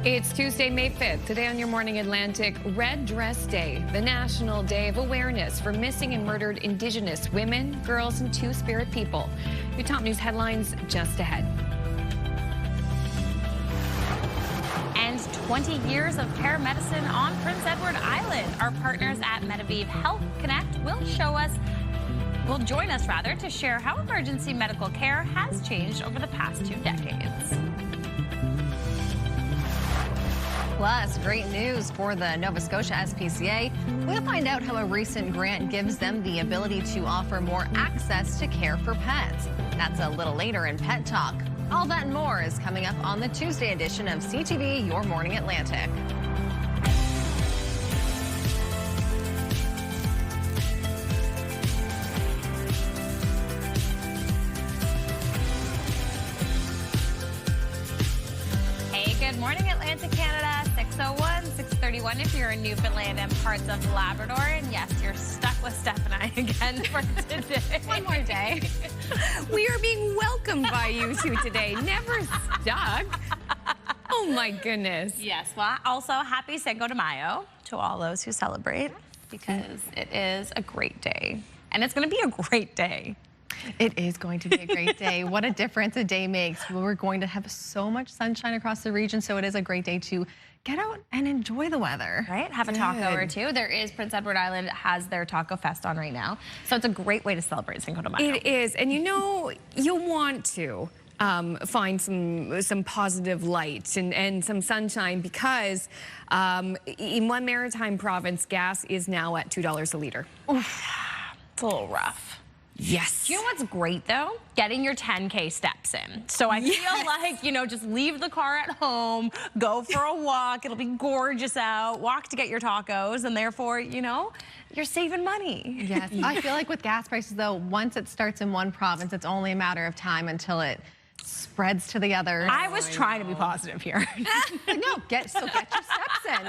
It's Tuesday, May 5th. Today on Your Morning Atlantic, Red Dress Day, the National Day of Awareness for missing and murdered Indigenous women, girls, and Two-Spirit people. Your top news headlines just ahead. And 20 years of paramedicine on Prince Edward Island. Our partners at Medivive Health Connect will join us to share how emergency medical care has changed over the past 2 decades. Plus, great news for the Nova Scotia SPCA. We'll find out how a recent grant gives them the ability to offer more access to care for pets. That's a little later in Pet Talk. All that and more is coming up on the Tuesday edition of CTV Your Morning Atlantic. Good morning, Atlantic Canada. 6:01, 6:31 if you're in Newfoundland and parts of Labrador. And yes, you're stuck with Steph and I again for today. One more day. We are being welcomed by you two today. Never stuck. Oh my goodness. Yes, well, also happy Cinco de Mayo to all those who celebrate, because it is a great day. And it's going to be a great day. It is going to be a great day. What a difference a day makes. We're going to have so much sunshine across the region, so it is a great day to get out and enjoy the weather. Right? Have a taco or two. There is Prince Edward Island has their Taco Fest on right now, so it's a great way to celebrate Cinco de Mayo. It is, and you know, you'll want to find some positive light and some sunshine, because in one maritime province, gas is now at $2 a litre. Oof. It's a little rough. Yes. You know what's great, though? Getting your 10K steps in. So I feel like, you know, just leave the car at home, go for a walk. It'll be gorgeous out. Walk to get your tacos, and therefore, you know, you're saving money. Yes. I feel like with gas prices, though, once it starts in one province, it's only a matter of time until it spreads to the other. I was trying to be positive here. No, get your steps in.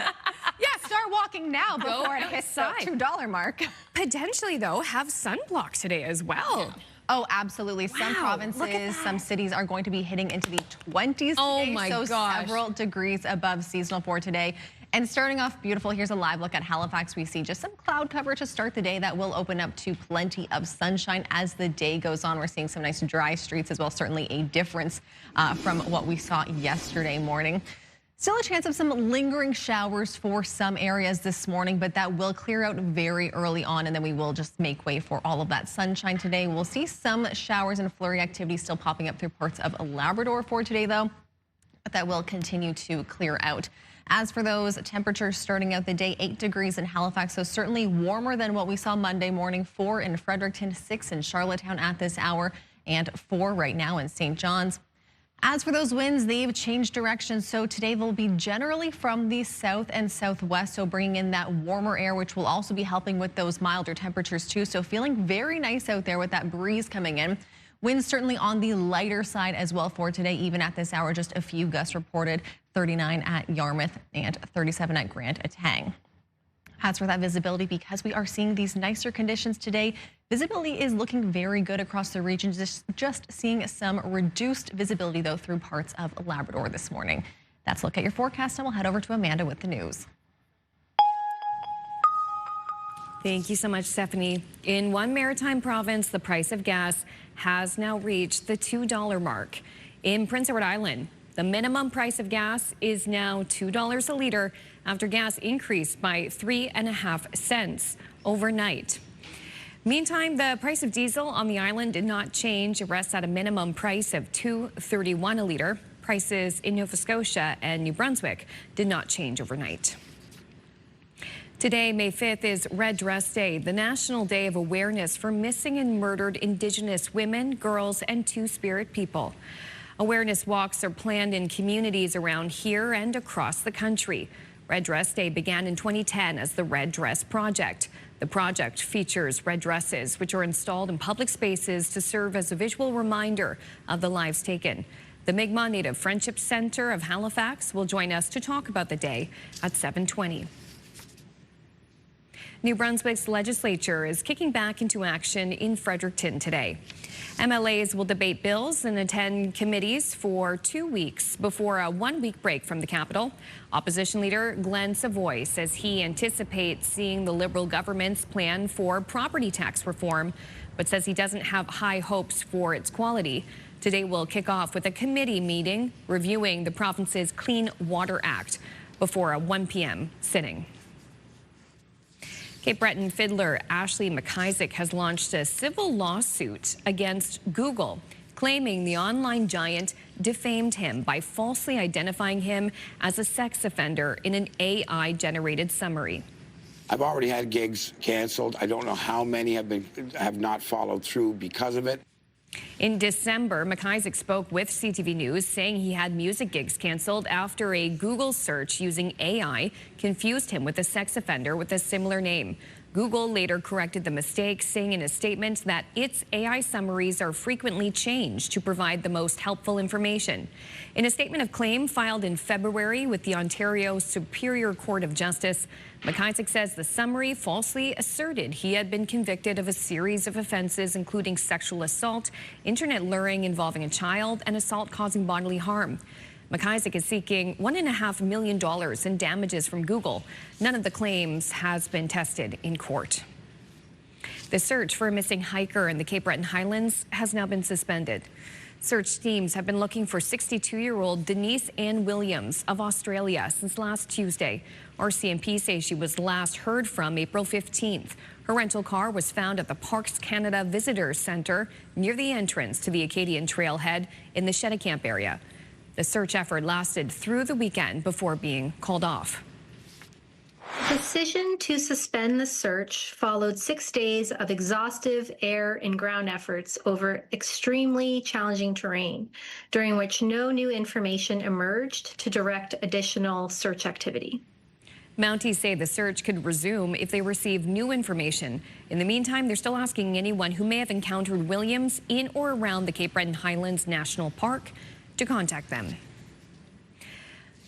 Yeah, start walking now before it hits the $2 mark. Potentially, though, have sunblock today as well. Oh, absolutely. Some provinces, some cities are going to be hitting into the 20s today. Oh my gosh. Several degrees above seasonal for today. And starting off beautiful, here's a live look at Halifax. We see just some cloud cover to start the day that will open up to plenty of sunshine as the day goes on. We're seeing some nice dry streets as well, certainly a difference from what we saw yesterday morning. Still a chance of some lingering showers for some areas this morning, but that will clear out very early on, and then we will just make way for all of that sunshine today. We'll see some showers and flurry activity still popping up through parts of Labrador for today, though, but that will continue to clear out. As for those temperatures starting out the day, 8 degrees in Halifax, so certainly warmer than what we saw Monday morning. 4 in Fredericton, 6 in Charlottetown at this hour, and 4 right now in St. John's. As for those winds, they've changed direction, so today they'll be generally from the south and southwest, so bringing in that warmer air, which will also be helping with those milder temperatures too. So feeling very nice out there with that breeze coming in. Winds certainly on the lighter side as well for today, even at this hour. Just a few gusts reported, 39 at Yarmouth and 37 at Grand Atang. As for that visibility, because we are seeing these nicer conditions today, visibility is looking very good across the region. Just seeing some reduced visibility, though, through parts of Labrador this morning. That's a look at your forecast, and we'll head over to Amanda with the news. Thank you so much, Stephanie. In one maritime province, the price of gas has now reached the $2 mark. In Prince Edward Island, the minimum price of gas is now $2 a litre after gas increased by 3.5 cents overnight. Meantime, the price of diesel on the island did not change. It rests at a minimum price of $2.31 a litre. Prices in Nova Scotia and New Brunswick did not change overnight. Today, May 5th, is Red Dress Day, the National Day of Awareness for missing and murdered Indigenous women, girls, and Two-Spirit people. Awareness walks are planned in communities around here and across the country. Red Dress Day began in 2010 as the Red Dress Project. The project features red dresses, which are installed in public spaces to serve as a visual reminder of the lives taken. The Mi'kmaq Native Friendship Center of Halifax will join us to talk about the day at 7:20. New Brunswick's legislature is kicking back into action in Fredericton today. MLAs will debate bills and attend committees for 2 weeks before a 1-week break from the Capitol. Opposition leader Glenn Savoy says he anticipates seeing the Liberal government's plan for property tax reform, but says he doesn't have high hopes for its quality. Today will kick off with a committee meeting reviewing the province's Clean Water Act before a 1 p.m. sitting. Cape Breton fiddler Ashley McIsaac has launched a civil lawsuit against Google, claiming the online giant defamed him by falsely identifying him as a sex offender in an AI-generated summary. I've already had gigs canceled. I don't know how many have not followed through because of it. In December, McIsaac spoke with CTV News, saying he had music gigs canceled after a Google search using AI confused him with a sex offender with a similar name. Google later corrected the mistake, saying in a statement that its AI summaries are frequently changed to provide the most helpful information. In a statement of claim filed in February with the Ontario Superior Court of Justice, McIsaac says the summary falsely asserted he had been convicted of a series of offenses, including sexual assault, internet luring involving a child, and assault causing bodily harm. McIsaac is seeking $1.5 million in damages from Google. None of the claims has been tested in court. The search for a missing hiker in the Cape Breton Highlands has now been suspended. Search teams have been looking for 62-year-old Denise Ann Williams of Australia since last Tuesday. RCMP say she was last heard from April 15th. Her rental car was found at the Parks Canada Visitors Centre near the entrance to the Acadian Trailhead in the Cheticamp area. The search effort lasted through the weekend before being called off. The decision to suspend the search followed 6 days of exhaustive air and ground efforts over extremely challenging terrain, during which no new information emerged to direct additional search activity. Mounties say the search could resume if they receive new information. In the meantime, they're still asking anyone who may have encountered Williams in or around the Cape Breton Highlands National Park to contact them.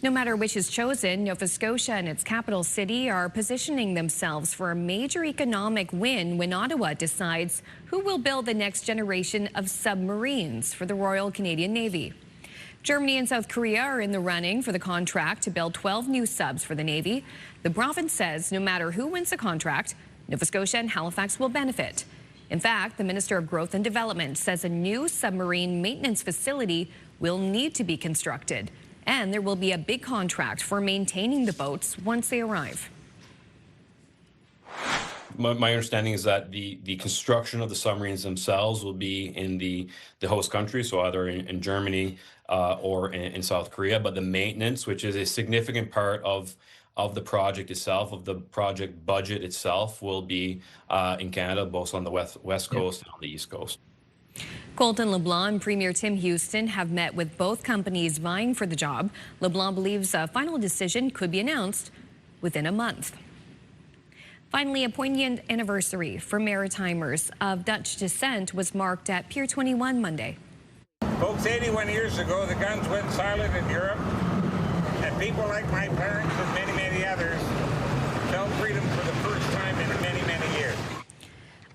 No matter which is chosen, Nova Scotia and its capital city are positioning themselves for a major economic win when Ottawa decides who will build the next generation of submarines for the Royal Canadian Navy. Germany and South Korea are in the running for the contract to build 12 new subs for the Navy. The province says no matter who wins the contract, Nova Scotia and Halifax will benefit. In fact, the Minister of Growth and Development says a new submarine maintenance facility will need to be constructed, and there will be a big contract for maintaining the boats once they arrive. My understanding is that the construction of the submarines themselves will be in the host country, so either in Germany or in South Korea, but the maintenance, which is a significant part of the project itself, of the project budget itself, will be in Canada, both on the west coast and on the east coast. Colton LeBlanc and Premier Tim Houston have met with both companies vying for the job. LeBlanc believes a final decision could be announced within a month. Finally, a poignant anniversary for Maritimers of Dutch descent was marked at Pier 21 Monday. Folks, 81 years ago, the guns went silent in Europe, and people like my parents and many, many others felt freedom for the first time in many, many years.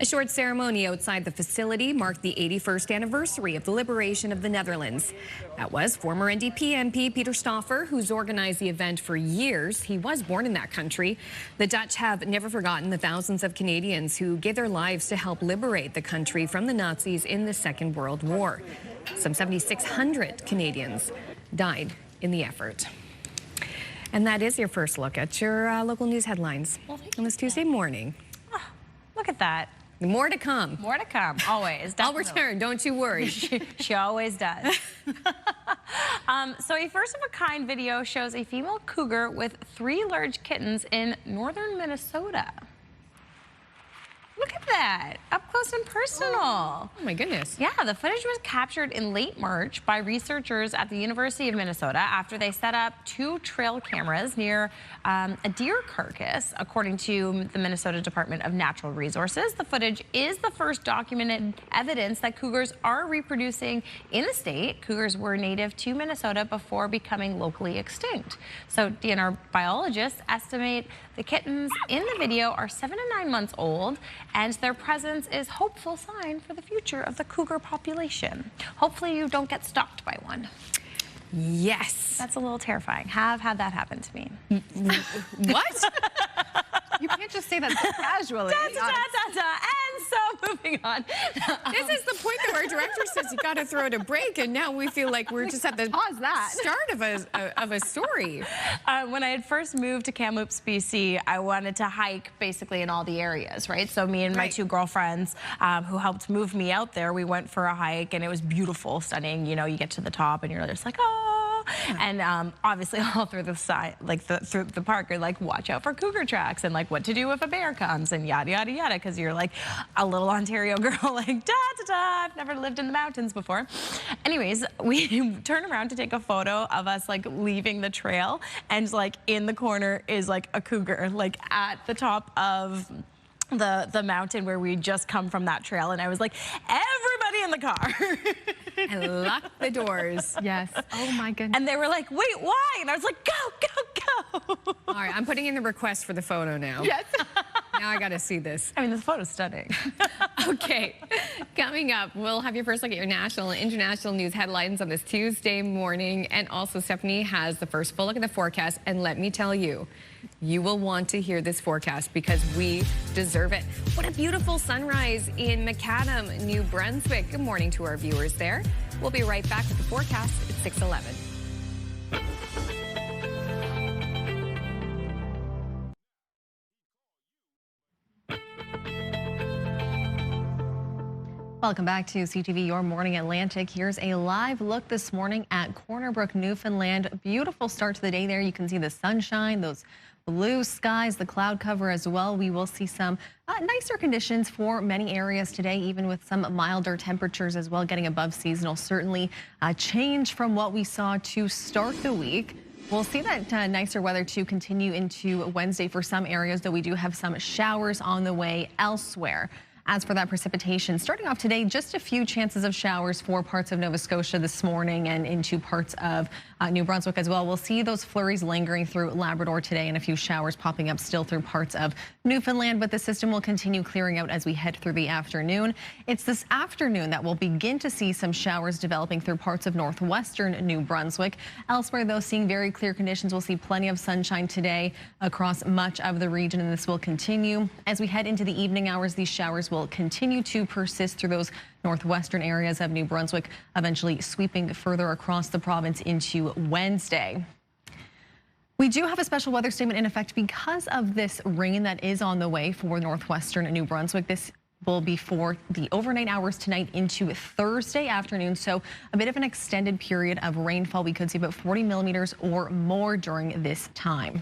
A short ceremony outside the facility marked the 81st anniversary of the liberation of the Netherlands. That was former NDP MP Peter Stauffer, who's organized the event for years. He was born in that country. The Dutch have never forgotten the thousands of Canadians who gave their lives to help liberate the country from the Nazis in the Second World War. Some 7,600 Canadians died in the effort. And that is your first look at your local news headlines on this Tuesday morning. Oh, look at that. More to come. More to come, always. I'll return, don't you worry. She always does. So a first-of-a-kind video shows a female cougar with 3 large kittens in northern Minnesota. Look at that, up close and personal. Oh my goodness. Yeah, the footage was captured in late March by researchers at the University of Minnesota after they set up 2 trail cameras near a deer carcass, according to the Minnesota Department of Natural Resources. The footage is the first documented evidence that cougars are reproducing in the state. Cougars were native to Minnesota before becoming locally extinct. So DNR biologists estimate the kittens in the video are 7 to 9 months old, and their presence is hopeful sign for the future of the cougar population. Hopefully you don't get stalked by one. Yes. That's a little terrifying. Have had that happen to me. What? You can't just say that so casually. And so moving on. This is the point that our director says you got to throw it a break, and now we feel like we're just at the start of a story. When I had first moved to Kamloops, BC, I wanted to hike basically in all the areas, right? So me and my two girlfriends who helped move me out there, we went for a hike, and it was beautiful, stunning. You know, you get to the top, and you're just like, oh. And obviously all through the side, like through the park, you're like, watch out for cougar tracks, and like what to do if a bear comes, and yada, yada, yada, because you're like a little Ontario girl, like, I've never lived in the mountains before. Anyways, we turn around to take a photo of us like leaving the trail, and like in the corner is like a cougar, like at the top of the mountain where we just come from that trail. And I was like, everybody in the car. And lock the doors. Yes. Oh my goodness. And they were like, wait, why? And I was like, go, go, go. All right, I'm putting in the request for the photo now. Yes. Now I got to see this. I mean, this photo's stunning. Okay, coming up, we'll have your first look at your national and international news headlines on this Tuesday morning. And also, Stephanie has the first full look at the forecast. And let me tell you, you will want to hear this forecast because we deserve it. What a beautiful sunrise in Macadam, New Brunswick. Good morning to our viewers there. We'll be right back with the forecast at 6:11. Welcome back to CTV Your Morning Atlantic. Here's a live look this morning at Corner Brook, Newfoundland. Beautiful start to the day there. You can see the sunshine, those blue skies, the cloud cover as well. We will see some nicer conditions for many areas today, even with some milder temperatures as well, getting above seasonal. Certainly a change from what we saw to start the week. We'll see that nicer weather to continue into Wednesday for some areas, though we do have some showers on the way elsewhere. As for that precipitation, starting off today, just a few chances of showers for parts of Nova Scotia this morning and into parts of New Brunswick as well. We'll see those flurries lingering through Labrador today and a few showers popping up still through parts of Newfoundland, but the system will continue clearing out as we head through the afternoon. It's this afternoon that we'll begin to see some showers developing through parts of northwestern New Brunswick. Elsewhere, though, seeing very clear conditions. We'll see plenty of sunshine today across much of the region, and this will continue. As we head into the evening hours, these showers will continue to persist through those northwestern areas of New Brunswick, eventually sweeping further across the province into Wednesday. We do have a special weather statement in effect because of this rain that is on the way for northwestern New Brunswick. This will be for the overnight hours tonight into Thursday afternoon, so a bit of an extended period of rainfall. We could see about 40 millimeters or more during this time.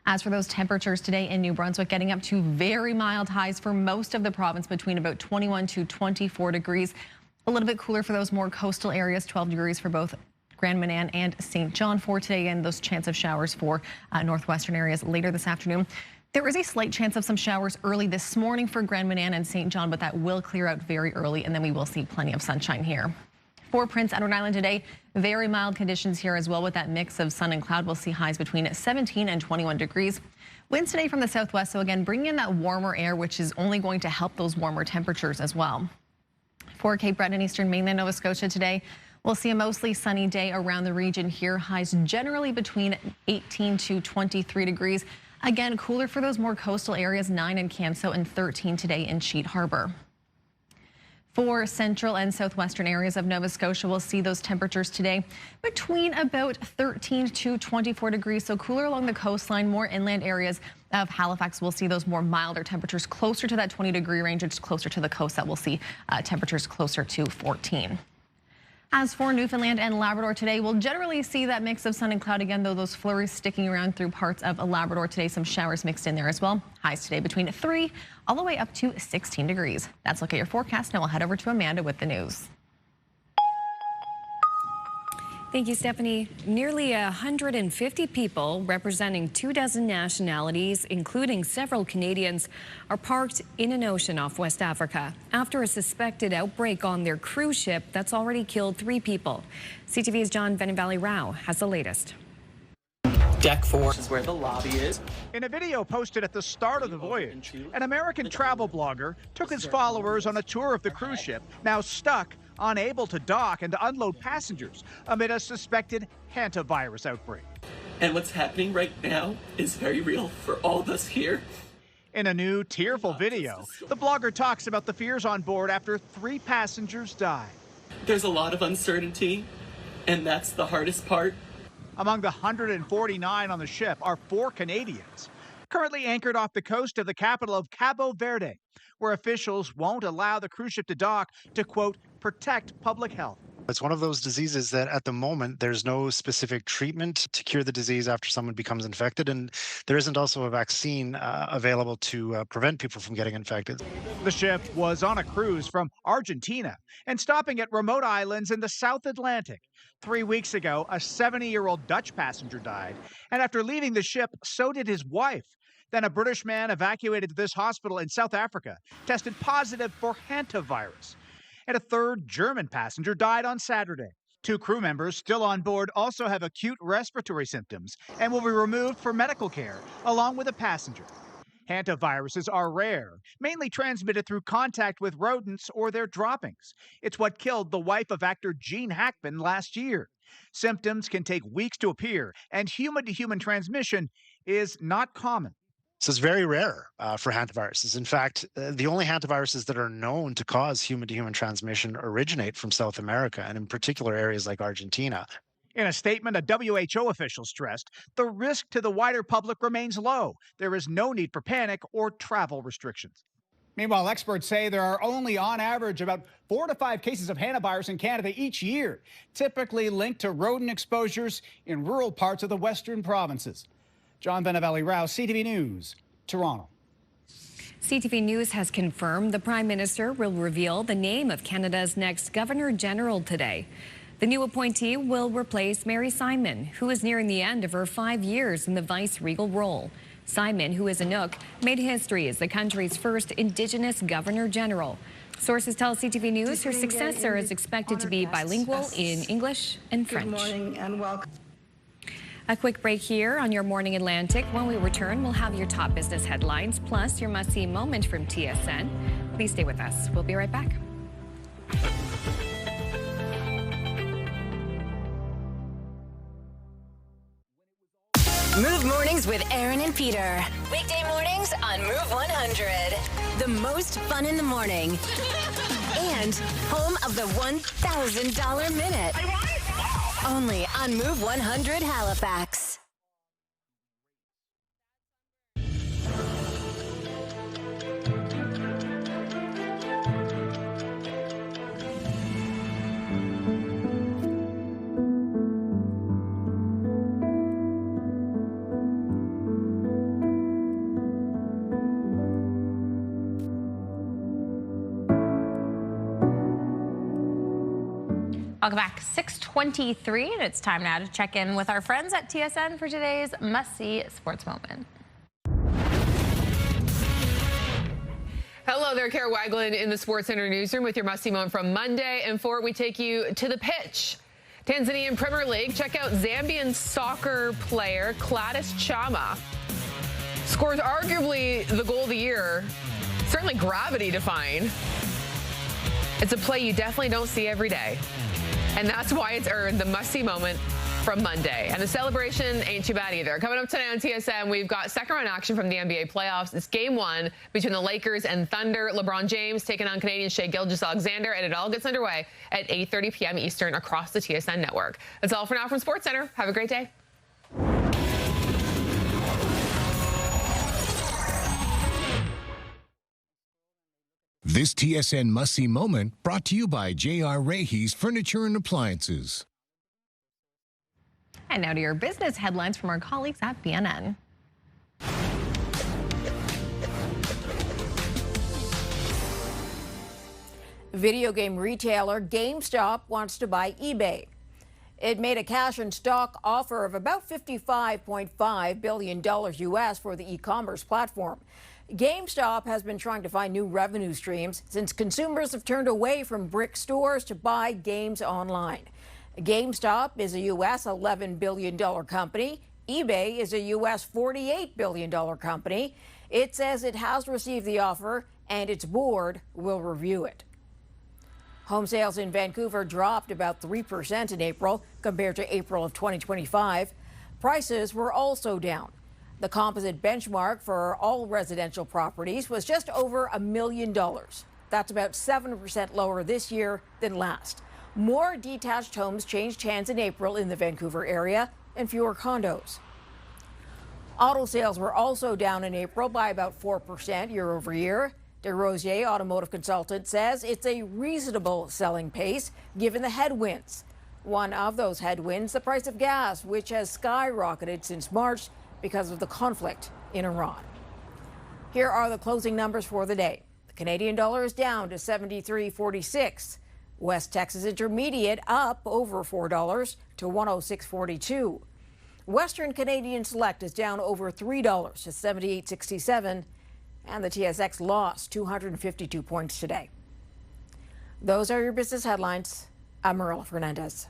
As for those temperatures today in New Brunswick, getting up to very mild highs for most of the province, between about 21 to 24 degrees. A little bit cooler for those more coastal areas, 12 degrees for both Grand Manan and St. John for today, and those chance of showers for northwestern areas later this afternoon. There is a slight chance of some showers early this morning for Grand Manan and St. John, but that will clear out very early, and then we will see plenty of sunshine here. For Prince Edward Island today, very mild conditions here as well with that mix of sun and cloud. We'll see highs between 17 and 21 degrees. Winds today from the southwest, so again, bringing in that warmer air, which is only going to help those warmer temperatures as well. For Cape Breton and eastern mainland Nova Scotia today, we'll see a mostly sunny day around the region here. Highs generally between 18 to 23 degrees. Again, cooler for those more coastal areas, 9 in Canso and 13 today in Sheet Harbour. For central and southwestern areas of Nova Scotia, we'll see those temperatures today between about 13 to 24 degrees. So cooler along the coastline, more inland areas of Halifax. We'll see those more milder temperatures closer to that 20-degree range. It's closer to the coast that we'll see temperatures closer to 14. As for Newfoundland and Labrador today, we'll generally see that mix of sun and cloud again, though those flurries sticking around through parts of Labrador today. Some showers mixed in there as well. Highs today between 3 all the way up to 16 degrees. That's a look at your forecast. Now we'll head over to Amanda with the news. Thank you, Stephanie. Nearly 150 people representing 24 nationalities, including several Canadians, are parked in an ocean off West Africa after a suspected outbreak on their cruise ship that's already killed 3 people. CTV's John Venevalley Rao has the latest. Deck 4 is where the lobby is. In a video posted at the start of the voyage, an American travel blogger took his followers on a tour of the cruise ship, now stuck, unable to dock and to unload passengers amid a suspected hantavirus outbreak. And what's happening right now is very real for all of us here. In a new, tearful video, the blogger talks about the fears on board after 3 passengers died. There's a lot of uncertainty, and that's the hardest part. Among the 149 on the ship are 4 Canadians, currently anchored off the coast of the capital of Cabo Verde, where officials won't allow the cruise ship to dock to, quote, protect public health. It's one of those diseases that at the moment there's no specific treatment to cure the disease after someone becomes infected, and there isn't also a vaccine available to prevent people from getting infected. The ship was on a cruise from Argentina and stopping at remote islands in the South Atlantic. 3 weeks ago, a 70-year-old Dutch passenger died, and after leaving the ship, so did his wife. Then a British man evacuated to this hospital in South Africa tested positive for hantavirus. And a 3rd German passenger died on Saturday. 2 crew members still on board also have acute respiratory symptoms and will be removed for medical care, along with a passenger. Hantaviruses are rare, mainly transmitted through contact with rodents or their droppings. It's what killed the wife of actor Gene Hackman last year. Symptoms can take weeks to appear, and human-to-human transmission is not common. So it's very rare for hantaviruses. In fact, the only hantaviruses that are known to cause human-to-human transmission originate from South America, and in particular areas like Argentina. In a statement, a WHO official stressed the risk to the wider public remains low. There is no need for panic or travel restrictions. Meanwhile, experts say there are only on average about 4 to 5 cases of hantavirus in Canada each year, typically linked to rodent exposures in rural parts of the western provinces. John Benavalli-Rouse, CTV News, Toronto. CTV News has confirmed the Prime Minister will reveal the name of Canada's next Governor General today. The new appointee will replace Mary Simon, who is nearing the end of her 5 years in the vice-regal role. Simon, who is a Inuk, made history as the country's first Indigenous Governor General. Sources tell CTV News her successor is expected to be bilingual in English and French. Good morning and welcome. A quick break here on Your Morning Atlantic. When we return, we'll have your top business headlines, plus your must-see moment from TSN. Please stay with us. We'll be right back. Move Mornings with Aaron and Peter. Weekday mornings on Move 100. The most fun in the morning. And home of the $1,000 minute. Only on Move 100 Halifax. Welcome back, 6:23, and it's time now to check in with our friends at TSN for today's must-see sports moment. Hello there, Kara Wagland in the Sports Center newsroom with your must-see moment from Monday. And for it, we take you to the pitch. Tanzanian Premier League, check out Zambian soccer player Gladys Chama. Scores arguably the goal of the year, certainly gravity-defying. It's a play you definitely don't see every day. And that's why it's earned the must-see moment from Monday. And the celebration ain't too bad either. Coming up tonight on TSN, we've got second-round action from the NBA playoffs. It's Game 1 between the Lakers and Thunder. LeBron James taking on Canadian Shai Gilgeous-Alexander, and it all gets underway at 8:30 p.m. Eastern across the TSN network. That's all for now from SportsCenter. Have a great day. This TSN must-see moment brought to you by J.R. Rahe's Furniture and Appliances. And now to your business headlines from our colleagues at BNN. Video game retailer GameStop wants to buy eBay. It made a cash and stock offer of about $55.5 billion U.S. for the e-commerce platform. GameStop has been trying to find new revenue streams since consumers have turned away from brick stores to buy games online. GameStop is a U.S. $11 billion company. eBay is a U.S. $48 billion company. It says it has received the offer and its board will review it. Home sales in Vancouver dropped about 3% in April compared to April of 2025. Prices were also down. The composite benchmark for all residential properties was just over $1 million. That's about 7% lower this year than last. More detached homes changed hands in April in the Vancouver area and fewer condos. Auto sales were also down in April by about 4% year over year. DesRosiers automotive consultant says it's a reasonable selling pace given the headwinds. One of those headwinds, the price of gas, which has skyrocketed since March because of the conflict in Iran. Here are the closing numbers for the day. The Canadian dollar is down to 73.46. West Texas Intermediate up over $4 to 106.42. Western Canadian Select is down over $3 to 78.67. And the TSX lost 252 points today. Those are your business headlines. I'm Marilla Fernandez.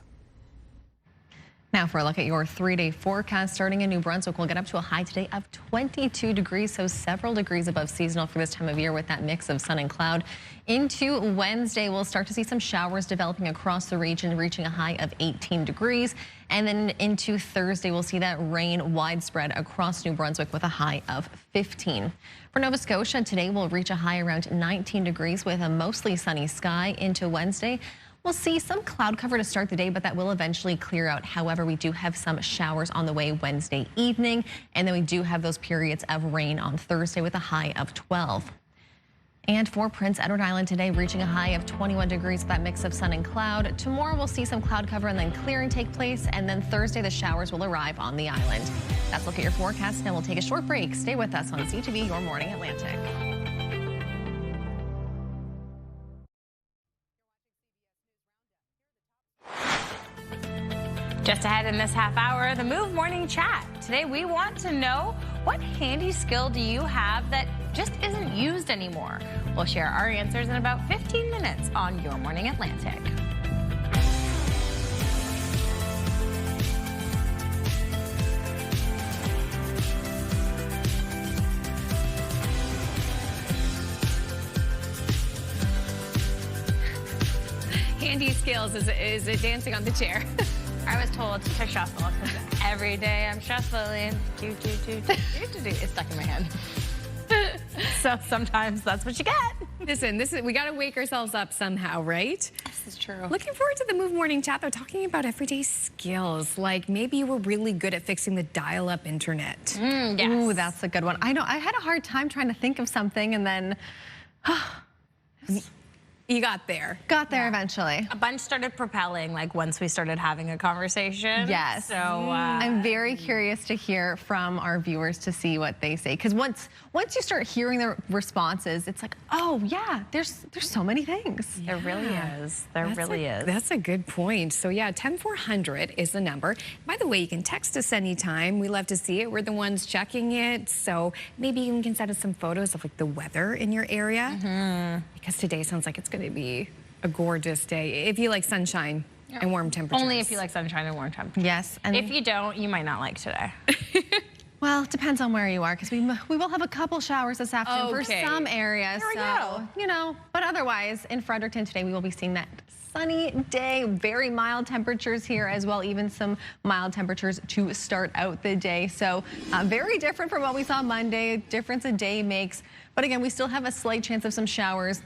Now for a look at your 3-day forecast. Starting in New Brunswick, we'll get up to a high today of 22 degrees, so several degrees above seasonal for this time of year with that mix of sun and cloud. Into Wednesday, we'll start to see some showers developing across the region, reaching a high of 18 degrees. And then into Thursday, we'll see that rain widespread across New Brunswick with a high of 15. For Nova Scotia, today we'll reach a high around 19 degrees with a mostly sunny sky. Into Wednesday, we'll see some cloud cover to start the day, but that will eventually clear out. However, we do have some showers on the way Wednesday evening, and then we do have those periods of rain on Thursday with a high of 12. And for Prince Edward Island today, reaching a high of 21 degrees, that mix of sun and cloud. Tomorrow we'll see some cloud cover and then clearing take place, and then Thursday the showers will arrive on the island. That's a look at your forecast, and we'll take a short break. Stay with us on CTV Your Morning Atlantic. Just ahead in this half hour, the Move Morning Chat. Today we want to know, what handy skill do you have that just isn't used anymore? We'll share our answers in about 15 minutes on Your Morning Atlantic. Handy skills is it dancing on the chair? I was told to shuffle. Every day I'm shuffling. It's stuck in my head. So sometimes that's what you get. Listen, we got to wake ourselves up somehow, right? This is true. Looking forward to the Move Morning Chat, though, talking about everyday skills. Like maybe you were really good at fixing the dial-up internet. Yes. Ooh, that's a good one. I know, I had a hard time trying to think of something, and then you got there. Got there eventually. A bunch started propelling, like, once we started having a conversation. Yes. So I'm very curious to hear from our viewers to see what they say. Because once you start hearing their responses, it's like, oh, yeah, there's so many things. There really is. There really is. That's a good point. So, yeah, 10400 is the number. By the way, you can text us anytime. We love to see it. We're the ones checking it. So maybe you can send us some photos of, like, the weather in your area. Because today sounds like it's going to be a gorgeous day. If you like sunshine and warm temperatures. Only if you like sunshine and warm temperatures. Yes. And if you don't, you might not like today. Well, it depends on where you are, because we will have a couple showers this afternoon for some areas. There we go. You know, but otherwise, in Fredericton today, we will be seeing that sunny day, very mild temperatures here as well, even some mild temperatures to start out the day. So very different from what we saw Monday. Difference a day makes. But again, we still have a slight chance of some showers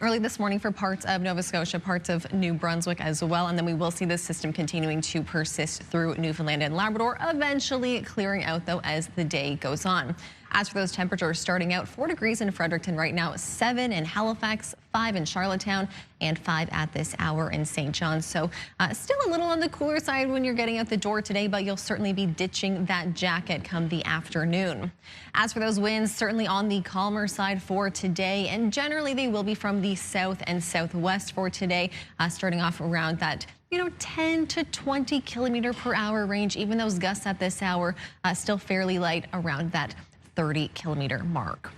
early this morning for parts of Nova Scotia, parts of New Brunswick as well. And then we will see this system continuing to persist through Newfoundland and Labrador, eventually clearing out, though, as the day goes on. As for those temperatures, starting out 4 degrees in Fredericton right now, 7 in Halifax, 5 in Charlottetown, and 5 at this hour in St. John's. So still a little on the cooler side when you're getting out the door today, but you'll certainly be ditching that jacket come the afternoon. As for those winds, certainly on the calmer side for today, and generally they will be from the south and southwest for today, starting off around that 10 to 20 kilometer per hour range. Even those gusts at this hour still fairly light around that 30 kilometer mark.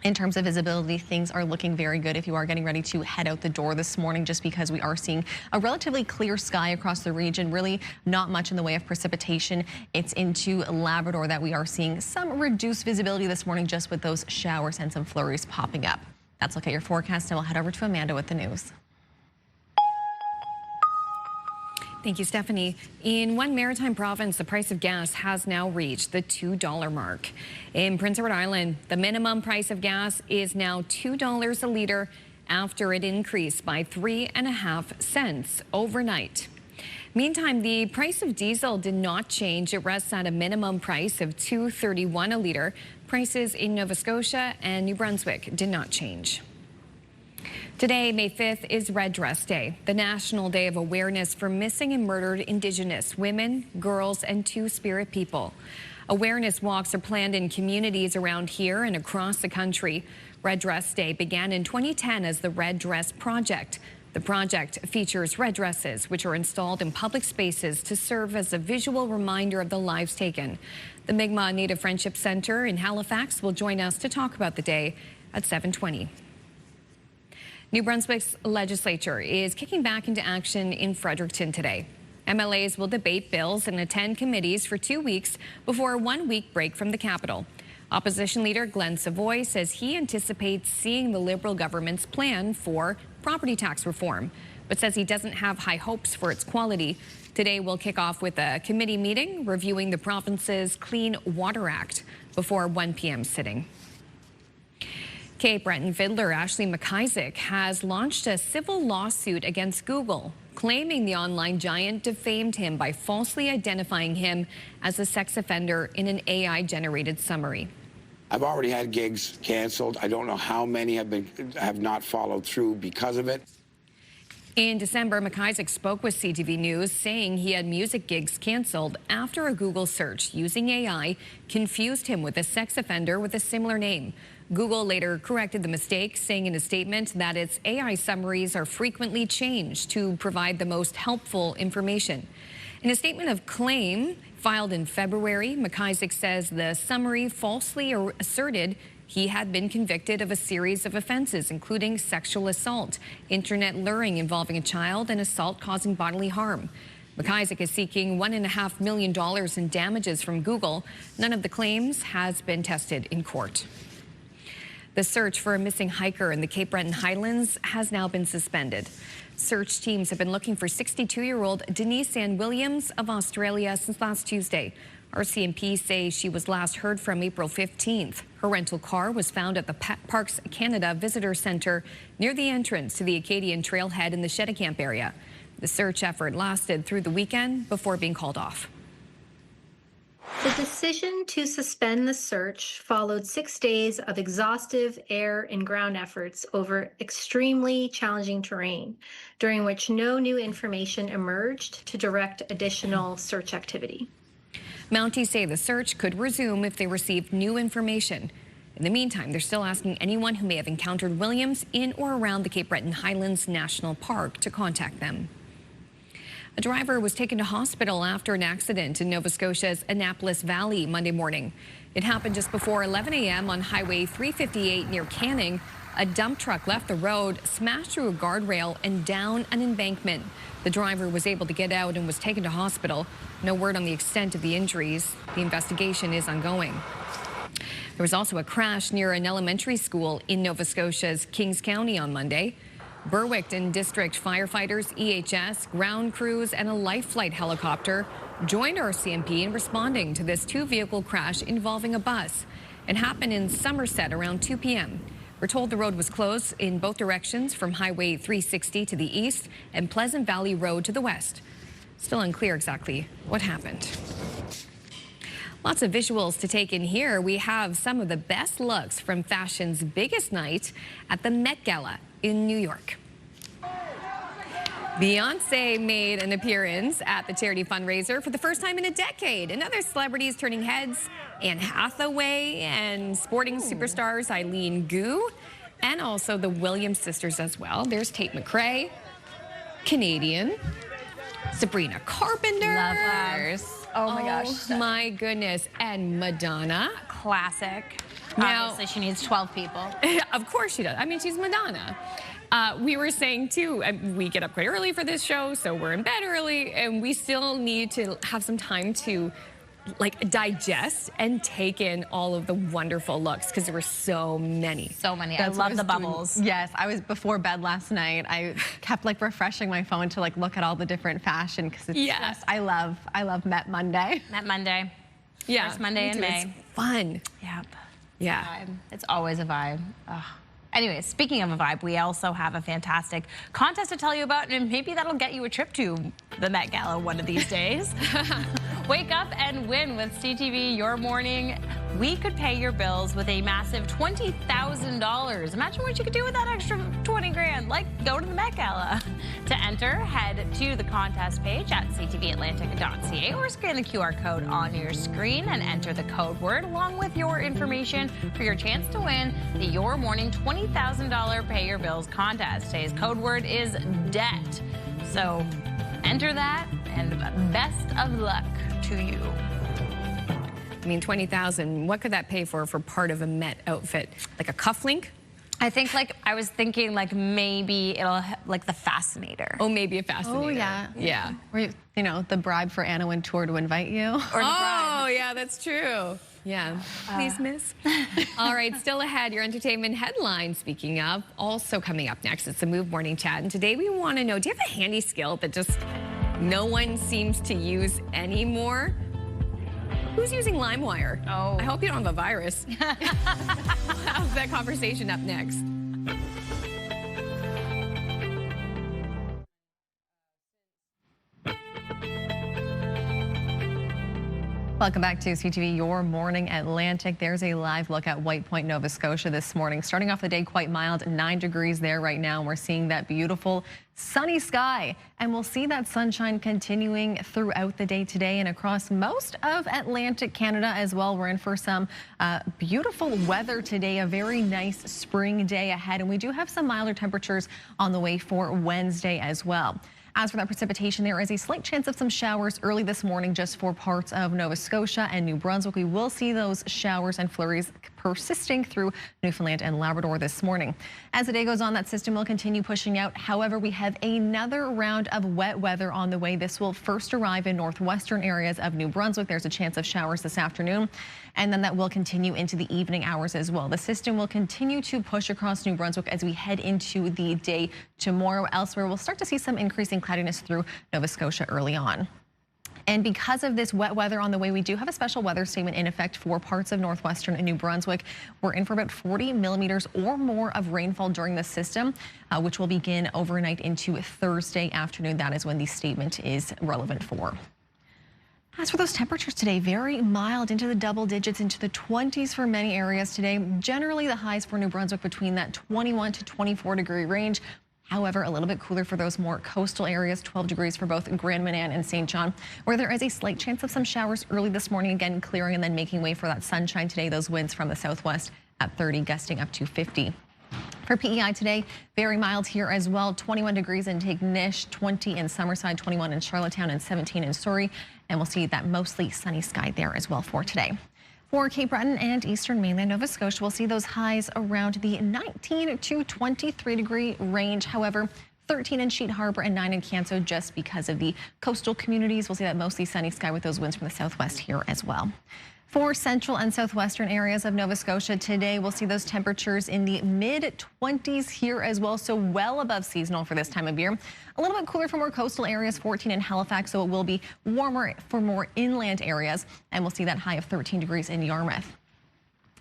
In terms of visibility, things are looking very good if you are getting ready to head out the door this morning, just because we are seeing a relatively clear sky across the region. Really not much in the way of precipitation. It's into Labrador that we are seeing some reduced visibility this morning, just with those showers and some flurries popping up. That's a look at your forecast, and we'll head over to Amanda with the news. Thank you, Stephanie. In one maritime province, the price of gas has now reached the $2 mark. In Prince Edward Island, the minimum price of gas is now $2 a litre after it increased by 3.5 cents overnight. Meantime, the price of diesel did not change. It rests at a minimum price of $2.31 a litre. Prices in Nova Scotia and New Brunswick did not change. Today, May 5th, is Red Dress Day, the National Day of Awareness for missing and murdered Indigenous women, girls, and Two-Spirit people. Awareness walks are planned in communities around here and across the country. Red Dress Day began in 2010 as the Red Dress Project. The project features red dresses, which are installed in public spaces to serve as a visual reminder of the lives taken. The Mi'kmaq Native Friendship Center in Halifax will join us to talk about the day at 7:20. New Brunswick's legislature is kicking back into action in Fredericton today. MLAs will debate bills and attend committees for 2 weeks before a 1-week break from the capital. Opposition leader Glenn Savoy says he anticipates seeing the Liberal government's plan for property tax reform, but says he doesn't have high hopes for its quality. Today will kick off with a committee meeting reviewing the province's Clean Water Act before a 1 p.m. sitting. Cape Breton fiddler Ashley McIsaac has launched a civil lawsuit against Google, claiming the online giant defamed him by falsely identifying him as a sex offender in an AI-generated summary. I've already had gigs canceled. I don't know how many have not followed through because of it. In December, McIsaac spoke with CTV News, saying he had music gigs canceled after a Google search using AI confused him with a sex offender with a similar name. Google later corrected the mistake, saying in a statement that its AI summaries are frequently changed to provide the most helpful information. In a statement of claim filed in February, McIsaac says the summary falsely asserted he had been convicted of a series of offenses, including sexual assault, internet luring involving a child, and assault causing bodily harm. McIsaac is seeking $1.5 million in damages from Google. None of the claims has been tested in court. The search for a missing hiker in the Cape Breton Highlands has now been suspended. Search teams have been looking for 62-year-old Denise Ann Williams of Australia since last Tuesday. RCMP say she was last heard from April 15th. Her rental car was found at the Parks Canada Visitor Centre near the entrance to the Acadian Trailhead in the Cheticamp area. The search effort lasted through the weekend before being called off. The decision to suspend the search followed 6 days of exhaustive air and ground efforts over extremely challenging terrain, during which no new information emerged to direct additional search activity. Mounties say the search could resume if they receive new information. In the meantime, they're still asking anyone who may have encountered Williams in or around the Cape Breton Highlands National Park to contact them. A driver was taken to hospital after an accident in Nova Scotia's Annapolis Valley Monday morning. It happened just before 11 a.m. on Highway 358 near Canning. A dump truck left the road, smashed through a guardrail and down an embankment. The driver was able to get out and was taken to hospital. No word on the extent of the injuries. The investigation is ongoing. There was also a crash near an elementary school in Nova Scotia's Kings County on Monday. Berwickton District firefighters, EHS, ground crews, and a life flight helicopter joined RCMP in responding to this two-vehicle crash involving a bus. It happened in Somerset around 2 p.m. We're told the road was closed in both directions from Highway 360 to the east and Pleasant Valley Road to the west. Still unclear exactly what happened. Lots of visuals to take in here. We have some of the best looks from fashion's biggest night at the Met Gala in New York. Beyonce made an appearance at the charity fundraiser for the first time in a decade, and other celebrities turning heads: Anne Hathaway and sporting superstars Eileen Gu, and also the Williams sisters as well. There's Tate McRae, Canadian, Sabrina Carpenter. Lovers. Oh my gosh. Oh my goodness. And Madonna. Classic. Obviously, she needs 12 people. Of course she does. I mean, she's Madonna. We were saying, too, we get up quite early for this show, so we're in bed early, and we still need to have some time to, like, digest and take in all of the wonderful looks, because there were so many. So many. That's I love the bubbles. Yes, I was before bed last night. I kept like refreshing my phone to like look at all the different fashion, because it's just, I love Met Monday. Met Monday. Yeah. First Monday in May. It's fun. Yep. Yeah. It's always a vibe. Ugh. Anyway, speaking of a vibe, we also have a fantastic contest to tell you about, and maybe that'll get you a trip to the Met Gala one of these days. Wake up and win with CTV Your Morning. We could pay your bills with a massive $20,000. Imagine what you could do with that extra 20 grand, like go to the Met Gala. To enter, head to the contest page at ctvatlantic.ca or scan the QR code on your screen and enter the code word along with your information for your chance to win the Your Morning $20,000 Pay Your Bills contest. Today's code word is debt. So enter that, and best of luck to you. I mean, $20,000, what could that pay for part of a Met outfit? Like a cufflink? I think, like, I was thinking, like, maybe it'll, like, the Fascinator. Oh, maybe a Fascinator. Oh, yeah. Yeah. Or, you know, the bribe for Anna Wintour to invite you. Or the bribe. Oh, yeah, that's true. Yeah. Please, miss. All right, still ahead, your entertainment headline. Speaking of, also coming up next, it's the Move Morning Chat. And today we want to know, do you have a handy skill that just no one seems to use anymore? Who's using LimeWire? Oh. I hope you don't have a virus. We'll have that conversation up next. Welcome back to CTV Your Morning Atlantic. There's a live look at White Point, Nova Scotia this morning. Starting off the day quite mild, 9 degrees there right now. And we're seeing that beautiful sunny sky. And we'll see that sunshine continuing throughout the day today and across most of Atlantic Canada as well. We're in for some beautiful weather today, a very nice spring day ahead. And we do have some milder temperatures on the way for Wednesday as well. As for that precipitation, there is a slight chance of some showers early this morning just for parts of Nova Scotia and New Brunswick. We will see those showers and flurries persisting through Newfoundland and Labrador this morning. As the day goes on, that system will continue pushing out. However, we have another round of wet weather on the way. This will first arrive in northwestern areas of New Brunswick. There's a chance of showers this afternoon, and then that will continue into the evening hours as well. The system will continue to push across New Brunswick as we head into the day tomorrow. Elsewhere, we'll start to see some increasing cloudiness through Nova Scotia early on. And because of this wet weather on the way, we do have a special weather statement in effect for parts of northwestern and New Brunswick. We're in for about 40 millimeters or more of rainfall during the system, which will begin overnight into Thursday afternoon. That is when the statement is relevant for. As for those temperatures today, very mild into the double digits, into the 20s for many areas today. Generally, the highs for New Brunswick between that 21 to 24 degree range. However, a little bit cooler for those more coastal areas, 12 degrees for both Grand Manan and St. John, where there is a slight chance of some showers early this morning, again clearing and then making way for that sunshine today. Those winds from the southwest at 30, gusting up to 50. For PEI today, very mild here as well. 21 degrees in Tignish, 20 in Summerside, 21 in Charlottetown, and 17 in Surrey. And we'll see that mostly sunny sky there as well for today. For Cape Breton and eastern mainland Nova Scotia, we'll see those highs around the 19 to 23 degree range. However, 13 in Sheet Harbor and 9 in Canso just because of the coastal communities. We'll see that mostly sunny sky with those winds from the southwest here as well. For central and southwestern areas of Nova Scotia today, we'll see those temperatures in the mid-20s here as well, so well above seasonal for this time of year. A little bit cooler for more coastal areas, 14 in Halifax, so it will be warmer for more inland areas, and we'll see that high of 13 degrees in Yarmouth.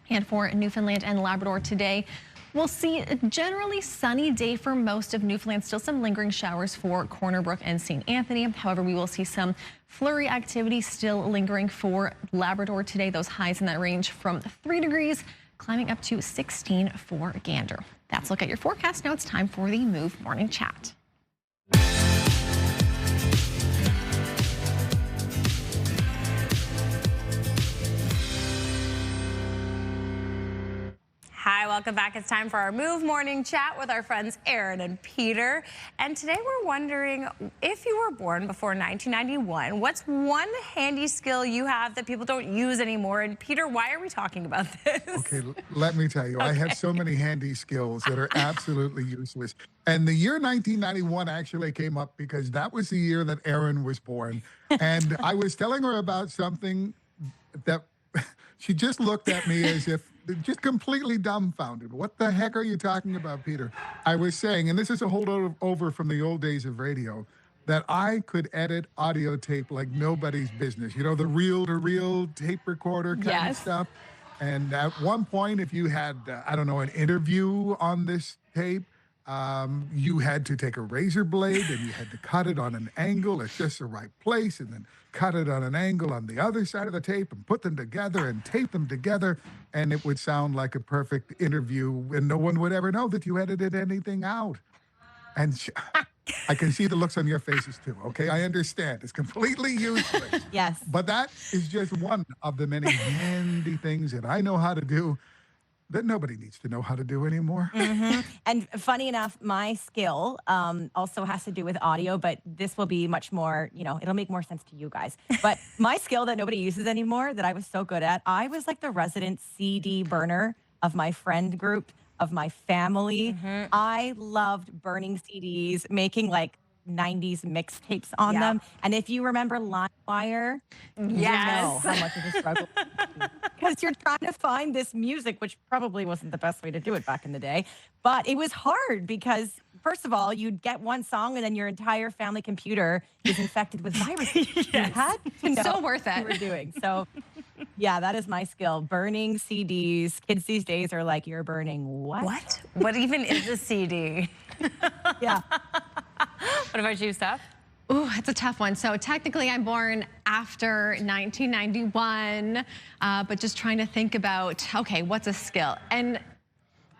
And for Newfoundland and Labrador today, we'll see a generally sunny day for most of Newfoundland. Still some lingering showers for Corner Brook and St. Anthony. However, we will see some flurry activity still lingering for Labrador today. Those highs in that range from 3 degrees climbing up to 16 for Gander. That's a look at your forecast. Now it's time for the Move Morning Chat. Hi, welcome welcome back. It's time for our Move Morning Chat with our friends Aaron and Peter. And today we're wondering, if you were born before 1991, what's one handy skill you have that people don't use anymore? And Peter, why are we talking about this? Okay, let me tell you, I have so many handy skills that are absolutely useless. And the year 1991 actually came up because that was the year that Aaron was born. And I was telling her about something that she just looked at me as if just completely dumbfounded. What the heck are you talking about, Peter? I was saying, and this is a holdover from the old days of radio, that I could edit audio tape like nobody's business. You know, the reel-to-reel tape recorder kind of stuff. And at one point, if you had, I don't know, an interview on this tape, you had to take a razor blade and you had to cut it on an angle at just the right place and then cut it on an angle on the other side of the tape and put them together and tape them together, and it would sound like a perfect interview and no one would ever know that you edited anything out. And I can see the looks on your faces too, okay? I understand. It's completely useless. Yes. But that is just one of the many handy things that I know how to do that nobody needs to know how to do anymore. And funny enough, my skill also has to do with audio, but this will be much more, you know, it'll make more sense to you guys. But my skill that nobody uses anymore that I was so good at, I was like the resident CD burner of my friend group, of my family. I loved burning CDs, making like 90s mixtapes on them. And if you remember LimeWire, you know how much of a struggle. Because you're trying to find this music, which probably wasn't the best way to do it back in the day. But it was hard because, first of all, you'd get one song and then your entire family computer is infected with viruses. You had to know So worth what it. you were doing. So, yeah, that is my skill. Burning CDs. Kids these days are like, you're burning what? What? What even is a CD? Yeah. What about you, Steph? Ooh, it's a tough one. So technically I'm born after 1991, but just trying to think about, okay, what's a skill? And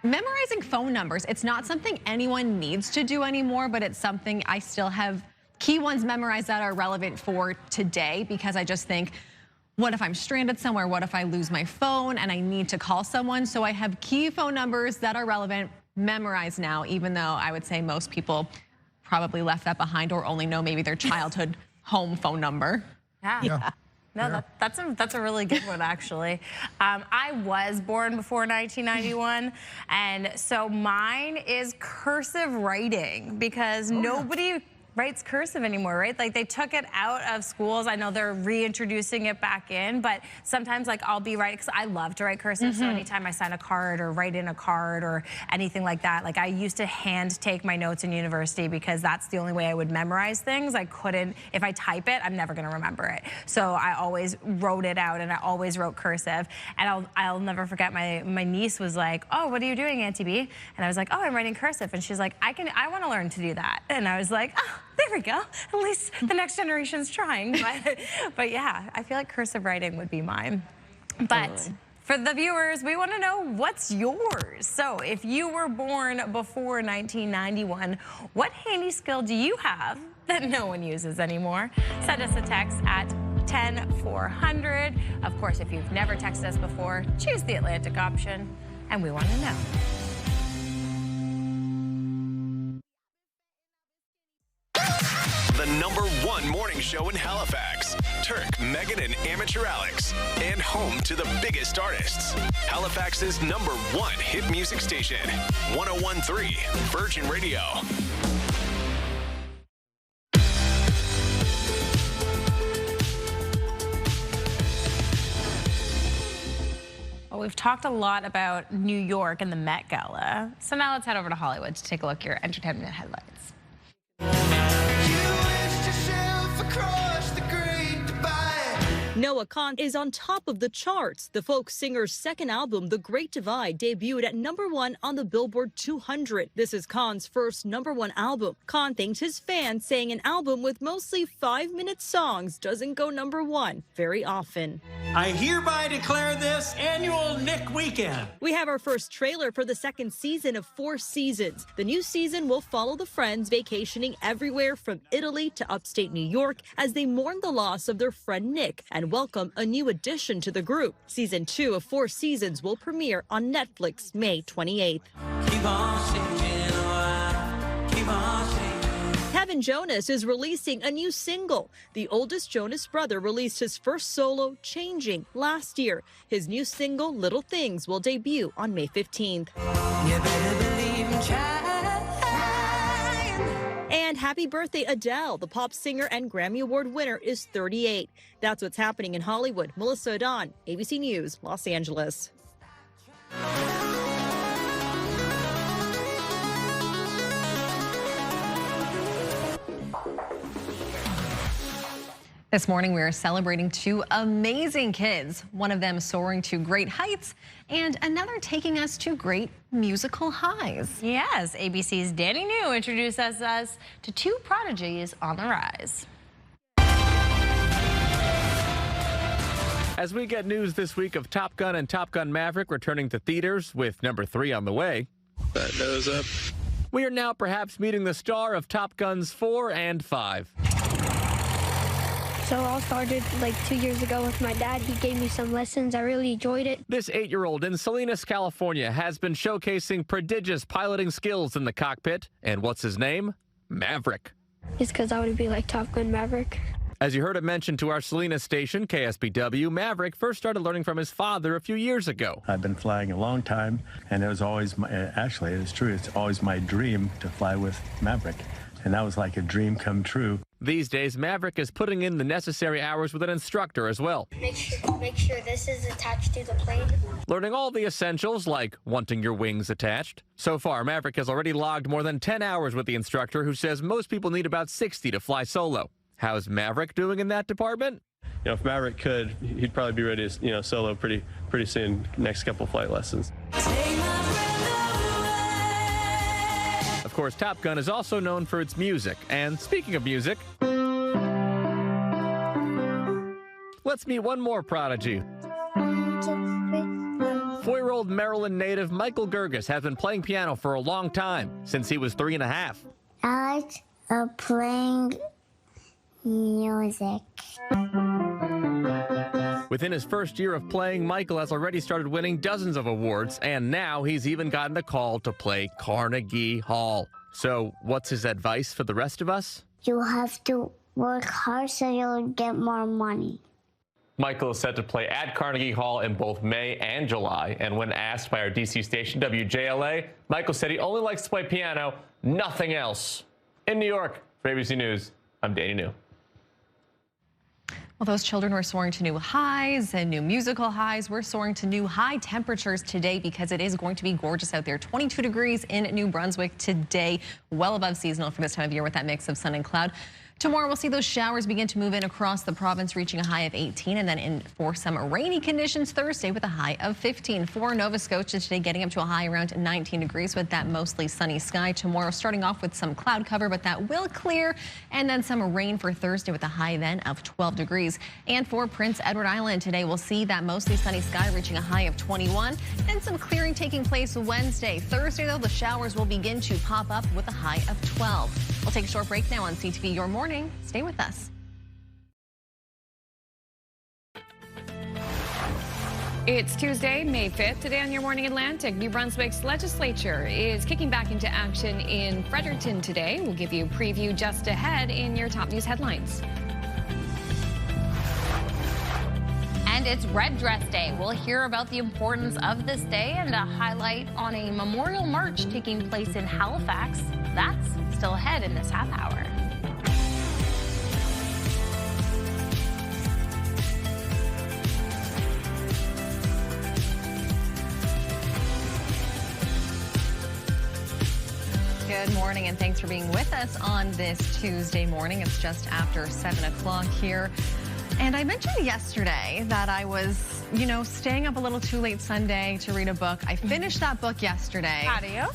memorizing phone numbers, it's not something anyone needs to do anymore, but it's something I still have key ones memorized that are relevant for today, because I just think, what if I'm stranded somewhere? What if I lose my phone and I need to call someone? So I have key phone numbers that are relevant, memorized now, even though I would say most people probably left that behind or only know maybe their childhood home phone number. Yeah. No, that's a really good one, actually. I was born before 1991, and so mine is cursive writing, because nobody writes cursive anymore, right? Like, they took it out of schools. I know they're reintroducing it back in, but sometimes, like, I'll be writing, because I love to write cursive, so anytime I sign a card or write in a card or anything like that, like, I used to hand take my notes in university because that's the only way I would memorize things. I couldn't, if I type it, I'm never gonna remember it. So I always wrote it out, and I always wrote cursive. And I'll never forget, my niece was like, oh, what are you doing, Auntie B? And I was like, oh, I'm writing cursive. And she's like, I wanna learn to do that. And I was like, oh, there we go. At least the next generation's trying. But yeah, I feel like cursive writing would be mine. But for the viewers, we want to know what's yours. So if you were born before 1991, what handy skill do you have that no one uses anymore? Send us a text at 10400. Of course, if you've never texted us before, choose the Atlantic option, and we want to know. The #1 morning show in Halifax. Turk, Megan, and Amateur Alex. And home to the biggest artists. Halifax's #1 hit music station. 101.3 Virgin Radio. Well, we've talked a lot about New York and the Met Gala. So now let's head over to Hollywood to take a look at your entertainment headlines. Noah Kahan is on top of the charts. The folk singer's second album, The Great Divide, debuted at #1 on the Billboard 200. This is Kahan's first #1 album. Kahan thanked his fans, saying an album with mostly 5-minute songs doesn't go #1 very often. I hereby declare this annual Nick Weekend. We have our first trailer for the second season of 4 seasons. The new season will follow the friends vacationing everywhere from Italy to upstate New York as they mourn the loss of their friend Nick and and welcome a new addition to the group. Season 2 of 4 seasons will premiere on Netflix May 28th. Kevin Jonas is releasing a new single. The oldest Jonas brother released his first solo, Changing, last year. His new single, Little Things, will debut on May 15th. And happy birthday, Adele. The pop singer and Grammy Award winner is 38. That's what's happening in Hollywood. Melissa Adon, ABC News, Los Angeles. This morning, we are celebrating 2 amazing kids, one of them soaring to great heights and another taking us to great musical highs. Yes, ABC's Danny New introduces us to 2 prodigies on the rise. As we get news this week of Top Gun and Top Gun Maverick returning to theaters with number 3 on the way. That nose up. We are now perhaps meeting the star of Top Guns 4 and 5. So it all started like 2 years ago with my dad. He gave me some lessons. I really enjoyed it. This 8-year-old in Salinas, California has been showcasing prodigious piloting skills in the cockpit. And what's his name? Maverick. It's because I want to be like Top Gun Maverick. As you heard him mention to our Salinas station, KSBW, Maverick first started learning from his father a few years ago. I've been flying a long time, and it was always, actually, it is true, it's always my dream to fly with Maverick. And that was like a dream come true. These days, Maverick is putting in the necessary hours with an instructor as well. Make sure this is attached to the plane. Learning all the essentials like wanting your wings attached. So far, Maverick has already logged more than 10 hours with the instructor, who says most people need about 60 to fly solo. How's Maverick doing in that department? You know, if Maverick could, he'd probably be ready to, solo pretty soon, next couple flight lessons. Of course, Top Gun is also known for its music. And speaking of music, let's meet one more prodigy. 4-year-old Maryland native Michael Gerges has been playing piano for a long time, since he was 3 and a half. I like playing music. Within his first year of playing, Michael has already started winning dozens of awards, and now he's even gotten a call to play Carnegie Hall. So what's his advice for the rest of us? You have to work hard so you'll get more money. Michael is set to play at Carnegie Hall in both May and July, and when asked by our DC station WJLA, Michael said he only likes to play piano, nothing else. In New York, for ABC News, I'm Danny New. Well, those children were soaring to new highs and new musical highs. We're soaring to new high temperatures today because it is going to be gorgeous out there. 22 degrees in New Brunswick today, well above seasonal for this time of year with that mix of sun and cloud. Tomorrow, we'll see those showers begin to move in across the province, reaching a high of 18, and then in for some rainy conditions Thursday with a high of 15. For Nova Scotia today, getting up to a high around 19 degrees with that mostly sunny sky. Tomorrow, starting off with some cloud cover, but that will clear, and then some rain for Thursday with a high then of 12 degrees. And for Prince Edward Island today, we'll see that mostly sunny sky reaching a high of 21, and some clearing taking place Wednesday. Thursday, though, the showers will begin to pop up with a high of 12. We'll take a short break now on CTV Your Morning. Stay with us. It's Tuesday, May 5th. Today on Your Morning Atlantic, New Brunswick's legislature is kicking back into action in Fredericton today. We'll give you a preview just ahead in your top news headlines. And it's Red Dress Day. We'll hear about the importance of this day and a highlight on a memorial march taking place in Halifax. That's still ahead in this half hour. Good morning, and thanks for being with us on this Tuesday morning. It's just after 7 o'clock here. And I mentioned yesterday that I was, staying up a little too late Sunday to read a book. I finished that book yesterday. How do you?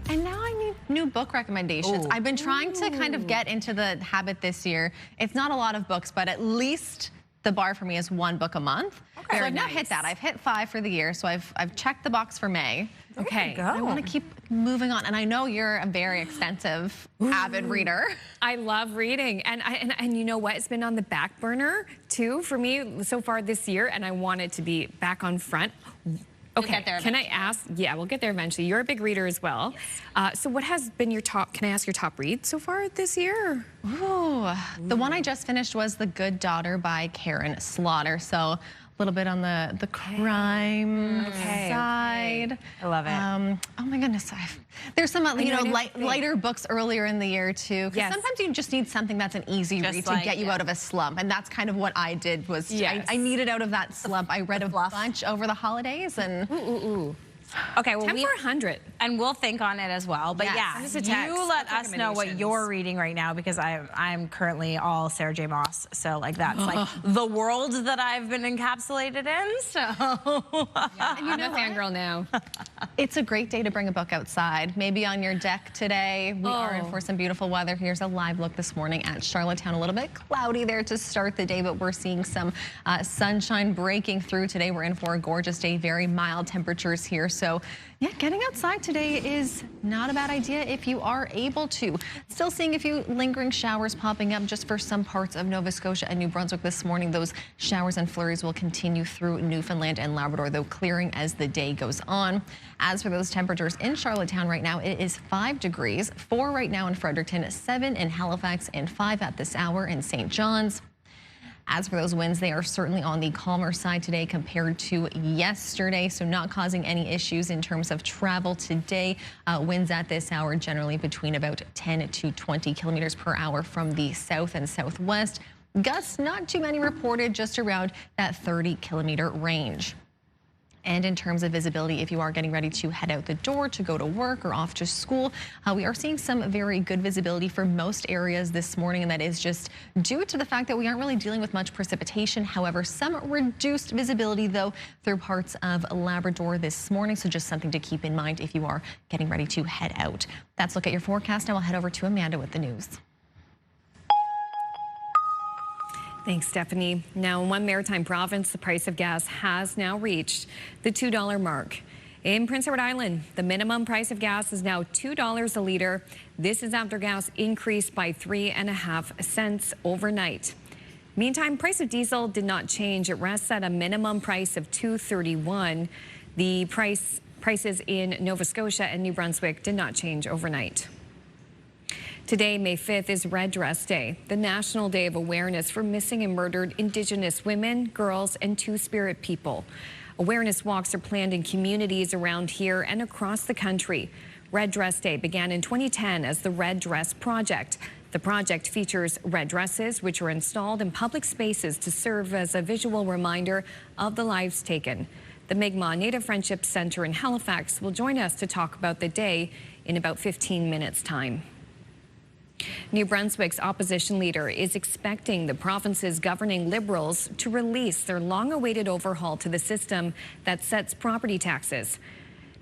And now I need new book recommendations. Ooh. I've been trying to kind of get into the habit this year. It's not a lot of books, but at least the bar for me is 1 book a month. Okay. So I've now hit that. I've hit 5 for the year, so I've checked the box for May. Okay. I want to keep moving on, and I know you're a very extensive, avid reader. I love reading, and you know what? It's been on the back burner too for me so far this year, and I want it to be back on front. Okay, get there can I ask? Yeah, we'll get there eventually. You're a big reader as well. Yes. So what has been your top, can I ask your top read so far this year? Ooh, the one I just finished was The Good Daughter by Karen Slaughter. So a little bit on the crime side. I love it. Oh my goodness, there's some lighter books earlier in the year too. Because sometimes you just need something that's an easy read to get you out of a slump, and that's kind of what I did. Was I needed out of that slump. I read a bunch over the holidays, and Okay, well, 10 for 100. And we'll think on it as well. But Send us a yeah, text. you let us know what you're reading right now, because I'm currently all Sarah J. Maas. So like that's like the world that I've been encapsulated in. So And you know, I'm a fangirl now. it's a great day to bring a book outside. Maybe on your deck today. We are in for some beautiful weather. Here's a live look this morning at Charlottetown. A little bit cloudy there to start the day, but we're seeing some sunshine breaking through today. We're in for a gorgeous day, very mild temperatures here. So yeah, getting outside today is not a bad idea if you are able to. Still seeing a few lingering showers popping up just for some parts of Nova Scotia and New Brunswick this morning. Those showers and flurries will continue through Newfoundland and Labrador, though clearing as the day goes on. As for those temperatures in Charlottetown right now, it is 5 degrees, 4 right now in Fredericton, 7 in Halifax, and 5 at this hour in St. John's. As for those winds, they are certainly on the calmer side today compared to yesterday, so not causing any issues in terms of travel today. Winds at this hour generally between about 10 to 20 kilometers per hour from the south and southwest. Gusts, not too many reported, just around that 30-kilometer range. And in terms of visibility, if you are getting ready to head out the door to go to work or off to school, we are seeing some very good visibility for most areas this morning, and that is just due to the fact that we aren't really dealing with much precipitation. However, some reduced visibility, though, through parts of Labrador this morning, so just something to keep in mind if you are getting ready to head out. That's a look at your forecast. Now I'll head over to Amanda with the news. Thanks, Stephanie. Now, in one maritime province, the price of gas has now reached the $2 mark. In Prince Edward Island, the minimum price of gas is now $2 a litre. This is after gas increased by 3.5 cents overnight. Meantime, price of diesel did not change. It rests at a minimum price of $2.31. The prices in Nova Scotia and New Brunswick did not change overnight. Today, May 5th, is Red Dress Day, the National Day of Awareness for missing and murdered Indigenous women, girls, and Two-Spirit people. Awareness walks are planned in communities around here and across the country. Red Dress Day began in 2010 as the Red Dress Project. The project features red dresses, which are installed in public spaces to serve as a visual reminder of the lives taken. The Mi'kmaq Native Friendship Center in Halifax will join us to talk about the day in about 15 minutes' time. New Brunswick's opposition leader is expecting the province's governing Liberals to release their long-awaited overhaul to the system that sets property taxes.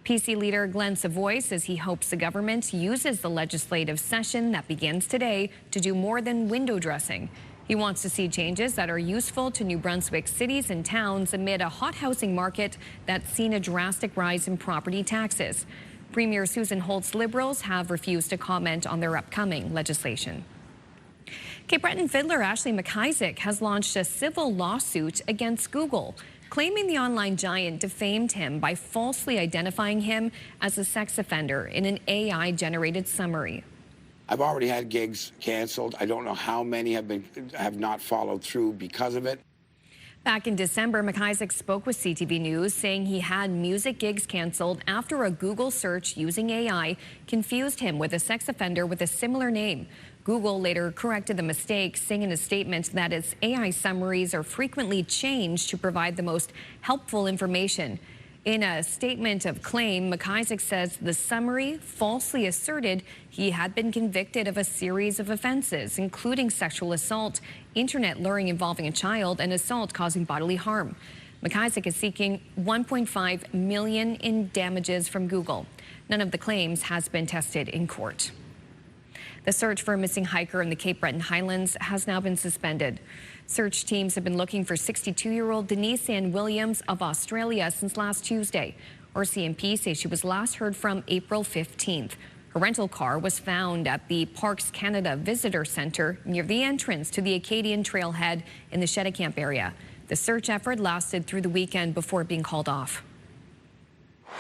PC leader Glenn Savoy says he hopes the government uses the legislative session that begins today to do more than window dressing. He wants to see changes that are useful to New Brunswick cities and towns amid a hot housing market that's seen a drastic rise in property taxes. Premier Susan Holt's Liberals have refused to comment on their upcoming legislation. Cape Breton fiddler Ashley McIsaac has launched a civil lawsuit against Google, claiming the online giant defamed him by falsely identifying him as a sex offender in an AI-generated summary. I've already had gigs canceled. I don't know how many have not followed through because of it. Back in December, McIsaac spoke with CTV News, saying he had music gigs canceled after a Google search using AI confused him with a sex offender with a similar name. Google later corrected the mistake, saying in a statement that its AI summaries are frequently changed to provide the most helpful information. In a statement of claim, McIsaac says the summary falsely asserted he had been convicted of a series of offenses, including sexual assault, internet luring involving a child, and assault causing bodily harm. McIsaac is seeking $1.5 million in damages from Google. None of the claims has been tested in court. The search for a missing hiker in the Cape Breton Highlands has now been suspended. Search teams have been looking for 62-year-old Denise Ann Williams of Australia since last Tuesday. RCMP say she was last heard from April 15th. Her rental car was found at the Parks Canada Visitor Centre near the entrance to the Acadian Trailhead in the Cheticamp area. The search effort lasted through the weekend before being called off.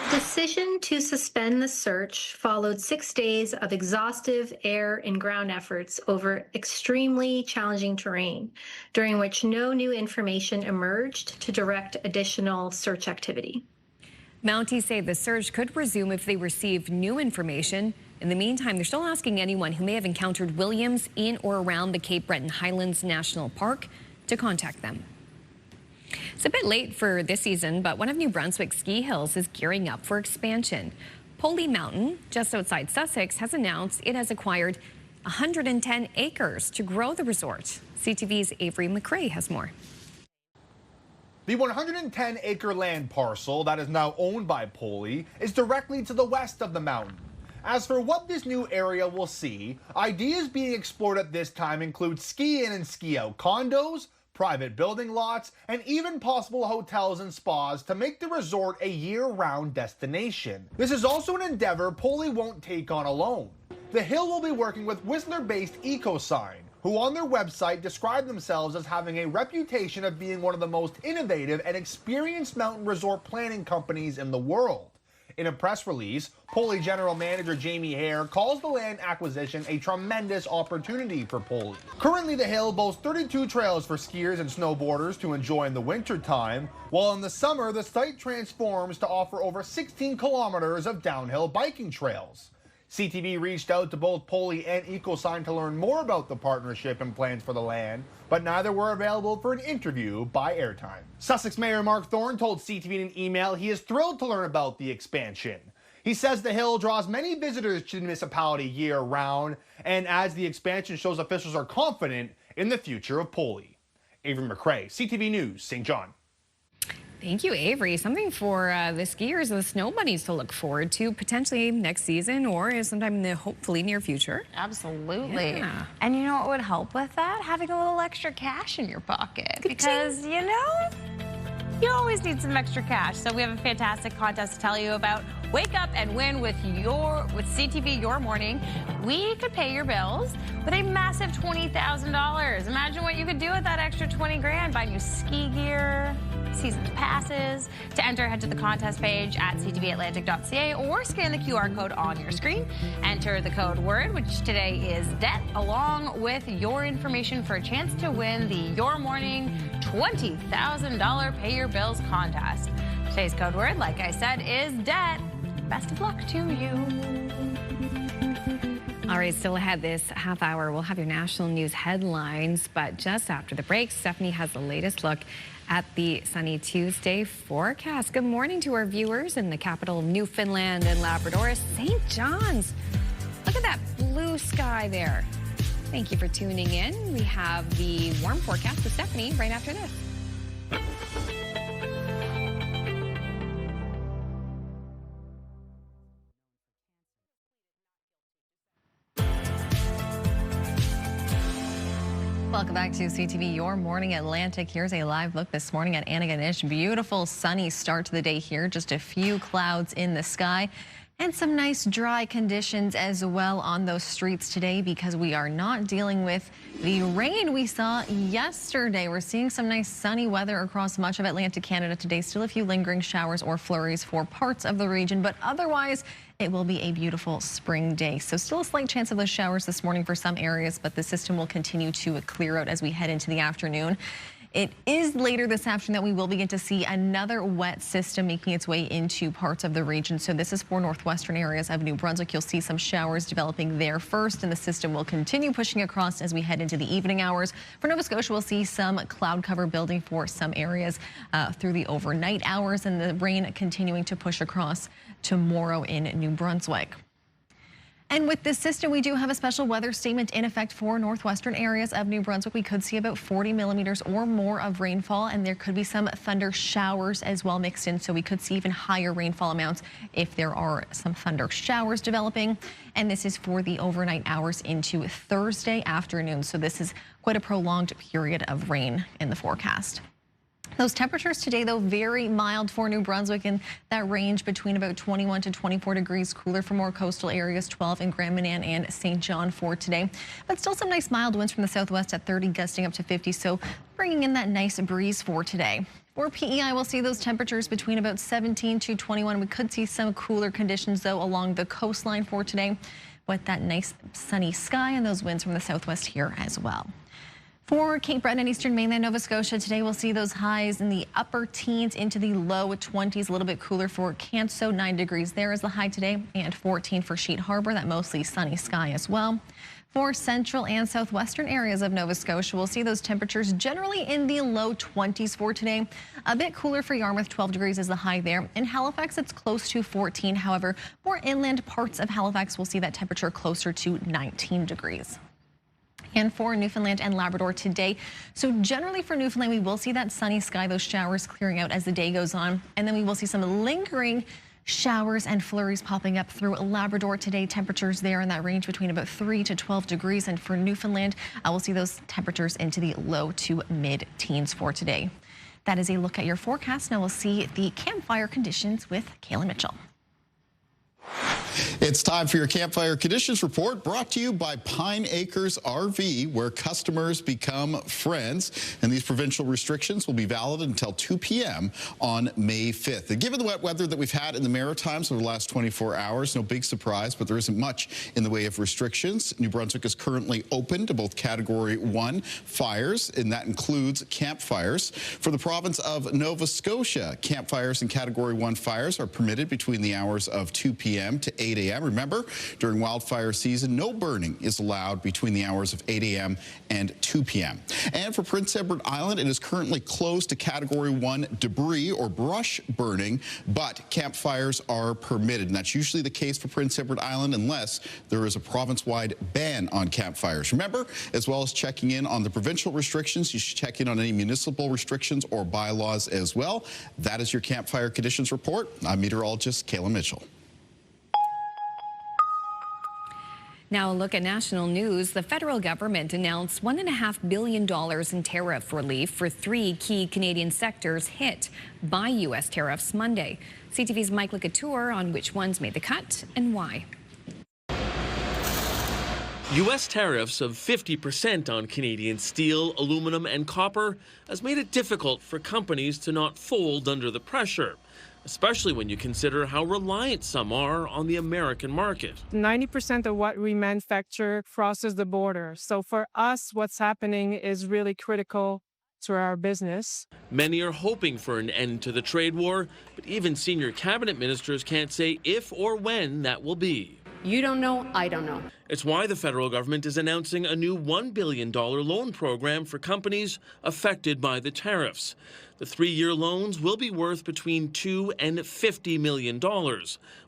The decision to suspend the search followed 6 days of exhaustive air and ground efforts over extremely challenging terrain, during which no new information emerged to direct additional search activity. Mounties say the search could resume if they receive new information. In the meantime, they're still asking anyone who may have encountered Williams in or around the Cape Breton Highlands National Park to contact them. It's a bit late for this season, but one of New Brunswick's ski hills is gearing up for expansion. Poley Mountain, just outside Sussex, has announced it has acquired 110 acres to grow the resort. CTV's Avery McRae has more. The 110-acre land parcel that is now owned by Poley is directly to the west of the mountain. As for what this new area will see, ideas being explored at this time include ski-in and ski-out condos, private building lots, and even possible hotels and spas to make the resort a year-round destination. This is also an endeavor Poley won't take on alone. The hill will be working with Whistler-based EcoSign, who on their website describe themselves as having a reputation of being one of the most innovative and experienced mountain resort planning companies in the world. In a press release, Poley General Manager Jamie Hare calls the land acquisition a tremendous opportunity for Poley. Currently, the hill boasts 32 trails for skiers and snowboarders to enjoy in the winter time, while in the summer, the site transforms to offer over 16 kilometers of downhill biking trails. CTV reached out to both Poley and EcoSign to learn more about the partnership and plans for the land, but neither were available for an interview by airtime. Sussex Mayor Mark Thorne told CTV in an email he is thrilled to learn about the expansion. He says the hill draws many visitors to the municipality year-round, and adds the expansion shows officials are confident in the future of Poley. Avery McRae, CTV News, St. John. Thank you, Avery. Something for the skiers and the snow bunnies to look forward to potentially next season or sometime in the hopefully near future. Absolutely. Yeah. And you know what would help with that? Having a little extra cash in your pocket. Because, you know, you always need some extra cash. So we have a fantastic contest to tell you about. Wake up and win with CTV Your Morning. We could pay your bills with a massive $20,000. Imagine what you could do with that extra 20 grand. Buy new ski gear, season passes. To enter, head to the contest page at ctvatlantic.ca or scan the QR code on your screen. Enter the code word, which today is debt, along with your information for a chance to win the Your Morning $20,000 Pay Your Bills contest. Today's code word, like I said, is debt. Best of luck to you. All right, still ahead this half hour, we'll have your national news headlines, but just after the break, Stephanie has the latest look at the sunny Tuesday forecast. Good morning to our viewers in the capital of Newfoundland and Labrador, St. John's. Look at that blue sky there. Thank you for tuning in. We have the warm forecast with Stephanie right after this. Welcome back to CTV Your Morning Atlantic. Here's a live look this morning at Antigonish. Beautiful sunny start to the day here. Just a few clouds in the sky and some nice dry conditions as well on those streets today because we are not dealing with the rain we saw yesterday. We're seeing some nice sunny weather across much of Atlantic Canada today. Still a few lingering showers or flurries for parts of the region, but otherwise it will be a beautiful spring day. So still a slight chance of those showers this morning for some areas, but the system will continue to clear out as we head into the afternoon. It is later this afternoon that we will begin to see another wet system making its way into parts of the region. So this is for northwestern areas of New Brunswick. You'll see some showers developing there first, and the system will continue pushing across as we head into the evening hours. For Nova Scotia, we'll see some cloud cover building for some areas through the overnight hours, and the rain continuing to push across tomorrow in New Brunswick. And with this system, we do have a special weather statement in effect for northwestern areas of New Brunswick. We could see about 40 millimeters or more of rainfall, and there could be some thunder showers as well mixed in. So we could see even higher rainfall amounts if there are some thunder showers developing. And this is for the overnight hours into Thursday afternoon. So this is quite a prolonged period of rain in the forecast. Those temperatures today, though, very mild for New Brunswick, and that range between about 21 to 24 degrees. Cooler for more coastal areas, 12 in Grand Manan and St. John for today. But still some nice mild winds from the southwest at 30, gusting up to 50. So bringing in that nice breeze for today. For PEI, we'll see those temperatures between about 17 to 21. We could see some cooler conditions, though, along the coastline for today, with that nice sunny sky and those winds from the southwest here as well. For Cape Breton and eastern mainland Nova Scotia, today we'll see those highs in the upper teens into the low 20s. A little bit cooler for Canso, 9 degrees there is the high today, and 14 for Sheet Harbour, that mostly sunny sky as well. For central and southwestern areas of Nova Scotia, we'll see those temperatures generally in the low 20s for today. A bit cooler for Yarmouth, 12 degrees is the high there. In Halifax, it's close to 14. However, more inland parts of Halifax will see that temperature closer to 19 degrees. And for Newfoundland and Labrador today. So generally for Newfoundland, we will see that sunny sky, those showers clearing out as the day goes on. And then we will see some lingering showers and flurries popping up through Labrador today. Temperatures there in that range between about 3 to 12 degrees. And for Newfoundland, we'll see those temperatures into the low to mid-teens for today. That is a look at your forecast. Now we'll see the campfire conditions with Kayla Mitchell. It's time for your campfire conditions report, brought to you by Pine Acres RV, where customers become friends. And these provincial restrictions will be valid until 2 p.m. on May 5th. And given the wet weather that we've had in the Maritimes over the last 24 hours, no big surprise, but there isn't much in the way of restrictions. New Brunswick is currently open to both Category 1 fires, and that includes campfires. For the province of Nova Scotia, campfires and Category 1 fires are permitted between the hours of 2 p.m. to 8 a.m. Remember, during wildfire season, no burning is allowed between the hours of 8 a.m. and 2 p.m. And for Prince Edward Island, it is currently closed to Category 1 debris or brush burning, but campfires are permitted. And that's usually the case for Prince Edward Island unless there is a province-wide ban on campfires. Remember, as well as checking in on the provincial restrictions, you should check in on any municipal restrictions or bylaws as well. That is your campfire conditions report. I'm meteorologist Kayla Mitchell. Now a look at national news. The federal government announced $1.5 billion in tariff relief for 3 key Canadian sectors hit by U.S. tariffs Monday. CTV's Mike Couture on which ones made the cut and why. U.S. tariffs of 50% on Canadian steel, aluminum, and copper has made it difficult for companies to not fold under the pressure, especially when you consider how reliant some are on the American market. 90% of what we manufacture crosses the border. So for us, what's happening is really critical to our business. Many are hoping for an end to the trade war, but even senior cabinet ministers can't say if or when that will be. You don't know, I don't know. It's why the federal government is announcing a new $1 billion loan program for companies affected by the tariffs. The 3-year loans will be worth between $2 and $50 million,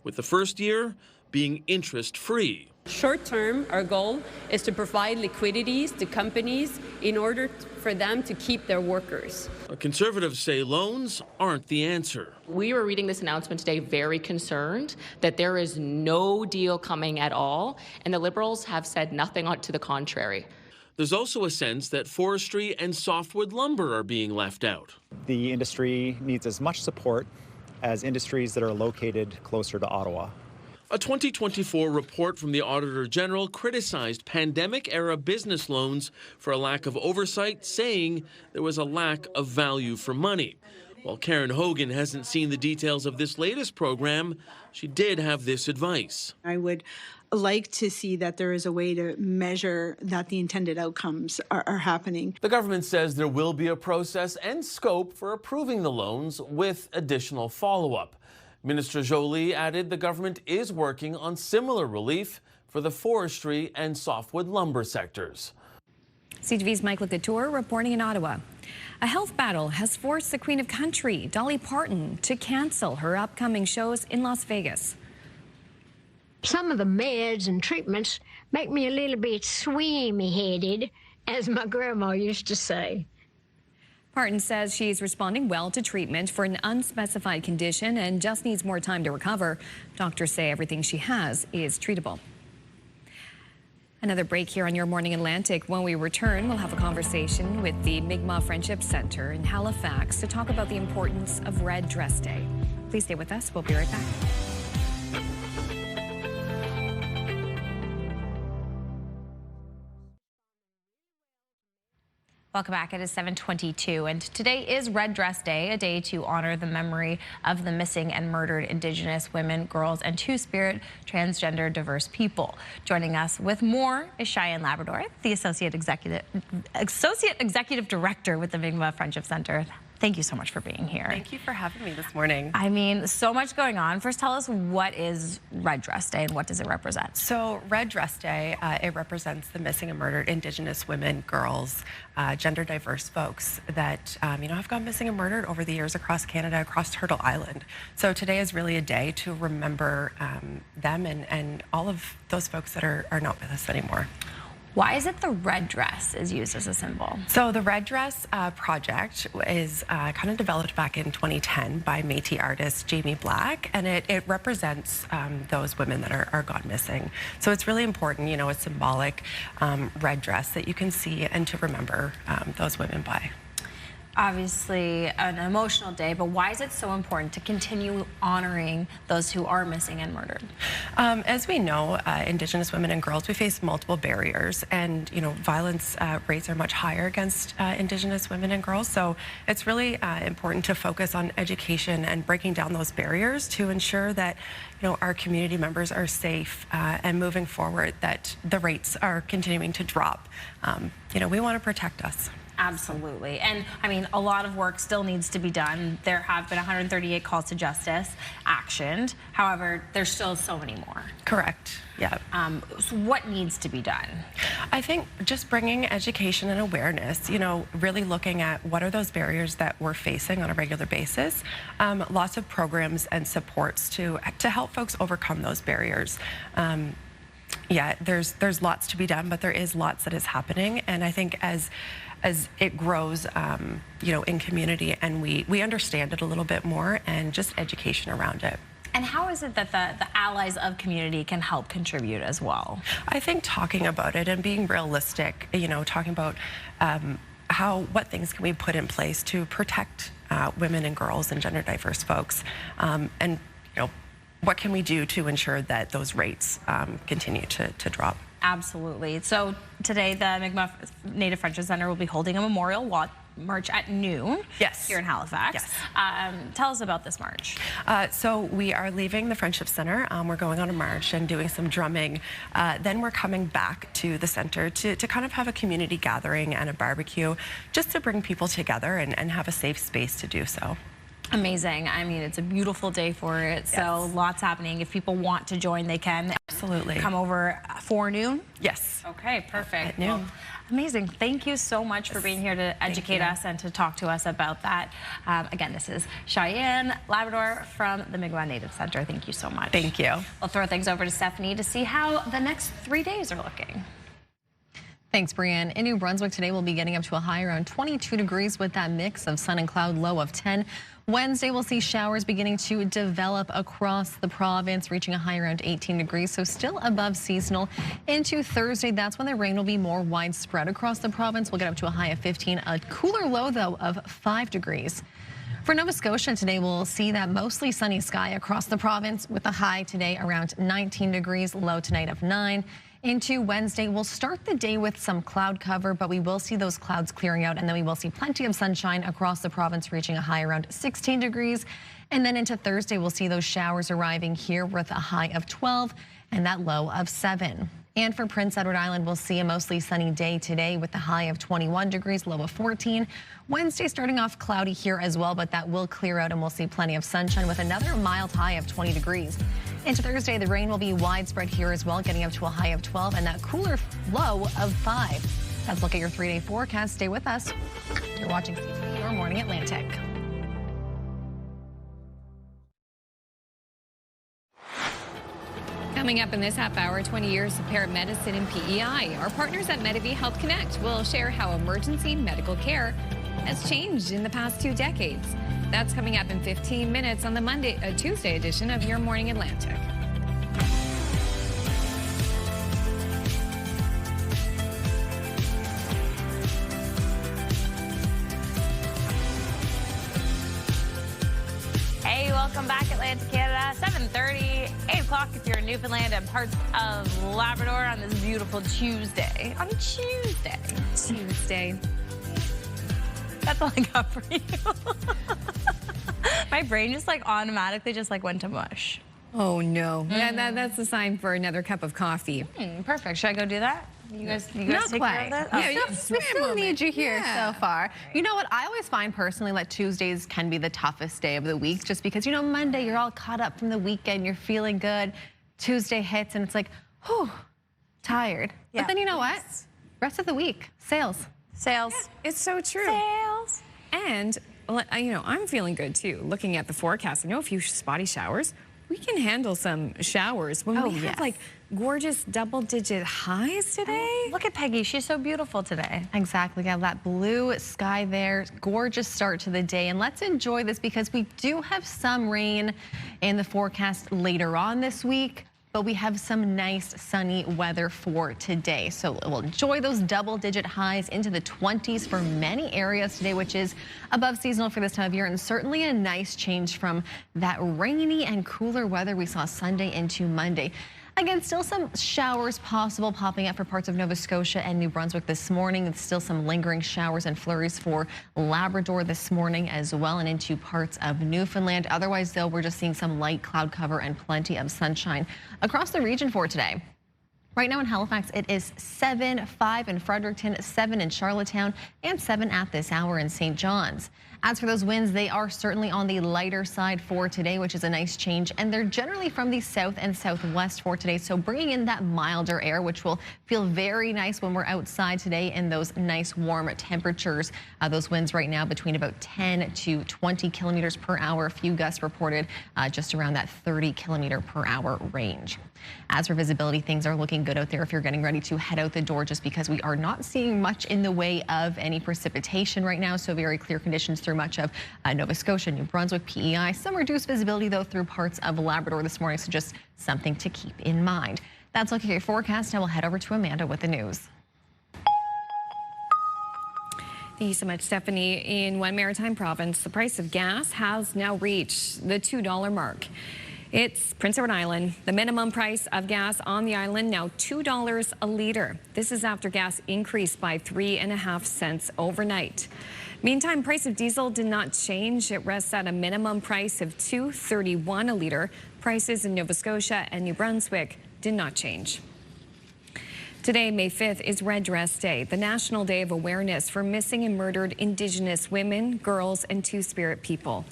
with the first year being interest-free. Short term, our goal is to provide liquidities to companies in order for them to keep their workers. Conservatives say loans aren't the answer. We were reading this announcement today very concerned that there is no deal coming at all, and the Liberals have said nothing to the contrary. There's also a sense that forestry and softwood lumber are being left out. The industry needs as much support as industries that are located closer to Ottawa. A 2024 report from the Auditor General criticized pandemic-era business loans for a lack of oversight, saying there was a lack of value for money. While Karen Hogan hasn't seen the details of this latest program, she did have this advice. I would like to see that there is a way to measure that the intended outcomes are happening. The government says there will be a process and scope for approving the loans with additional follow-up. Minister Joly added the government is working on similar relief for the forestry and softwood lumber sectors. CTV's Mike Couture reporting in Ottawa. A health battle has forced the Queen of Country, Dolly Parton, to cancel her upcoming shows in Las Vegas. some of the meds and treatments make me a little bit swimmy-headed, as my grandma used to say. Parton says she's responding well to treatment for an unspecified condition and just needs more time to recover. Doctors say everything she has is treatable. Another break here on Your Morning Atlantic. When we return, we'll have a conversation with the Mi'kmaq Friendship Center in Halifax to talk about the importance of Red Dress Day. Please stay with us. We'll be right back. Welcome back. It is 7:22, and today is Red Dress Day, a day to honor the memory of the missing and murdered Indigenous women, girls, and Two-Spirit transgender diverse people. Joining us with more is Cheyenne Labrador, the Associate Executive Director with the Mi'kmaq Friendship Center. Thank you so much for being here. Thank you for having me this morning. I mean, so much going on. First, tell us, what is Red Dress Day and what does it represent? So Red Dress Day, it represents the missing and murdered Indigenous women, girls, gender diverse folks that, have gone missing and murdered over the years across Canada, across Turtle Island. So today is really a day to remember them and all of those folks that are not with us anymore. Why is it the red dress is used as a symbol? So the Red Dress project is kind of developed back in 2010 by Métis artist Jamie Black, and it represents those women that are gone missing. So it's really important, a symbolic red dress that you can see and to remember those women by. Obviously an emotional day, but why is it so important to continue honoring those who are missing and murdered? As we know, Indigenous women and girls, we face multiple barriers, and violence rates are much higher against Indigenous women and girls. So it's really important to focus on education and breaking down those barriers to ensure that our community members are safe and moving forward, that the rates are continuing to drop. We want to protect us. Absolutely. And I mean, a lot of work still needs to be done. There have been 138 calls to justice actioned. However, there's still so many more. Correct. Yeah. So what needs to be done? I think just bringing education and awareness, really looking at what are those barriers that we're facing on a regular basis. Lots of programs and supports to help folks overcome those barriers. Yeah, there's lots to be done, but there is lots that is happening. And I think as it grows, in community and we understand it a little bit more, and just education around it. And how is it that the allies of community can help contribute as well? I think talking about it and being realistic, talking about what things can we put in place to protect women and girls and gender diverse folks, and what can we do to ensure that those rates continue to drop? Absolutely. So today, the Mi'kmaq Native Friendship Center will be holding a memorial march at noon. Yes. Here in Halifax. Yes. Tell us about this march. So we are leaving the Friendship Center. We're going on a march and doing some drumming. Then we're coming back to the center to kind of have a community gathering and a barbecue, just to bring people together and have a safe space to do so. Amazing. I mean, it's a beautiful day for it. Yes. So lots happening. If people want to join, they can. Absolutely. Come over for noon? Yes. Okay, perfect. At noon. Well, amazing. Thank you so much for being here to educate us and to talk to us about that. Again, this is Cheyenne Labrador from the Mi'kmaq Native Center. Thank you so much. Thank you. We'll throw things over to Stephanie to see how the next 3 days are looking. Thanks, Brianne. In New Brunswick today, we'll be getting up to a high around 22 degrees with that mix of sun and cloud, low of 10. Wednesday, we'll see showers beginning to develop across the province, reaching a high around 18 degrees, so still above seasonal. Into Thursday, that's when the rain will be more widespread across the province. We'll get up to a high of 15, a cooler low, though, of 5 degrees. For Nova Scotia today, we'll see that mostly sunny sky across the province with a high today around 19 degrees, low tonight of 9. Into Wednesday, we'll start the day with some cloud cover, but we will see those clouds clearing out, and then we will see plenty of sunshine across the province, reaching a high around 16 degrees. And then into Thursday, we'll see those showers arriving here with a high of 12 and that low of 7. And for Prince Edward Island, we'll see a mostly sunny day today with a high of 21 degrees, low of 14. Wednesday starting off cloudy here as well, but that will clear out and we'll see plenty of sunshine with another mild high of 20 degrees. Into Thursday, the rain will be widespread here as well, getting up to a high of 12 and that cooler low of 5. Let's look at your 3-day forecast. Stay with us. You're watching CTV Your Morning Atlantic. Coming up in this half hour, 20 years of paramedicine and PEI. Our partners at Medivie Health Connect will share how emergency medical care has changed in the past 2 decades. That's coming up in 15 minutes on the Tuesday edition of Your Morning Atlantic. Hey, welcome back, Atlantic Canada. 7:30, 8 o'clock if you're in Newfoundland and parts of Labrador on this beautiful Tuesday. On Tuesday. Tuesday. That's all I got for you. My brain just automatically went to mush. Oh no. Yeah, that's a sign for another cup of coffee. Perfect. Should I go do that? You guys Not take quite. care of that? Yeah, Oh. we still need you here so far. You know what? I always find personally that Tuesdays can be the toughest day of the week just because, Monday you're all caught up from the weekend, you're feeling good. Tuesday hits and it's like, whew, tired. Yeah. But then you know what? Rest of the week, sales. Sales. Yeah, it's so true. Sales. And, I'm feeling good too. Looking at the forecast, a few spotty showers. We can handle some showers when we have gorgeous double-digit highs today. Look at Peggy. She's so beautiful today. Exactly. Yeah, that blue sky there. Gorgeous start to the day. And let's enjoy this because we do have some rain in the forecast later on this week, but we have some nice sunny weather for today. So we'll enjoy those double-digit highs into the 20s for many areas today, which is above seasonal for this time of year and certainly a nice change from that rainy and cooler weather we saw Sunday into Monday. Again, still some showers possible popping up for parts of Nova Scotia and New Brunswick this morning. It's still some lingering showers and flurries for Labrador this morning as well and into parts of Newfoundland. Otherwise, though, we're just seeing some light cloud cover and plenty of sunshine across the region for today. Right now in Halifax, it is 7, 5 in Fredericton, 7 in Charlottetown, and 7 at this hour in St. John's. As for those winds, they are certainly on the lighter side for today, which is a nice change, and they're generally from the south and southwest for today, so bringing in that milder air, which will feel very nice when we're outside today in those nice warm temperatures. Those winds right now between about 10 to 20 kilometers per hour. A few gusts reported just around that 30 kilometer per hour range. As for visibility, things are looking good out there if you're getting ready to head out the door just because we are not seeing much in the way of any precipitation right now. So very clear conditions through much of Nova Scotia, New Brunswick, PEI. Some reduced visibility, though, through parts of Labrador this morning. So just something to keep in mind. That's looking at your forecast. Now we'll head over to Amanda with the news. Thank you so much, Stephanie. In one maritime province, the price of gas has now reached the $2 mark. It's Prince Edward Island. The minimum price of gas on the island now $2 a litre. This is after gas increased by 3.5 cents overnight. Meantime, price of diesel did not change. It rests at a minimum price of $2.31 a litre. Prices in Nova Scotia and New Brunswick did not change. Today, May 5th, is Red Dress Day, the National Day of Awareness for missing and murdered Indigenous women, girls, and Two-Spirit people.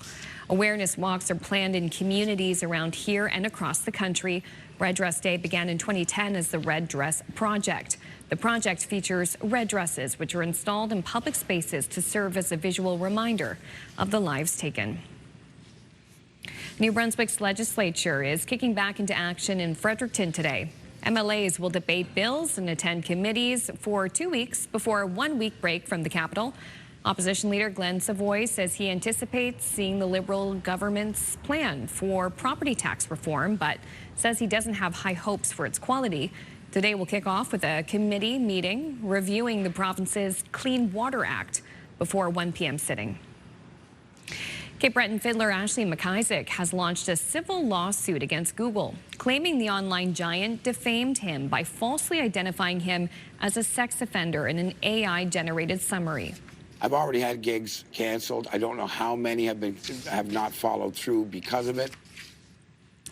Awareness walks are planned in communities around here and across the country. Red Dress Day began in 2010 as the Red Dress Project. The project features red dresses, which are installed in public spaces to serve as a visual reminder of the lives taken. New Brunswick's legislature is kicking back into action in Fredericton today. MLAs will debate bills and attend committees for 2 weeks before a 1-week break from the capital. Opposition leader Glenn Savoy says he anticipates seeing the Liberal government's plan for property tax reform, but says he doesn't have high hopes for its quality. Today will kick off with a committee meeting reviewing the province's Clean Water Act before a 1 p.m. sitting. Cape Breton fiddler Ashley McIsaac has launched a civil lawsuit against Google, claiming the online giant defamed him by falsely identifying him as a sex offender in an AI-generated summary. I've already had gigs canceled. I don't know how many have not followed through because of it.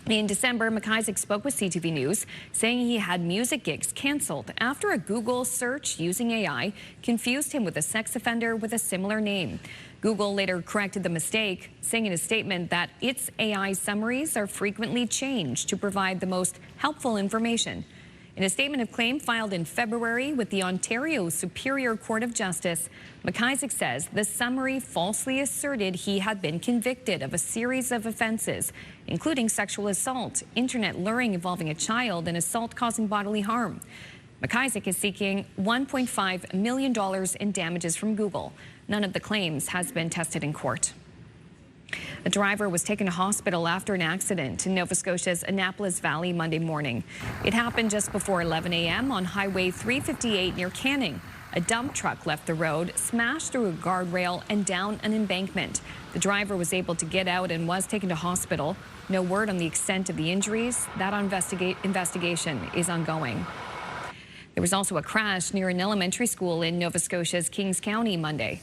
In December, McIsaac spoke with CTV News, saying he had music gigs canceled after a Google search using AI confused him with a sex offender with a similar name. Google later corrected the mistake, saying in a statement that its AI summaries are frequently changed to provide the most helpful information. In a statement of claim filed in February with the Ontario Superior Court of Justice, McIsaac says the summary falsely asserted he had been convicted of a series of offenses, including sexual assault, internet luring involving a child, and assault causing bodily harm. McIsaac is seeking $1.5 million in damages from Google. None of the claims has been tested in court. A driver was taken to hospital after an accident in Nova Scotia's Annapolis Valley Monday morning. It happened just before 11 a.m. on Highway 358 near Canning. A dump truck left the road, smashed through a guardrail and down an embankment. The driver was able to get out and was taken to hospital. No word on the extent of the injuries. That investigation is ongoing. There was also a crash near an elementary school in Nova Scotia's Kings County Monday.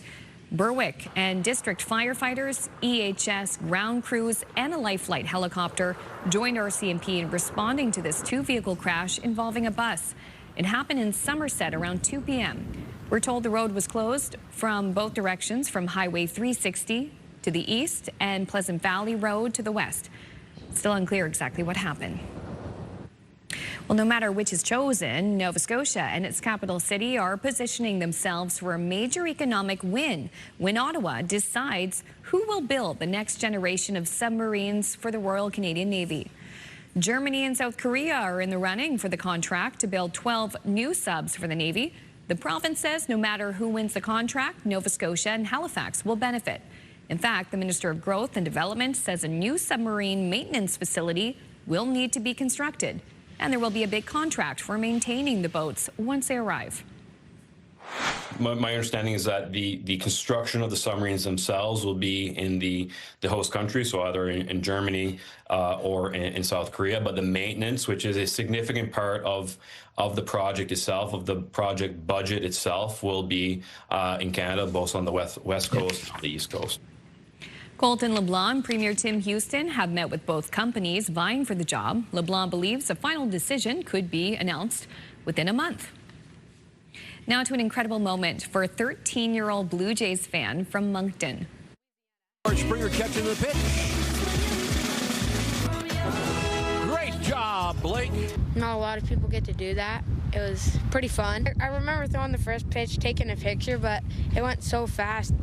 Berwick and district firefighters, EHS, ground crews, and a Life Flight helicopter joined RCMP in responding to this two-vehicle crash involving a bus. It happened in Somerset around 2 p.m. We're told the road was closed from both directions, from Highway 360 to the east and Pleasant Valley Road to the west. Still unclear exactly what happened. Well, no matter which is chosen, Nova Scotia and its capital city are positioning themselves for a major economic win when Ottawa decides who will build the next generation of submarines for the Royal Canadian Navy. Germany and South Korea are in the running for the contract to build 12 new subs for the Navy. The province says no matter who wins the contract, Nova Scotia and Halifax will benefit. In fact, the Minister of Growth and Development says a new submarine maintenance facility will need to be constructed. And there will be a big contract for maintaining the boats once they arrive. My understanding is that the construction of the submarines themselves will be in the host country, so either in Germany or in South Korea. But the maintenance, which is a significant part of the project itself, of the project budget itself, will be in Canada, both on the west coast and on the east coast. Colton LeBlanc and Premier Tim Houston have met with both companies vying for the job. LeBlanc believes a final decision could be announced within a month. Now to an incredible moment for a 13-year-old Blue Jays fan from Moncton. Springer catching the pitch. Great job, Blake. Not a lot of people get to do that. It was pretty fun. I remember throwing the first pitch, taking a picture, but it went so fast.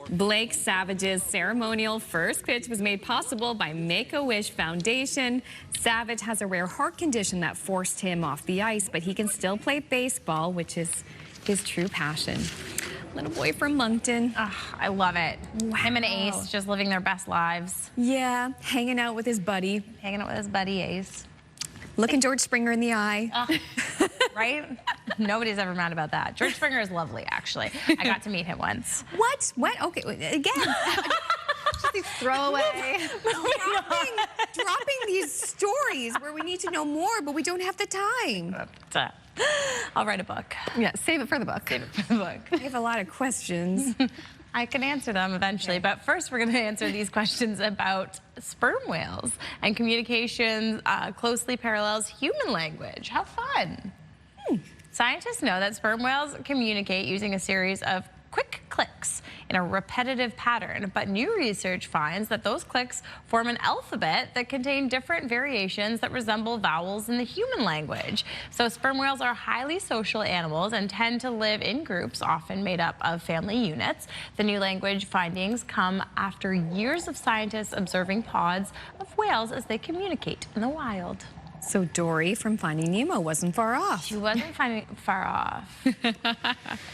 Blake Savage's ceremonial first pitch was made possible by Make-A-Wish Foundation. Savage has a rare heart condition that forced him off the ice, but he can still play baseball, which is his true passion. Little boy from Moncton. I love it. Wow. Him and Ace just living their best lives. Yeah, hanging out with his buddy. Hanging out with his buddy Ace. Looking George Springer in the eye. Right? Nobody's ever mad about that. George Springer is lovely, actually. I got to meet him once. What? What? Okay, again. Just these throwaway. dropping these stories where we need to know more, but we don't have the time. I'll write a book. Yeah, save it for the book. Save it for the book. I have a lot of questions. I can answer them eventually, but first we're going to answer these questions about sperm whales. And communication closely parallels human language. How fun. Scientists know that sperm whales communicate using a series of quick clicks in a repetitive pattern, but new research finds that those clicks form an alphabet that contain different variations that resemble vowels in the human language. So sperm whales are highly social animals and tend to live in groups, often made up of family units. The new language findings come after years of scientists observing pods of whales as they communicate in the wild. So Dory from Finding Nemo wasn't far off. She wasn't far off.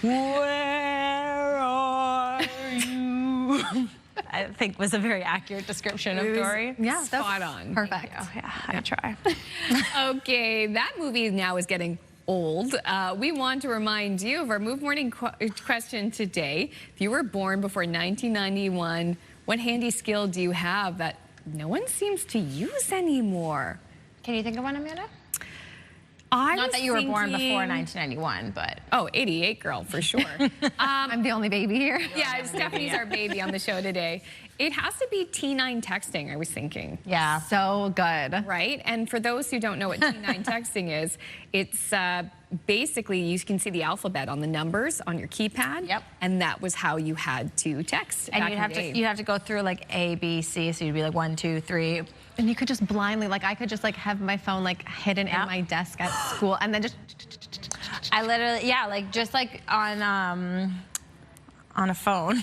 Where are you? I think was a very accurate description of Dory. Yeah, spot on. Perfect. Yeah, I try. Okay, that movie now is getting old. We want to remind you of our Move Morning question today. If you were born before 1991, what handy skill do you have that no one seems to use anymore? Can you think of one, Amanda? Not that you were born before 1991, but... Oh, 88 girl, for sure. I'm the only baby here. Yeah, Stephanie's our baby on the show today. It has to be T9 texting, I was thinking. Yeah. So good. Right? And for those who don't know what T9 texting is, it's basically you can see the alphabet on the numbers on your keypad. Yep. And that was how you had to text. And you'd have to go through like A, B, C, so you'd be like 1, 2, 3. And you could just blindly, like I could just like have my phone like hidden in my desk at school and then just. I literally, yeah, like just like on a phone.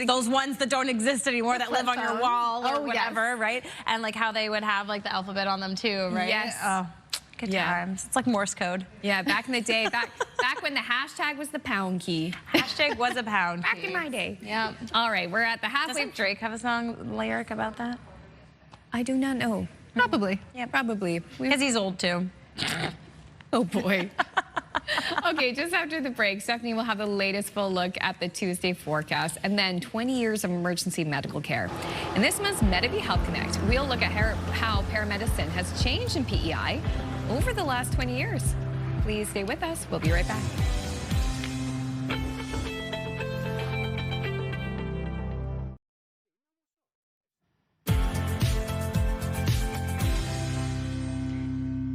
Those ones that don't exist anymore that live on your wall or whatever, right? And like how they would have like the alphabet on them too, right? Yes. Oh, good times. It's like Morse code. Yeah, back in the day, back when the hashtag was the pound key. Hashtag was a pound key. Back in my day. Yeah. All right, we're at the halfway. Doesn't Drake have a song lyric about that? I do not know. Probably. Yeah, probably. Because he's old too. Oh boy. Okay, just after the break, Stephanie will have the latest full look at the Tuesday forecast and then 20 years of emergency medical care. In this month's Medivie Health Connect, we'll look at how paramedicine has changed in PEI over the last 20 years. Please stay with us. We'll be right back.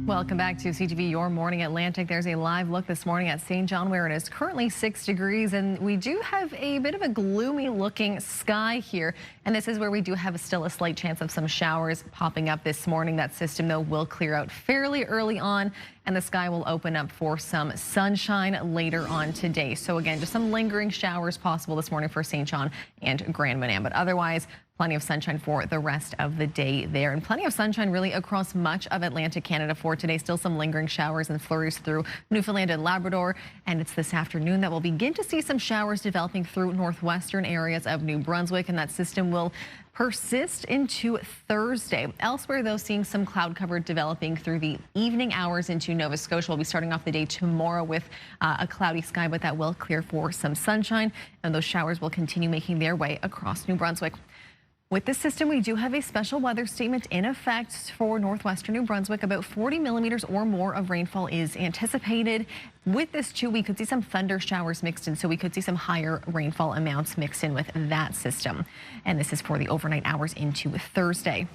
Welcome back to CTV Your Morning Atlantic. There's a live look this morning at St. John where it is currently 6 degrees and we do have a bit of a gloomy looking sky here. And this is where we do have still a slight chance of some showers popping up this morning. That system though will clear out fairly early on and the sky will open up for some sunshine later on today. So again, just some lingering showers possible this morning for St. John and Grand Manan, but otherwise plenty of sunshine for the rest of the day there. And plenty of sunshine really across much of Atlantic Canada for today. Still some lingering showers and flurries through Newfoundland and Labrador. And it's this afternoon that we'll begin to see some showers developing through northwestern areas of New Brunswick. And that system will persist into Thursday. Elsewhere, though, seeing some cloud cover developing through the evening hours into Nova Scotia. We'll be starting off the day tomorrow with a cloudy sky, but that will clear for some sunshine. And those showers will continue making their way across New Brunswick. With this system, we do have a special weather statement in effect for northwestern New Brunswick. About 40 millimeters or more of rainfall is anticipated. With this, too, we could see some thunder showers mixed in, so we could see some higher rainfall amounts mixed in with that system. And this is for the overnight hours into Thursday.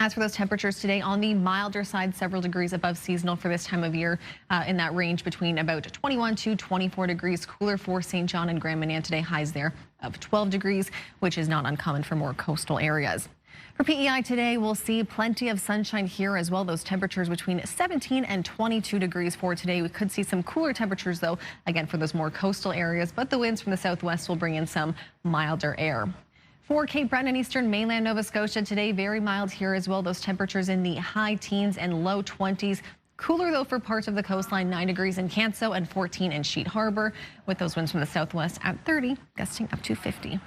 As for those temperatures today, on the milder side, several degrees above seasonal for this time of year, in that range between about 21 to 24 degrees. Cooler for St. John and Grand Manan today, highs there of 12 degrees, which is not uncommon for more coastal areas. For PEI today, we'll see plenty of sunshine here as well. Those temperatures between 17 and 22 degrees for today. We could see some cooler temperatures, though, again, for those more coastal areas, but the winds from the southwest will bring in some milder air. For Cape Breton and eastern mainland Nova Scotia today, very mild here as well. Those temperatures in the high teens and low 20s. Cooler, though, for parts of the coastline, 9 degrees in Canso and 14 in Sheet Harbor, with those winds from the southwest at 30, gusting up to 50.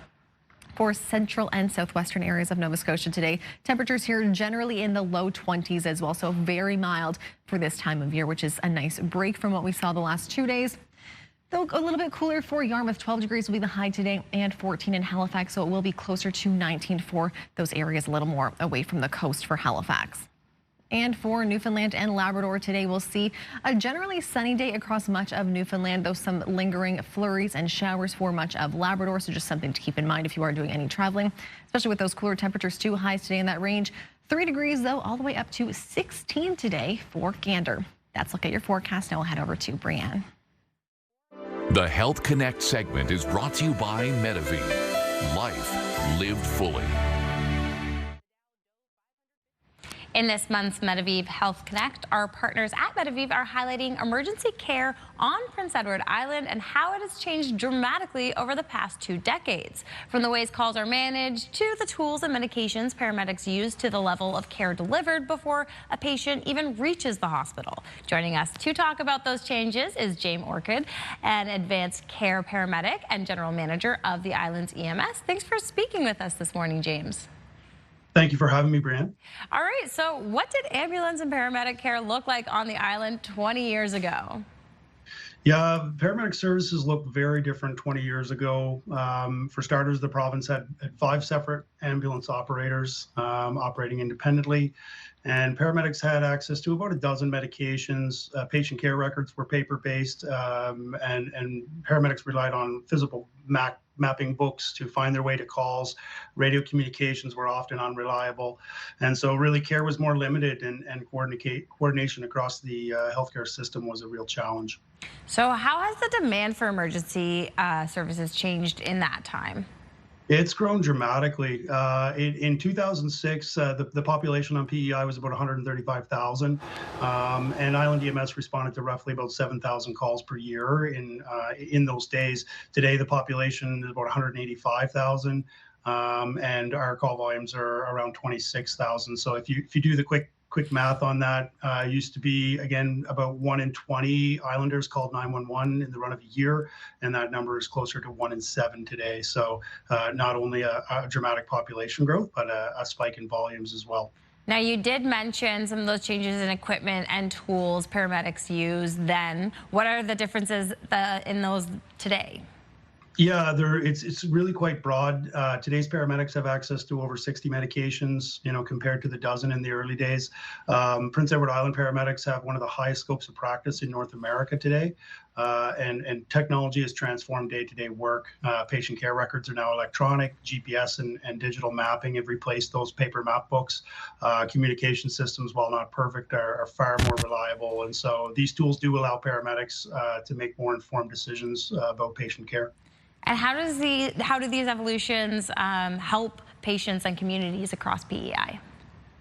For central and southwestern areas of Nova Scotia today, temperatures here generally in the low 20s as well, so very mild for this time of year, which is a nice break from what we saw the last 2 days. Though a little bit cooler for Yarmouth, 12 degrees will be the high today and 14 in Halifax, so it will be closer to 19 for those areas a little more away from the coast for Halifax. And for Newfoundland and Labrador today, we'll see a generally sunny day across much of Newfoundland, though some lingering flurries and showers for much of Labrador, so just something to keep in mind if you are doing any traveling, especially with those cooler temperatures too. Highs today in that range, 3 degrees though, all the way up to 16 today for Gander. That's a look at your forecast. Now we'll head over to Brianne. The Health Connect segment is brought to you by Medivie. Life lived fully. In this month's Medivie Health Connect, our partners at Medivie are highlighting emergency care on Prince Edward Island and how it has changed dramatically over the past 2 decades. From the ways calls are managed to the tools and medications paramedics use to the level of care delivered before a patient even reaches the hospital. Joining us to talk about those changes is James Orchid, an advanced care paramedic and general manager of the island's EMS. Thanks for speaking with us this morning, James. Thank you for having me, Brianne. All right, so what did ambulance and paramedic care look like on the island 20 years ago? Yeah, paramedic services looked very different 20 years ago. For starters, the province had 5 separate ambulance operators operating independently, and paramedics had access to about a dozen medications. Patient care records were paper-based, and paramedics relied on physical mapping books to find their way to calls. Radio communications were often unreliable, and so really care was more limited, and coordination across the healthcare system was a real challenge. So how has the demand for emergency services changed in that time? It's grown dramatically. In 2006, the population on PEI was about 135,000, and Island EMS responded to roughly about 7,000 calls per year in those days. Today, the population is about 185,000, and our call volumes are around 26,000. So if you do the quick math on that, used to be, again, about 1 in 20 Islanders called 911 in the run of a year, and that number is closer to 1 in 7 today. So not only a dramatic population growth, but a spike in volumes as well. Now, you did mention some of those changes in equipment and tools paramedics use then. What are the differences in those today? Yeah, it's really quite broad. Today's paramedics have access to over 60 medications, compared to the dozen in the early days. Prince Edward Island paramedics have one of the highest scopes of practice in North America today, and technology has transformed day-to-day work. Patient care records are now electronic. GPS and digital mapping have replaced those paper map books. Communication systems, while not perfect, are far more reliable, and so these tools do allow paramedics to make more informed decisions about patient care. And how do these evolutions help patients and communities across PEI?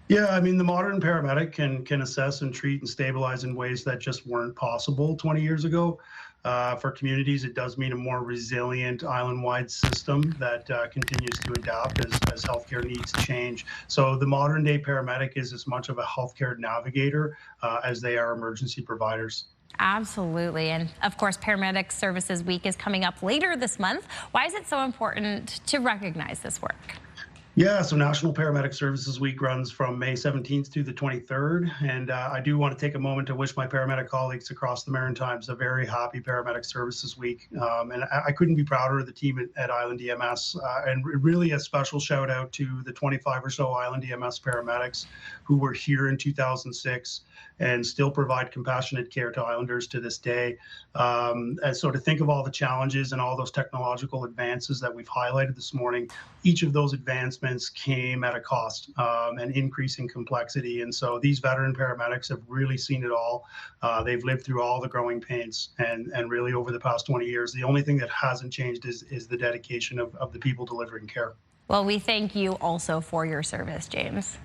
Yeah, I mean, the modern paramedic can assess and treat and stabilize in ways that just weren't possible 20 years ago. For communities, it does mean a more resilient island-wide system that continues to adapt as healthcare needs change. So the modern-day paramedic is as much of a healthcare navigator as they are emergency providers. Absolutely. And of course, Paramedic Services Week is coming up later this month. Why is it so important to recognize this work? Yeah, so National Paramedic Services Week runs from May 17th to the 23rd. And I do want to take a moment to wish my paramedic colleagues across the Maritimes a very happy Paramedic Services Week. And I couldn't be prouder of the team at Island EMS. And really a special shout out to the 25 or so Island EMS paramedics who were here in 2006 and still provide compassionate care to Islanders to this day. And so to think of all the challenges and all those technological advances that we've highlighted this morning, each of those advancements came at a cost, and increasing complexity. And so these veteran paramedics have really seen it all. They've lived through all the growing pains, and really over the past 20 years, the only thing that hasn't changed is the dedication of the people delivering care. Well, we thank you also for your service, James.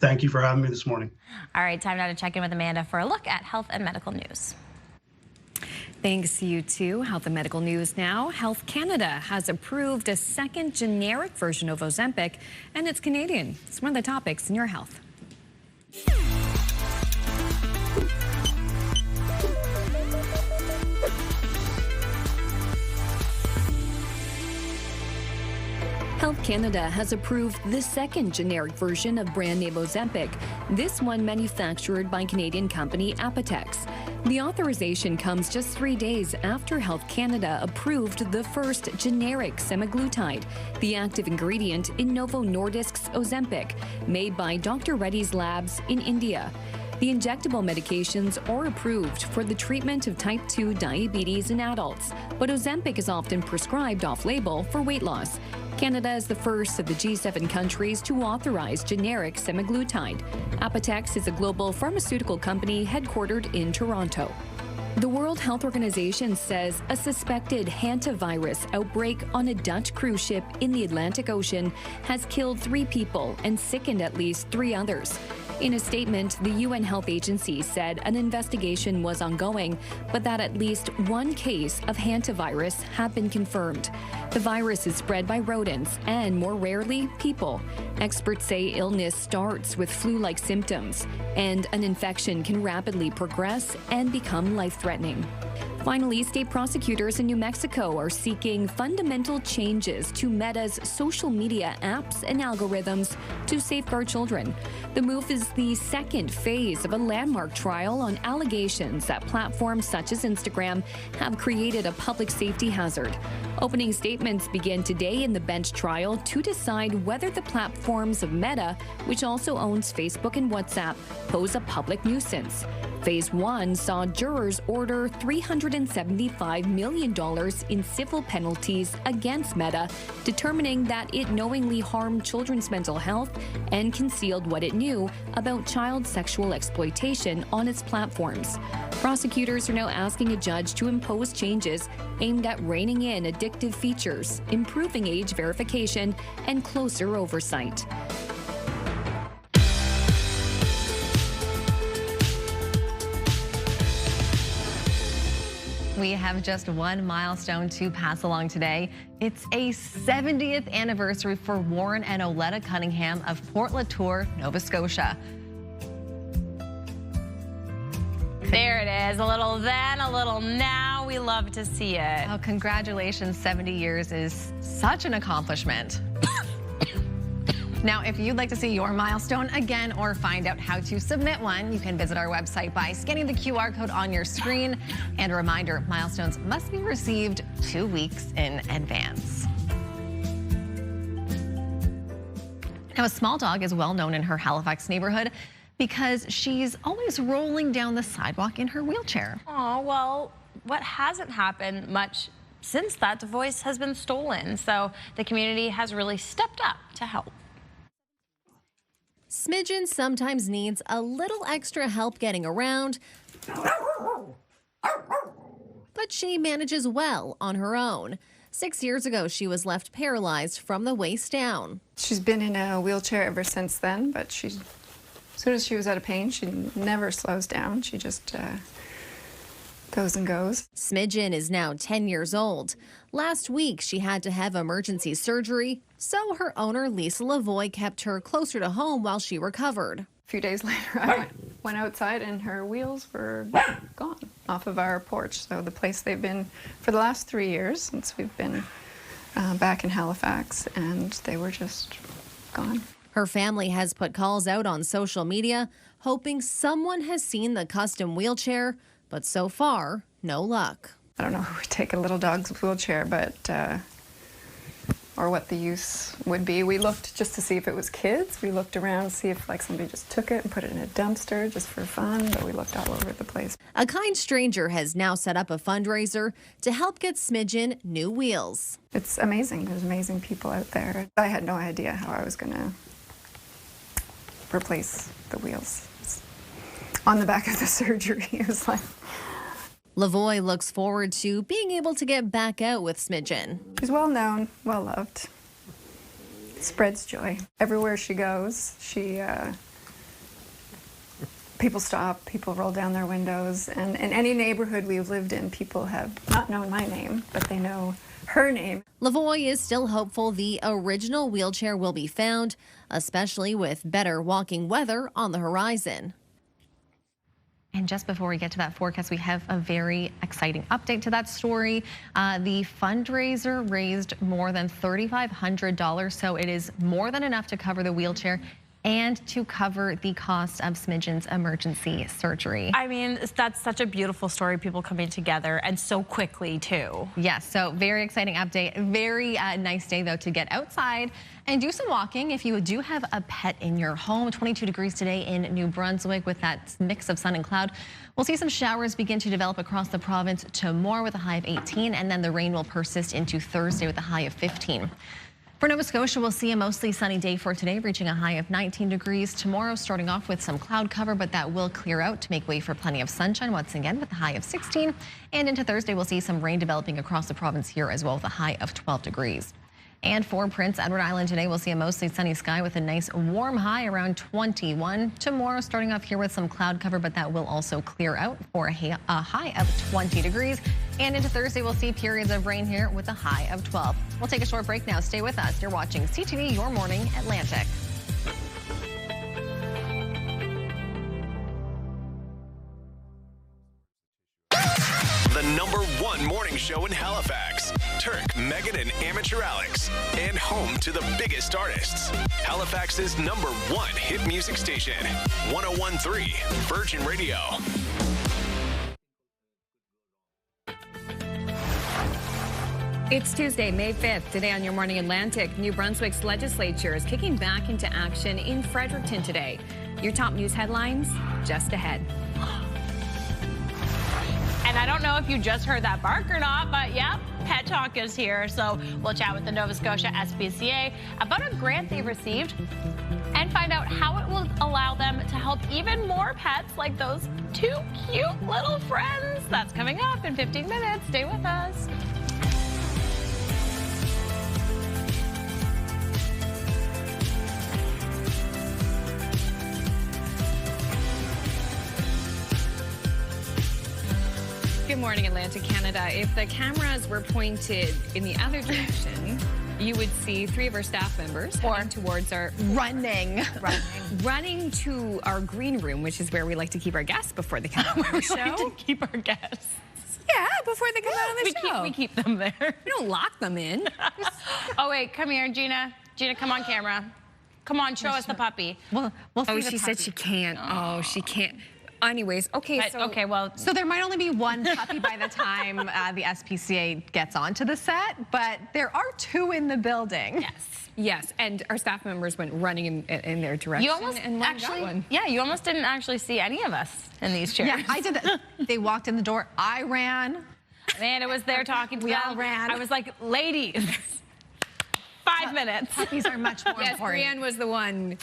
Thank you for having me this morning. All right, time now to check in with Amanda for a look at health and medical news. Thanks, you too. Health and medical news now. Health Canada has approved a second generic version of Ozempic, and it's Canadian. It's one of the topics in your health. Health Canada has approved the second generic version of brand name Ozempic, this one manufactured by Canadian company Apotex. The authorization comes just 3 days after Health Canada approved the first generic semaglutide, the active ingredient in Novo Nordisk's Ozempic, made by Dr. Reddy's Labs in India. The injectable medications are approved for the treatment of type 2 diabetes in adults, but Ozempic is often prescribed off-label for weight loss. Canada is the first of the G7 countries to authorize generic semaglutide. Apotex is a global pharmaceutical company headquartered in Toronto. The World Health Organization says a suspected hantavirus outbreak on a Dutch cruise ship in the Atlantic Ocean has killed 3 people and sickened at least 3 others. In a statement, the UN Health Agency said an investigation was ongoing, but that at least 1 case of hantavirus had been confirmed. The virus is spread by rodents and, more rarely, people. Experts say illness starts with flu-like symptoms, and an infection can rapidly progress and become life-threatening. Finally, state prosecutors in New Mexico are seeking fundamental changes to Meta's social media apps and algorithms to safeguard children. The move is the second phase of a landmark trial on allegations that platforms such as Instagram have created a public safety hazard. Opening statements begin today in the bench trial to decide whether the platforms of Meta, which also owns Facebook and WhatsApp, pose a public nuisance. Phase 1 saw jurors order 300 $175 million in civil penalties against Meta, determining that it knowingly harmed children's mental health and concealed what it knew about child sexual exploitation on its platforms. Prosecutors are now asking a judge to impose changes aimed at reining in addictive features, improving age verification, and closer oversight. We have just one milestone to pass along today. It's a 70th anniversary for Warren and Oleta Cunningham of Port Latour, Nova Scotia. There it is. A little then, a little now. We love to see it. Oh, congratulations. 70 years is such an accomplishment. Now, if you'd like to see your milestone again or find out how to submit one, you can visit our website by scanning the QR code on your screen. And a reminder, milestones must be received 2 weeks in advance. Now, a small dog is well known in her Halifax neighborhood because she's always rolling down the sidewalk in her wheelchair. Oh, well, what hasn't happened much since that voice has been stolen? So the community has really stepped up to help. Smidgen sometimes needs a little extra help getting around, but she manages well on her own. 6 years ago, she was left paralyzed from the waist down. She's been in a wheelchair ever since then, but as soon as she was out of pain, she never slows down. She just goes and goes. Smidgen is now 10 years old. Last week, she had to have emergency surgery, so her owner, Lisa Lavoie, kept her closer to home while she recovered. A few days later, I went outside and her wheels were gone off of our porch. So the place they've been for the last 3 years since we've been back in Halifax, and they were just gone. Her family has put calls out on social media, hoping someone has seen the custom wheelchair, but so far, no luck. I don't know who would take a little dog's wheelchair, but or what the use would be. We looked just to see if it was kids. We looked around to see if somebody just took it and put it in a dumpster just for fun, but we looked all over the place. A kind stranger has now set up a fundraiser to help get Smidgen new wheels. It's amazing. There's amazing people out there. I had no idea how I was going to replace the wheels. On the back of the surgery, it was like... Lavoie looks forward to being able to get back out with Smidgen. She's well known, well loved. Spreads joy. Everywhere she goes, people stop, people roll down their windows. And in any neighborhood we've lived in, people have not known my name, but they know her name. Lavoie is still hopeful the original wheelchair will be found, especially with better walking weather on the horizon. And just before we get to that forecast, we have a very exciting update to that story. The fundraiser raised more than $3,500, so it is more than enough to cover the wheelchair and to cover the cost of Smidgen's emergency surgery. I mean, that's such a beautiful story, people coming together, and so quickly, too. Yes, so very exciting update. Very nice day, though, to get outside and do some walking. If you do have a pet in your home, 22 degrees today in New Brunswick with that mix of sun and cloud. We'll see some showers begin to develop across the province tomorrow with a high of 18, and then the rain will persist into Thursday with a high of 15. For Nova Scotia, we'll see a mostly sunny day for today, reaching a high of 19 degrees. Tomorrow, starting off with some cloud cover, but that will clear out to make way for plenty of sunshine once again with a high of 16. And into Thursday, we'll see some rain developing across the province here as well with a high of 12 degrees. And for Prince Edward Island today, we'll see a mostly sunny sky with a nice warm high around 21. Tomorrow, starting off here with some cloud cover, but that will also clear out for a high of 20 degrees. And into Thursday, we'll see periods of rain here with a high of 12. We'll take a short break now. Stay with us. You're watching CTV Your Morning Atlantic. The #1 morning show in Halifax. Turk, Megan, and Amateur Alex. And home to the biggest artists. Halifax's #1 hit music station. 101.3 Virgin Radio. It's Tuesday, May 5th. Today on Your Morning Atlantic, New Brunswick's legislature is kicking back into action in Fredericton today. Your top news headlines just ahead. And I don't know if you just heard that bark or not, but yep, Pet Talk is here. So we'll chat with the Nova Scotia SPCA about a grant they received and find out how it will allow them to help even more pets like those two cute little friends. That's coming up in 15 minutes. Stay with us. Good morning, Atlantic Canada. If the cameras were pointed in the other direction, you would see 3 of our staff members heading towards our running to our green room, which is where we like to keep our guests before they come out on the show. Like to keep our guests. Yeah, before they come out on the show. We keep them there. We don't lock them in. Oh wait, come here, Gina. Gina, come on camera. Come on, show us the puppy. We'll see she said she can't. Oh, she can't. Anyways, okay, so there might only be one puppy by the time the SPCA gets onto the set, but there are 2 in the building. Yes, and our staff members went running in their direction. You almost you almost didn't actually see any of us in these chairs. Yeah, I did that. They walked in the door. I ran. Amanda was there talking to We them. all ran. I was like, ladies, 5 minutes. Puppies are much more yes, important. Brienne was the one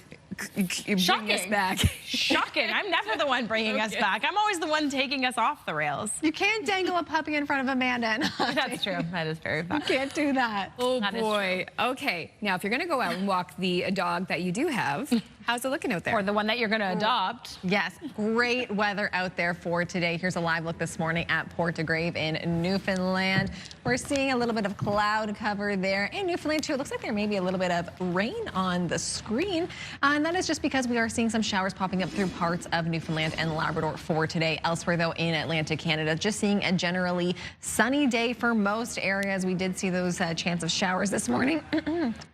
bringing us back. Shocking. I'm never the one bringing us back. I'm always the one taking us off the rails. You can't dangle a puppy in front of Amanda. That's true. That is very fun. You can't do that. Oh, boy. Okay. Now, if you're going to go out and walk the dog that you do have, how's it looking out there? Or the one that you're going to adopt. Yes, great weather out there for today. Here's a live look this morning at Port-de-Grave in Newfoundland. We're seeing a little bit of cloud cover there in Newfoundland, too. It looks like there may be a little bit of rain on the screen. And that is just because we are seeing some showers popping up through parts of Newfoundland and Labrador for today. Elsewhere, though, in Atlantic Canada, just seeing a generally sunny day for most areas. We did see those chance of showers this morning.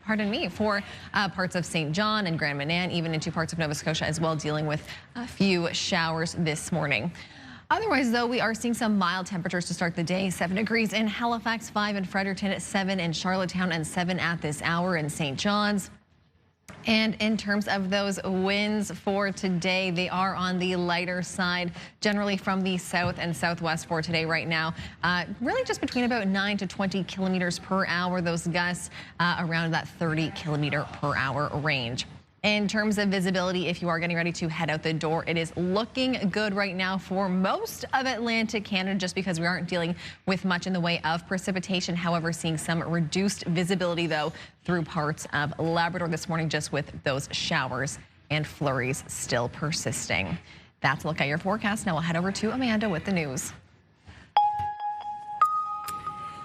Pardon me, for parts of St. John and Grand Manan, even into parts of Nova Scotia as well, dealing with a few showers this morning. Otherwise, though, we are seeing some mild temperatures to start the day. 7 degrees in Halifax, 5 in Fredericton, 7 in Charlottetown, and 7 at this hour in St. John's. And in terms of those winds for today, they are on the lighter side, generally from the south and southwest for today right now. Really just between about 9 to 20 kilometers per hour. Those gusts around that 30 kilometer per hour range. In terms of visibility, if you are getting ready to head out the door, it is looking good right now for most of Atlantic Canada, just because we aren't dealing with much in the way of precipitation. However, seeing some reduced visibility, though, through parts of Labrador this morning, just with those showers and flurries still persisting. That's a look at your forecast. Now we'll head over to Amanda with the news.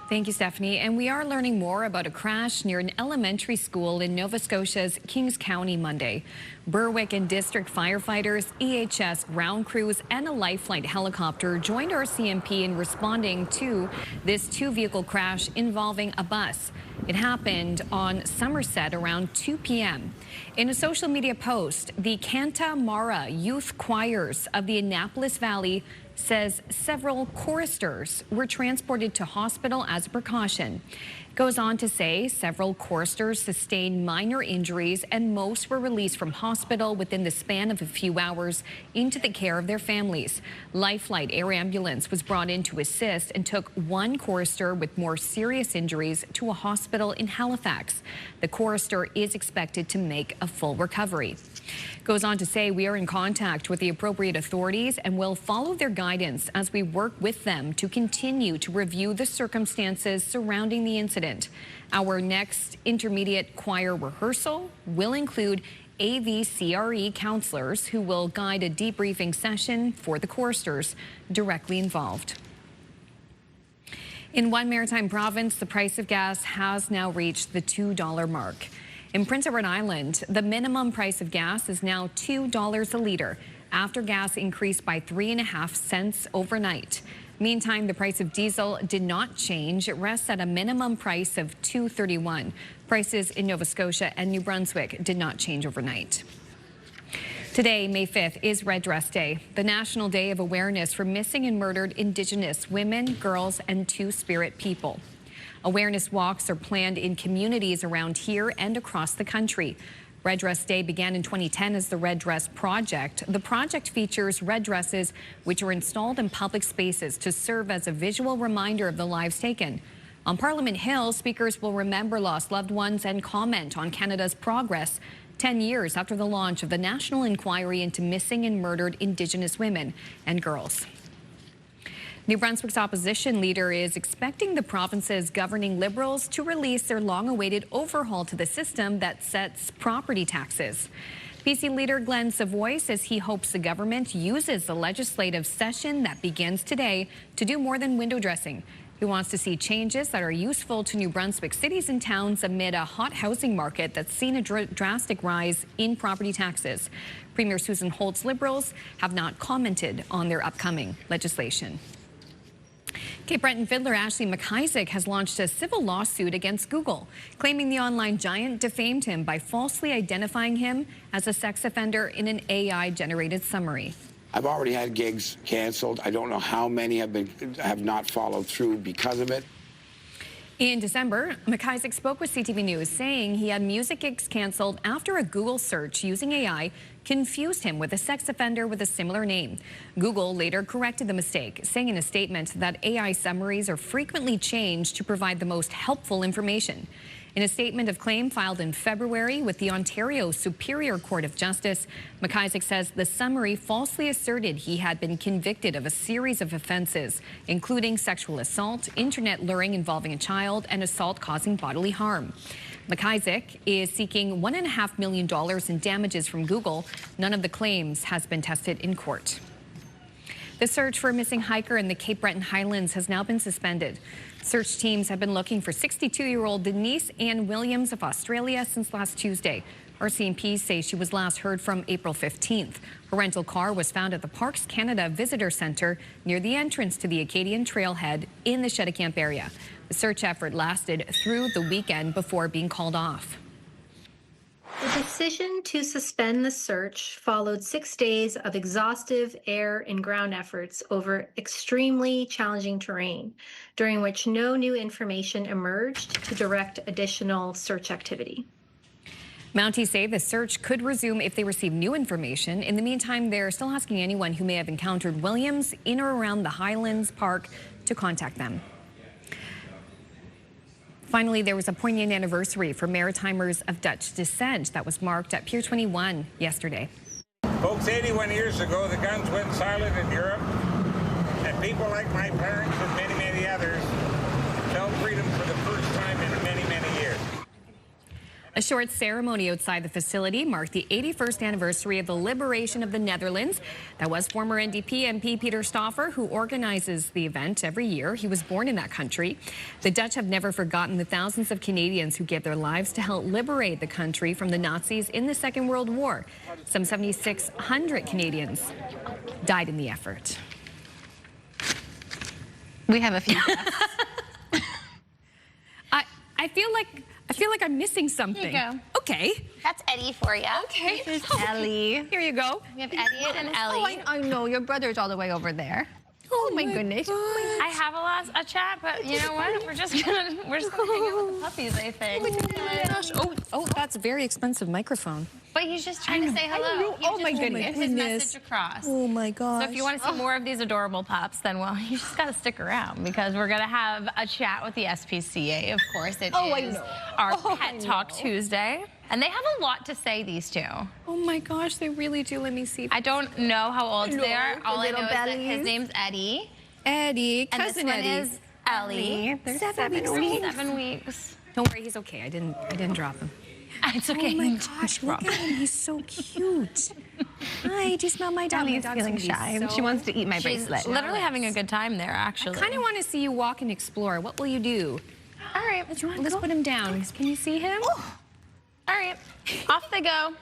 Thank you, Stephanie. And we are learning more about a crash near an elementary school in Nova Scotia's Kings County Monday. Berwick and district firefighters, EHS ground crews, and a Lifeline helicopter joined RCMP in responding to this 2-vehicle crash involving a bus. It happened on Somerset around 2 p.m. In a social media post, the Canta Mara Youth Choirs of the Annapolis Valley says several choristers were transported to hospital as a precaution. It goes on to say several choristers sustained minor injuries and most were released from hospital within the span of a few hours into the care of their families. Lifeline Air Ambulance was brought in to assist and took one chorister with more serious injuries to a hospital in Halifax. The chorister is expected to make a full recovery. Goes on to say we are in contact with the appropriate authorities and will follow their guidance as we work with them to continue to review the circumstances surrounding the incident. Our next intermediate choir rehearsal will include AVCRE counselors who will guide a debriefing session for the choristers directly involved. In one maritime province, the price of gas has now reached the $2 mark. In Prince Edward Island, the minimum price of gas is now $2 a litre after gas increased by 3.5 cents overnight. Meantime, the price of diesel did not change. It rests at a minimum price of $2.31. Prices in Nova Scotia and New Brunswick did not change overnight. Today, May 5th, is Red Dress Day, the National Day of Awareness for missing and murdered Indigenous women, girls, and Two-Spirit people. Awareness walks are planned in communities around here and across the country. Red Dress Day began in 2010 as the Red Dress Project. The project features red dresses which are installed in public spaces to serve as a visual reminder of the lives taken. On Parliament Hill, speakers will remember lost loved ones and comment on Canada's progress 10 years after the launch of the National Inquiry into Missing and Murdered Indigenous Women and Girls. New Brunswick's opposition leader is expecting the province's governing Liberals to release their long-awaited overhaul to the system that sets property taxes. PC leader Glenn Savoy says he hopes the government uses the legislative session that begins today to do more than window dressing. He wants to see changes that are useful to New Brunswick cities and towns amid a hot housing market that's seen a drastic rise in property taxes. Premier Susan Holt's Liberals have not commented on their upcoming legislation. Cape Breton fiddler Ashley McIsaac has launched a civil lawsuit against Google, claiming the online giant defamed him by falsely identifying him as a sex offender in an AI-generated summary. I've already had gigs canceled. I don't know how many have not followed through because of it. In December, McIsaac spoke with CTV News, saying he had music gigs canceled after a Google search using AI confused him with a sex offender with a similar name. Google later corrected the mistake, saying in a statement that AI summaries are frequently changed to provide the most helpful information. In a statement of claim filed in February with the Ontario Superior Court of Justice, McIsaac says the summary falsely asserted he had been convicted of a series of offenses, including sexual assault, internet luring involving a child, and assault causing bodily harm. McIsaac is seeking $1.5 million in damages from Google. None of the claims has been tested in court. The search for a missing hiker in the Cape Breton Highlands has now been suspended. Search teams have been looking for 62-year-old Denise Ann Williams of Australia since last Tuesday. RCMP say she was last heard from April 15th. Her rental car was found at the Parks Canada Visitor Centre near the entrance to the Acadian Trailhead in the Cheticamp area. The search effort lasted through the weekend before being called off. The decision to suspend the search followed 6 days of exhaustive air and ground efforts over extremely challenging terrain, during which no new information emerged to direct additional search activity. Mounties say the search could resume if they receive new information. In the meantime, they're still asking anyone who may have encountered Williams in or around the Highlands Park to contact them. Finally, there was a poignant anniversary for Maritimers of Dutch descent that was marked at Pier 21 yesterday. Folks, 81 years ago, the guns went silent in Europe, and people like my parents and many, many others felt freedom for the first time in many, many years. A short ceremony outside the facility marked the 81st anniversary of the liberation of the Netherlands. That was former NDP MP Peter Stauffer, who organizes the event every year. He was born in that country. The Dutch have never forgotten the thousands of Canadians who gave their lives to help liberate the country from the Nazis in the Second World War. Some 7,600 Canadians died in the effort. We have a few. I feel like I'm missing something. Here you go. Okay. That's Eddie for you. Okay. There's Ellie. Here you go. We have Eddie and Ellie. Oh, I know. Your brother's all the way over there. Oh my goodness. I have a chat, but you know what? We're just gonna hang out with the puppies, I think. Oh my gosh. Oh, that's a very expensive microphone. But he's just trying to say hello. Oh my goodness. Get his message across. Oh my gosh. So if you want to see more of these adorable pups, then well, you just got to stick around because we're gonna have a chat with the SPCA. Of course, it is our Pet Talk Tuesday. And they have a lot to say, these two. Oh my gosh, they really do. Let me see. I don't know how old they are. All I know is that his name's Eddie. Eddie, and cousin this one Eddie. is Ellie. They're 7 weeks. 7 weeks. Don't worry, he's okay. I didn't drop him. It's okay. Oh my gosh, look at him. He's so cute. Hi, do you smell my dog? Ellie's feeling shy. She wants to eat my bracelet. She's literally having a good time there, actually. I kind of want to see you walk and explore. What will you do? All right. Let's put him down. Can you see him? Oh. All right. Off they go.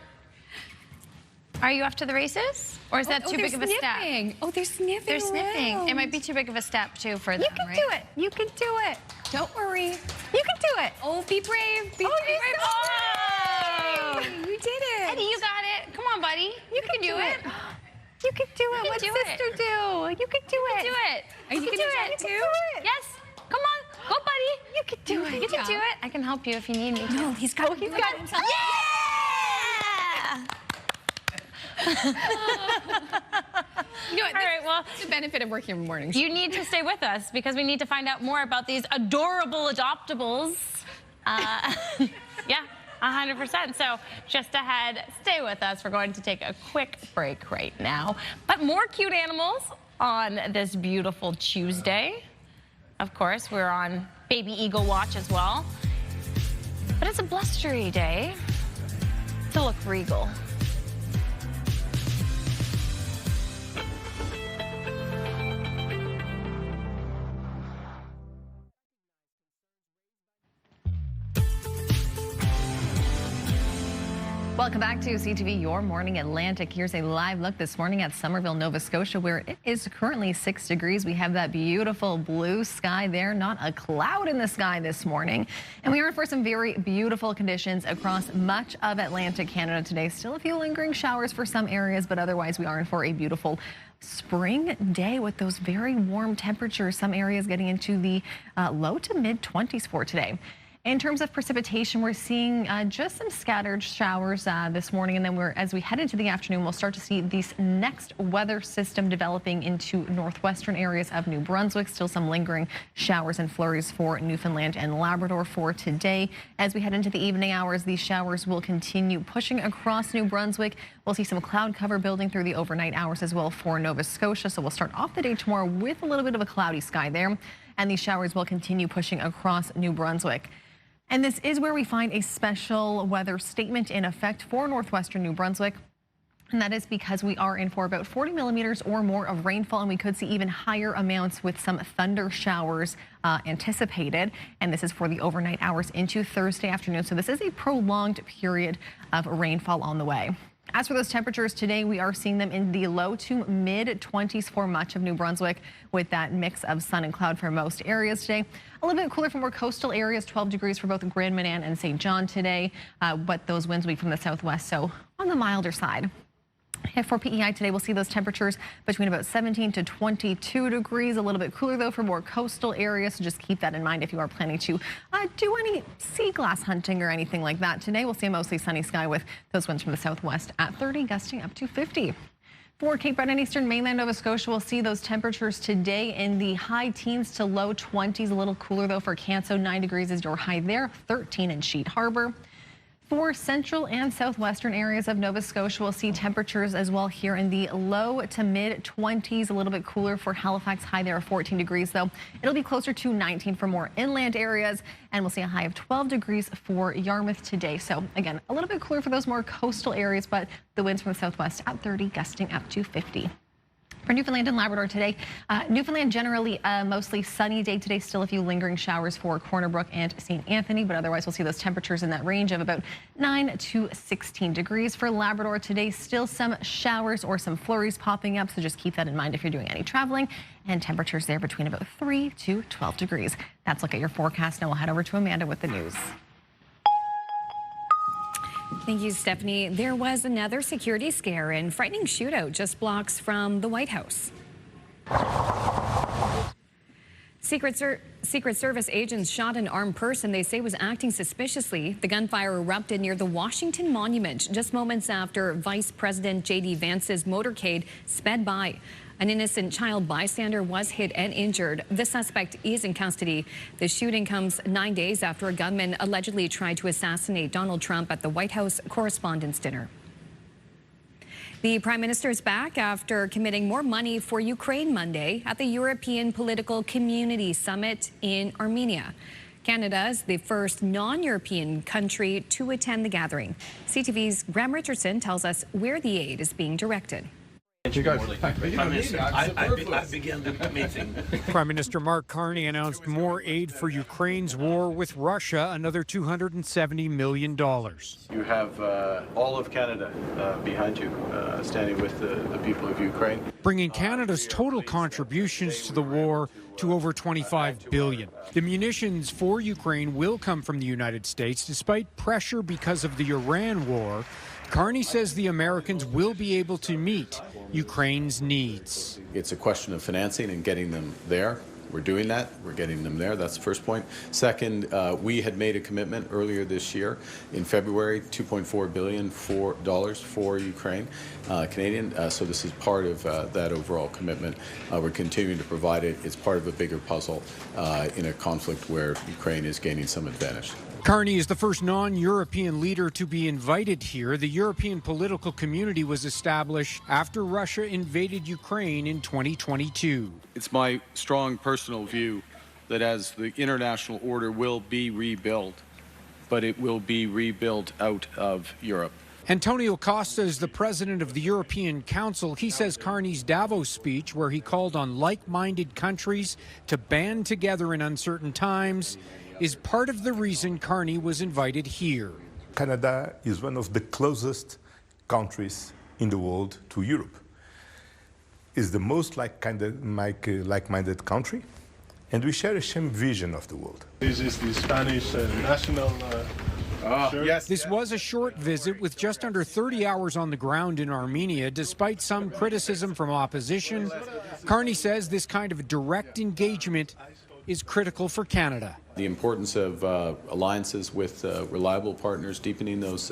Are you off to the races? Or is that too big of a step? Oh, they're sniffing. They're sniffing. around. It might be too big of a step, too, for them, You can do it. You can do it. Don't worry. You can do it. Oh, be brave. Be brave. Oh! You did it. Eddie, you got it. Come on, buddy. You can do it. You can do it. You What can do sister it. do? You can do it. Do it. Are you can gonna do try it. too? You can do it. Yes. Come on. Go, buddy. You can do it. You can do it. I can help you if you need me to. No, he's got himself. You know, all right, well, the benefit of working in morning show. You need to stay with us because we need to find out more about these adorable adoptables. Yeah, 100%. So just ahead, stay with us. We're going to take a quick break right now. But more cute animals on this beautiful Tuesday. Of course, we're on Baby Eagle Watch as well. But it's a blustery day to look regal. Welcome back to CTV Your Morning Atlantic. Here's a live look this morning at Somerville, Nova Scotia, where it is currently 6 degrees. We have that beautiful blue sky there, not a cloud in the sky this morning. And we are in for some very beautiful conditions across much of Atlantic Canada today. Still a few lingering showers for some areas, but otherwise we are in for a beautiful spring day with those very warm temperatures. Some areas getting into the low to mid 20s for today. In terms of precipitation, we're seeing just some scattered showers this morning, and then as we head into the afternoon, we'll start to see this next weather system developing into northwestern areas of New Brunswick. Still some lingering showers and flurries for Newfoundland and Labrador for today. As we head into the evening hours, these showers will continue pushing across New Brunswick. We'll see some cloud cover building through the overnight hours as well for Nova Scotia. So we'll start off the day tomorrow with a little bit of a cloudy sky there, and these showers will continue pushing across New Brunswick. And this is where we find a special weather statement in effect for northwestern New Brunswick. And that is because we are in for about 40 millimeters or more of rainfall, and we could see even higher amounts with some thunder showers anticipated. And this is for the overnight hours into Thursday afternoon. So this is a prolonged period of rainfall on the way. As for those temperatures today, we are seeing them in the low to mid 20s for much of New Brunswick, with that mix of sun and cloud for most areas today. A little bit cooler for more coastal areas, 12 degrees for both Grand Manan and St. John today, but those winds will be from the southwest, so on the milder side. For PEI today, we'll see those temperatures between about 17 to 22 degrees. A little bit cooler, though, for more coastal areas, so just keep that in mind if you are planning to do any sea glass hunting or anything like that. Today, we'll see a mostly sunny sky with those winds from the southwest at 30, gusting up to 50. For Cape Breton and eastern mainland Nova Scotia, we'll see those temperatures today in the high teens to low 20s. A little cooler, though, for Canso. 9 degrees is your high there, 13 in Sheet Harbour. For central and southwestern areas of Nova Scotia, we'll see temperatures as well here in the low to mid 20s. A little bit cooler for Halifax, high there of 14 degrees, though. It'll be closer to 19 for more inland areas, and we'll see a high of 12 degrees for Yarmouth today. So again, a little bit cooler for those more coastal areas, but the winds from the southwest at 30, gusting up to 50. For Newfoundland and Labrador today, Newfoundland generally a mostly sunny day today. Still a few lingering showers for Corner Brook and St. Anthony, but otherwise we'll see those temperatures in that range of about 9 to 16 degrees. For Labrador today, still some showers or some flurries popping up, so just keep that in mind if you're doing any traveling. And temperatures there between about 3 to 12 degrees. That's a look at your forecast. Now we'll head over to Amanda with the news. Thank you, Stephanie. There was another security scare and frightening shootout just blocks from the White House. Secret Service agents shot an armed person they say was acting suspiciously. The gunfire erupted near the Washington Monument just moments after Vice President J.D. Vance's motorcade sped by. An innocent child bystander was hit and injured. The suspect is in custody. The shooting comes 9 days after a gunman allegedly tried to assassinate Donald Trump at the White House Correspondents' Dinner. The Prime Minister is back after committing more money for Ukraine Monday at the European Political Community Summit in Armenia. Canada is the first non-European country to attend the gathering. CTV's Graham Richardson tells us where the aid is being directed. I began the meeting. Prime Minister Mark Carney announced more aid for Ukraine's war with Russia, another $270 million. You have all of Canada behind you, standing with the people of Ukraine. Bringing Canada's total contributions to the war to over $25 billion. The munitions for Ukraine will come from the United States, despite pressure because of the Iran war. Carney says the Americans will be able to meet Ukraine's needs. It's a question of financing and getting them there. we're doing that. We're getting them there. That's the first point. Second, we had made a commitment earlier this year in February, $2.4 billion for Ukraine, Canadian. So this is part of that overall commitment. We're continuing to provide it. It's part of a bigger puzzle in a conflict where Ukraine is gaining some advantage. Carney is the first non-European leader to be invited here. The European political community was established after Russia invaded Ukraine in 2022. It's my strong personal view that as the international order will be rebuilt, but it will be rebuilt out of Europe. Antonio Costa is the president of the European Council. He says Carney's Davos speech, where he called on like-minded countries to band together in uncertain times, is part of the reason Carney was invited here. Canada is one of the closest countries in the world to Europe. It's the most like-minded country, and we share a same vision of the world. This is the Spanish national shirt. Yes. This was a short visit with just under 30 hours on the ground in Armenia. Despite some criticism from opposition, Carney says this kind of direct engagement is critical for Canada. The importance of alliances with reliable partners, deepening those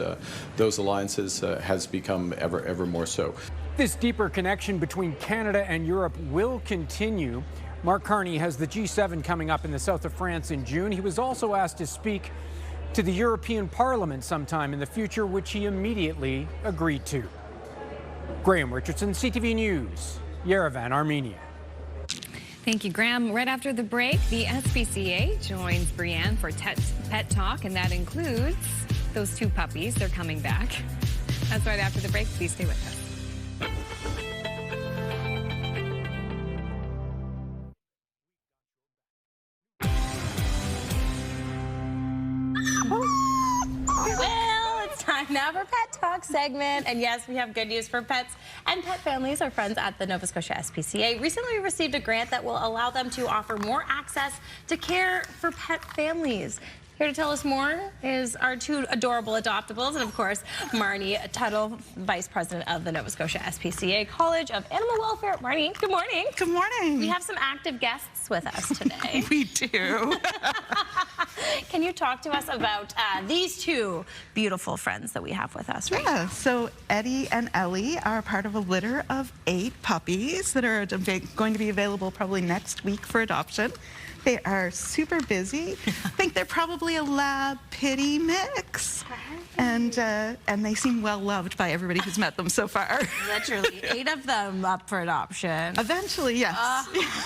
alliances has become ever more so. This deeper connection between Canada and Europe will continue. Mark Carney has the G7 coming up in the south of France in June. He was also asked to speak to the European Parliament sometime in the future, which he immediately agreed to. Graham Richardson, CTV News, Yerevan, Armenia. Thank you, Graham. Right after the break, the SPCA joins Brianne for Pet Talk, and that includes those two puppies. They're coming back. That's right after the break. Please stay with us. Time now for Pet Talk segment. And yes, we have good news for pets and pet families. Our friends at the Nova Scotia SPCA recently received a grant that will allow them to offer more access to care for pet families. Here to tell us more is our two adorable adoptables, and of course, Marnie Tuttle, Vice President of the Nova Scotia SPCA College of Animal Welfare. Marnie, good morning. Good morning. We have some active guests with us today. We do. Can you talk to us about these two beautiful friends that we have with us right now? So Eddie and Ellie are part of a litter of 8 puppies that are going to be available probably next week for adoption. They are super busy. I think they're probably a lab pitty mix. And they seem well loved by everybody who's met them so far. Literally 8 of them up for adoption. Eventually, yes.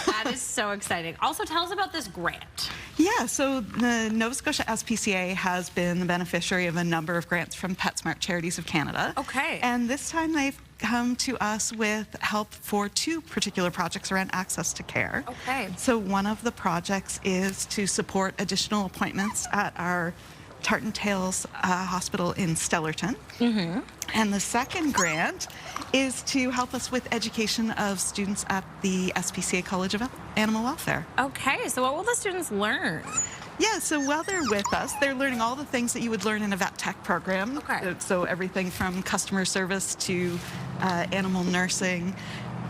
That is so exciting. Also, tell us about this grant. Yeah, so the Nova Scotia SPCA has been the beneficiary of a number of grants from PetSmart Charities of Canada. Okay. And this time they've come to us with help for 2 particular projects around access to care. Okay. So one of the projects is to support additional appointments at our Tartan Tales Hospital in Stellarton. Mm-hmm. And the second grant is to help us with education of students at the SPCA College of Animal Welfare. Okay, so what will the students learn? Yeah, so while they're with us, they're learning all the things that you would learn in a vet tech program. Okay. So everything from customer service to animal nursing.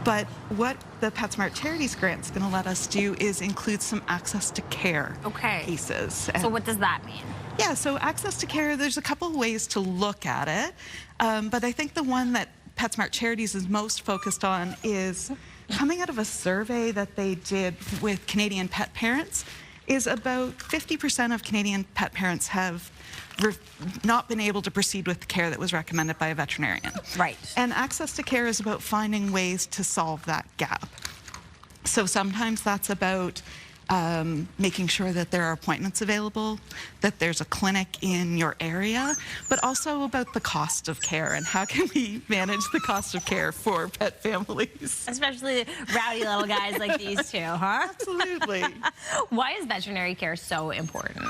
But what the PetSmart Charities grant is going to let us do is include some access to care pieces. So what does that mean? Yeah, so access to care, there's a couple of ways to look at it. But I think the one that PetSmart Charities is most focused on is coming out of a survey that they did with Canadian pet parents, is about 50% of Canadian pet parents have not been able to proceed with the care that was recommended by a veterinarian. Right. And access to care is about finding ways to solve that gap. So sometimes that's about making sure that there are appointments available, that there's a clinic in your area, but also about the cost of care and how can we manage the cost of care for pet families. Especially rowdy little guys like these two, huh? Absolutely. Why is veterinary care so important?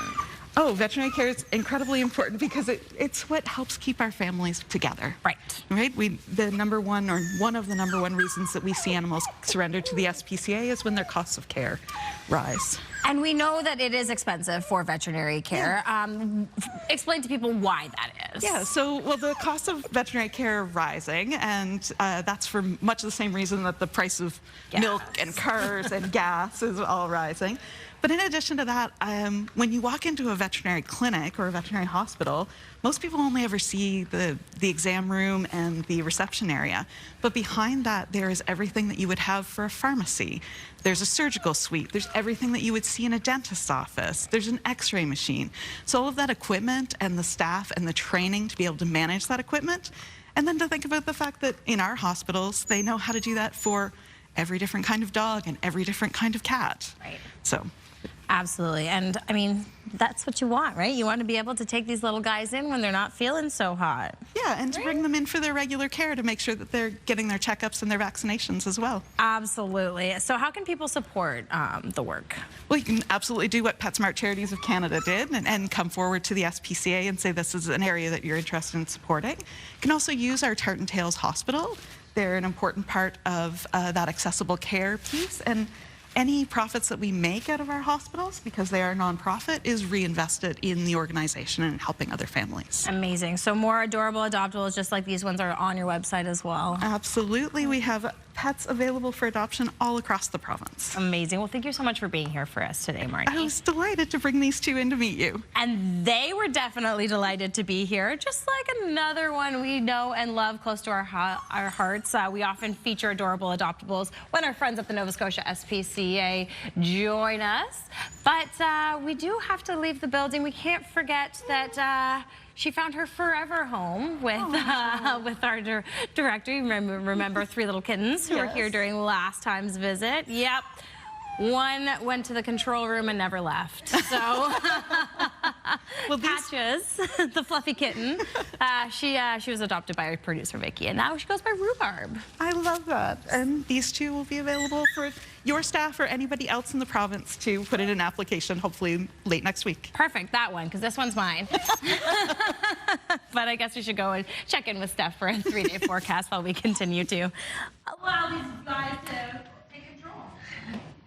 Oh, veterinary care is incredibly important because it's what helps keep our families together. Right. Right? The number one, or one of the number one reasons that we see animals surrendered to the SPCA is when their costs of care rise. And we know that it is expensive for veterinary care. Explain to people why that is. Yeah, so, well, the cost of veterinary care are rising, and that's for much the same reason that the price of milk and cars and gas is all rising. But in addition to that, when you walk into a veterinary clinic or a veterinary hospital, most people only ever see the exam room and the reception area. But behind that, there is everything that you would have for a pharmacy. There's a surgical suite. There's everything that you would see in a dentist's office. There's an x-ray machine. So all of that equipment and the staff and the training to be able to manage that equipment. And then to think about the fact that in our hospitals, they know how to do that for every different kind of dog and every different kind of cat. Right. So. Absolutely. And I mean, that's what you want, right? You want to be able to take these little guys in when they're not feeling so hot. Yeah, and to bring them in for their regular care to make sure that they're getting their checkups and their vaccinations as well. Absolutely. So how can people support the work? Well, you can absolutely do what PetSmart Charities of Canada did and come forward to the SPCA and say this is an area that you're interested in supporting. You can also use our Tartan Tales Hospital. They're an important part of that accessible care piece. And any profits that we make out of our hospitals, because they are nonprofit, is reinvested in the organization and helping other families. Amazing. So more adorable adoptables just like these ones are on your website as well. Absolutely. We have pets available for adoption all across the province. Amazing. Well, thank you so much for being here for us today, Marnie. I was delighted to bring these two in to meet you. And they were definitely delighted to be here, just like another one we know and love close to our hearts. We often feature adorable adoptables when our friends at the Nova Scotia SPCA join us. But we do have to leave the building. We can't forget that she found her forever home with our director. You remember three little kittens who were here during last time's visit. Yep. One went to the control room and never left. So, well, Patches, the fluffy kitten, she was adopted by our producer, Vicky, and now she goes by Rhubarb. I love that. And these two will be available for your staff or anybody else in the province to put in an application, hopefully late next week. Perfect, that one, because this one's mine. But I guess we should go and check in with Steph for a 3-day forecast while we continue to allow these guys to take control.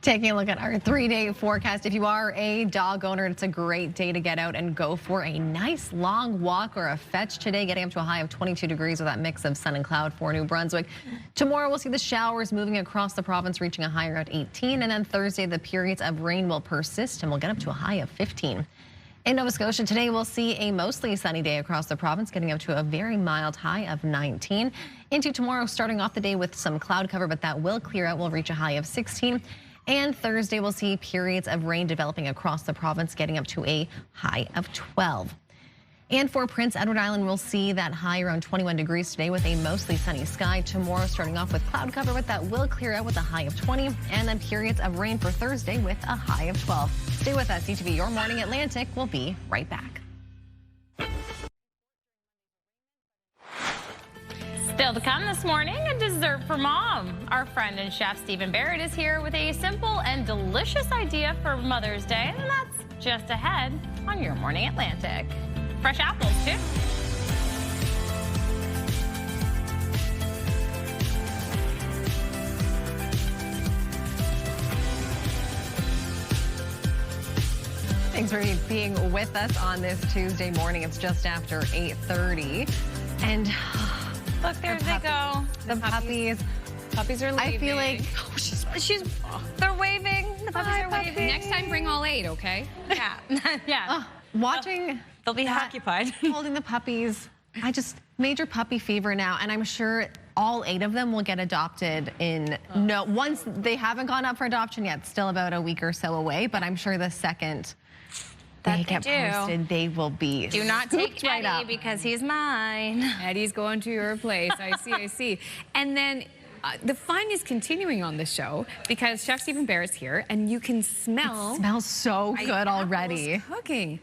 Taking a look at our 3-day forecast. If you are a dog owner, it's a great day to get out and go for a nice long walk or a fetch today, getting up to a high of 22 degrees with that mix of sun and cloud for New Brunswick. Tomorrow, we'll see the showers moving across the province, reaching a higher at 18. And then Thursday, the periods of rain will persist and we'll get up to a high of 15. In Nova Scotia today, we'll see a mostly sunny day across the province, getting up to a very mild high of 19. Into tomorrow, starting off the day with some cloud cover, but that will clear out. We'll reach a high of 16. And Thursday, we'll see periods of rain developing across the province, getting up to a high of 12. And for Prince Edward Island, we'll see that high around 21 degrees today with a mostly sunny sky. Tomorrow, starting off with cloud cover, but that will clear out with a high of 20. And then periods of rain for Thursday with a high of 12. Stay with us. CTV Your Morning Atlantic. We'll be right back. Still to come this morning, a dessert for mom. Our friend and chef Stephen Barrett is here with a simple and delicious idea for Mother's Day, and that's just ahead on Your Morning Atlantic. Fresh apples, too. Thanks for being with us on this Tuesday morning. It's just after 8:30. And look, there they go. The puppies. Puppies are leaving. I feel like they're waving. The puppies are waving. Next time, bring all 8, okay? Yeah. Yeah. Watching they'll be occupied. Holding the puppies. I just major puppy fever now, and I'm sure all 8 of them will get adopted in once they haven't gone up for adoption yet. Still about a week or so away, but I'm sure the second they get posted, they will be Do not take right Eddie up. because he's mine. Eddie's going to your place. I see. And then the fun is continuing on the show because Chef Stephen Barrett's here, and you can smell. It smells so good already. Cooking.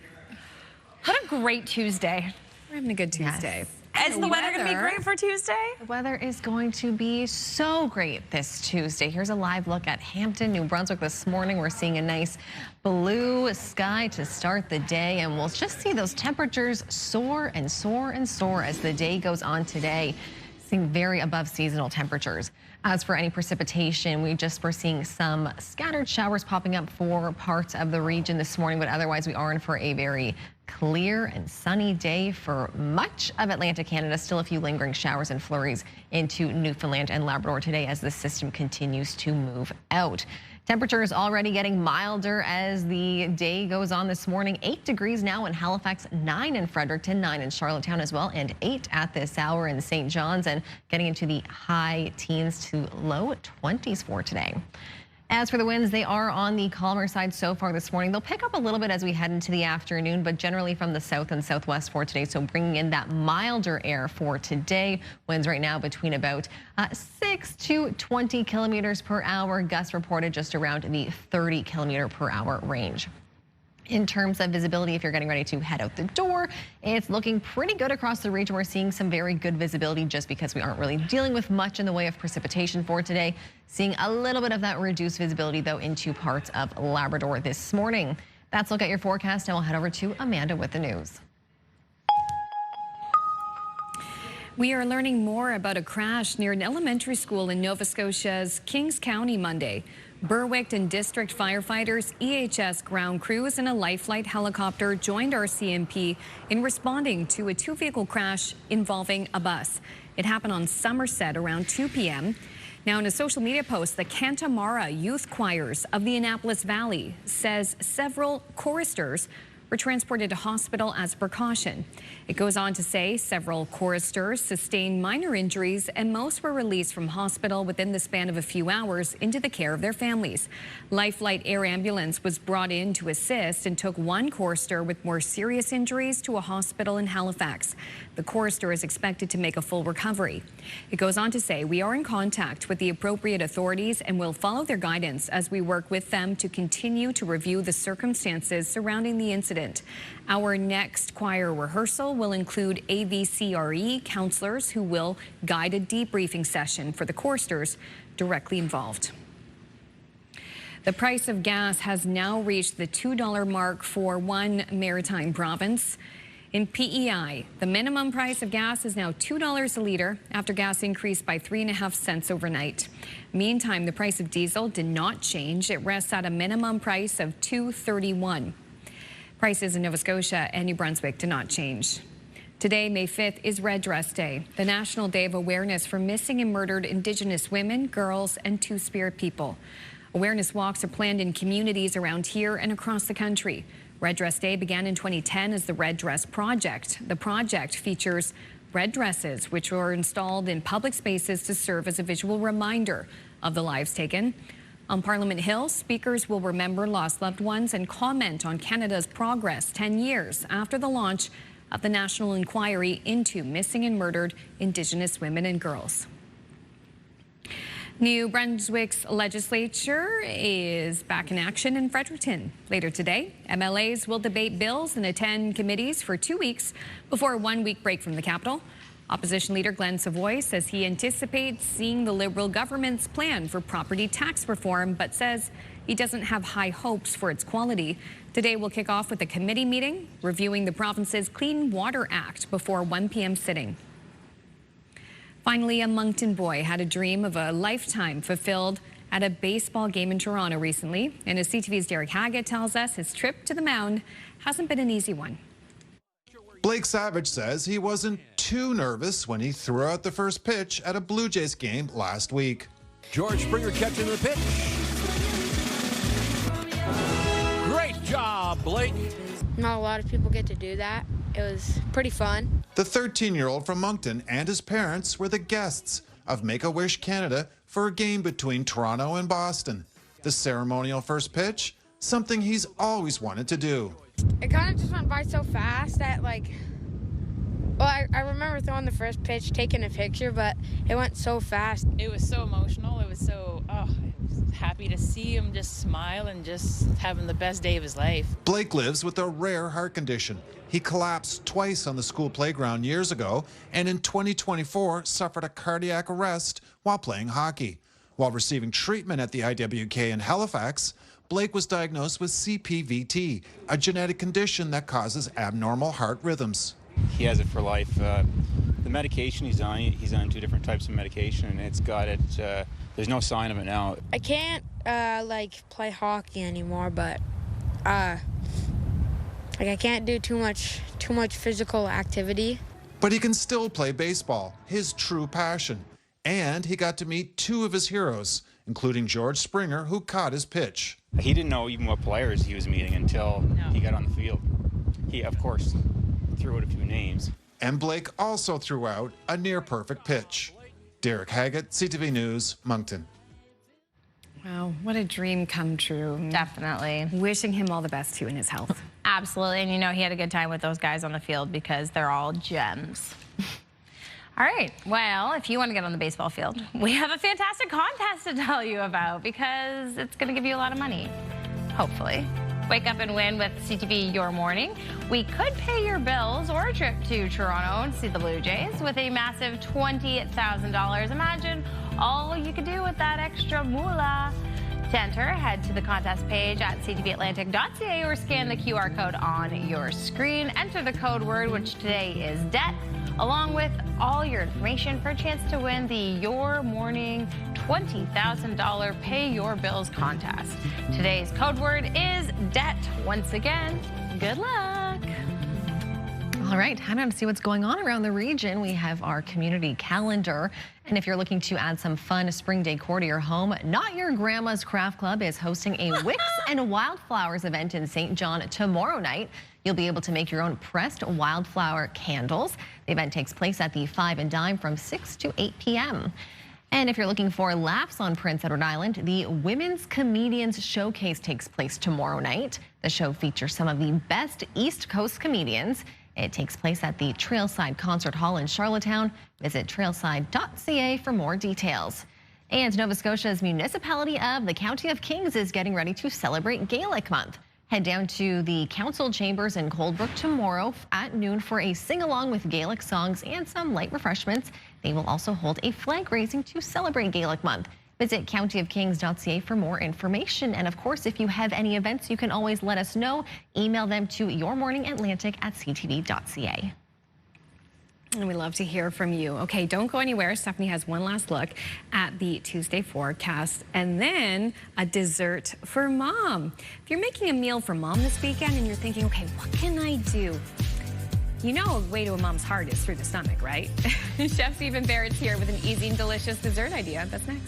What a great Tuesday. We're having a good Tuesday. Is the weather going to be great for Tuesday? The weather is going to be so great this Tuesday. Here's a live look at Hampton, New Brunswick this morning. We're seeing a nice blue sky to start the day, and we'll just see those temperatures soar and soar and soar as the day goes on today. Seeing very above seasonal temperatures. As for any precipitation, we just were seeing some scattered showers popping up for parts of the region this morning, but otherwise we are in for a very clear and sunny day for much of Atlantic Canada. Still a few lingering showers and flurries into Newfoundland and Labrador today as the system continues to move out. Temperatures already getting milder as the day goes on this morning. 8 degrees now in Halifax, 9 in Fredericton, 9 in Charlottetown as well, and 8 at this hour in St. John's, and getting into the high teens to low 20s for today. As for the winds, they are on the calmer side so far this morning. They'll pick up a little bit as we head into the afternoon, but generally from the south and southwest for today. So bringing in that milder air for today. Winds right now between about 6 to 20 kilometers per hour. Gusts reported just around the 30 kilometer per hour range. In terms of visibility, if you're getting ready to head out the door, it's looking pretty good across the region. We're seeing some very good visibility just because we aren't really dealing with much in the way of precipitation for today. Seeing a little bit of that reduced visibility, though, into parts of Labrador this morning. That's a look at your forecast. Now we'll head over to Amanda with the news. We are learning more about a crash near an elementary school in Nova Scotia's Kings County Monday. Berwick and district firefighters, EHS ground crews, and a Life Flight helicopter joined RCMP in responding to a two-vehicle crash involving a bus. It happened on Somerset around 2 p.m. Now, in a social media post, the Cantamara Youth Choirs of the Annapolis Valley says several choristers were transported to hospital as a precaution. It goes on to say several choristers sustained minor injuries and most were released from hospital within the span of a few hours into the care of their families. Life Flight Air Ambulance was brought in to assist and took one chorister with more serious injuries to a hospital in Halifax. The chorister is expected to make a full recovery. It goes on to say, we are in contact with the appropriate authorities and will follow their guidance as we work with them to continue to review the circumstances surrounding the incident. Our next choir rehearsal will include AVCRE counselors who will guide a debriefing session for the choristers directly involved. The price of gas has now reached the $2 mark for one maritime province. In PEI, the minimum price of gas is now $2 a litre after gas increased by 3.5 cents overnight. Meantime, the price of diesel did not change. It rests at a minimum price of $2.31. Prices in Nova Scotia and New Brunswick did not change. Today, May 5th, is Red Dress Day, the National Day of Awareness for missing and murdered Indigenous women, girls, and Two-Spirit people. Awareness walks are planned in communities around here and across the country. Red Dress Day began in 2010 as the Red Dress Project. The project features red dresses, which were installed in public spaces to serve as a visual reminder of the lives taken. On Parliament Hill, speakers will remember lost loved ones and comment on Canada's progress 10 years after the launch of the National Inquiry into Missing and Murdered Indigenous Women and Girls. New Brunswick's legislature is back in action in Fredericton. Later today, MLAs will debate bills and attend committees for 2 weeks before a 1-week break from the capital. Opposition leader Glenn Savoy says he anticipates seeing the Liberal government's plan for property tax reform, but says he doesn't have high hopes for its quality. Today will kick off with a committee meeting reviewing the province's Clean Water Act before a 1 p.m. sitting. Finally, a Moncton boy had a dream of a lifetime fulfilled at a baseball game in Toronto recently. And as CTV's Derek Haggett tells us, his trip to the mound hasn't been an easy one. Blake Savage says he wasn't too nervous when he threw out the first pitch at a Blue Jays game last week. George Springer catching the pitch. Great job, Blake. Not a lot of people get to do that. It was pretty fun. The 13-year-old from Moncton and his parents were the guests of Make-A-Wish Canada for a game between Toronto and Boston. The ceremonial first pitch, something he's always wanted to do. It kind of just went by so fast that, I remember throwing the first pitch, taking a picture, but it went so fast. It was so emotional. It was so, I was happy to see him just smile and just having the best day of his life. Blake lives with a rare heart condition. He collapsed twice on the school playground years ago, and in 2024 suffered a cardiac arrest while playing hockey. While receiving treatment at the IWK in Halifax, Blake was diagnosed with CPVT, a genetic condition that causes abnormal heart rhythms. He has it for life. The The medication he's on 2 different types of medication, and it's got it. There's no sign of it now. I can't like play hockey anymore, but like I can't do too much physical activity. But he can still play baseball, his true passion. And he got to meet 2 of his heroes, including George Springer, who caught his pitch. He didn't know even what players he was meeting until he got on the field. He, of course, threw out a few names. And Blake also threw out a near-perfect pitch. Derek Haggett, CTV News, Moncton. Wow, what a dream come true. Definitely. Wishing him all the best, too, in his health. Absolutely, and you know he had a good time with those guys on the field because they're all gems. All right, well, if you want to get on the baseball field, we have a fantastic contest to tell you about because it's going to give you a lot of money, hopefully. Wake up and win with CTV Your Morning. We could pay your bills or a trip to Toronto to see the Blue Jays with a massive $20,000. Imagine all you could do with that extra moolah. To enter, head to the contest page at ctvatlantic.ca or scan the QR code on your screen. Enter the code word, which today is debt, along with all your information for a chance to win the Your Morning $20,000 Pay Your Bills contest. Today's code word is debt. Once again, good luck. All right, time now to see what's going on around the region. We have our community calendar. And if you're looking to add some fun spring decor to your home, Not Your Grandma's Craft Club is hosting a Wicks and Wildflowers event in St. John tomorrow night. You'll be able to make your own pressed wildflower candles. The event takes place at the 5 and Dime from 6 to 8 p.m. And if you're looking for laughs on Prince Edward Island, the Women's Comedians Showcase takes place tomorrow night. The show features some of the best East Coast comedians. It takes place at the Trailside Concert Hall in Charlottetown. Visit trailside.ca for more details. And Nova Scotia's municipality of the County of Kings is getting ready to celebrate Gaelic Month. Head down to the Council Chambers in Coldbrook tomorrow at noon for a sing-along with Gaelic songs and some light refreshments. They will also hold a flag raising to celebrate Gaelic Month. Visit countyofkings.ca for more information. And of course, if you have any events, you can always let us know. Email them to yourmorningatlantic@ctv.ca. And we love to hear from you. Okay, don't go anywhere. Stephanie has one last look at the Tuesday forecast and then a dessert for mom. If you're making a meal for mom this weekend and you're thinking, okay, what can I do? You know a way to a mom's heart is through the stomach, right? Chef Stephen Barrett's here with an easy and delicious dessert idea. That's next.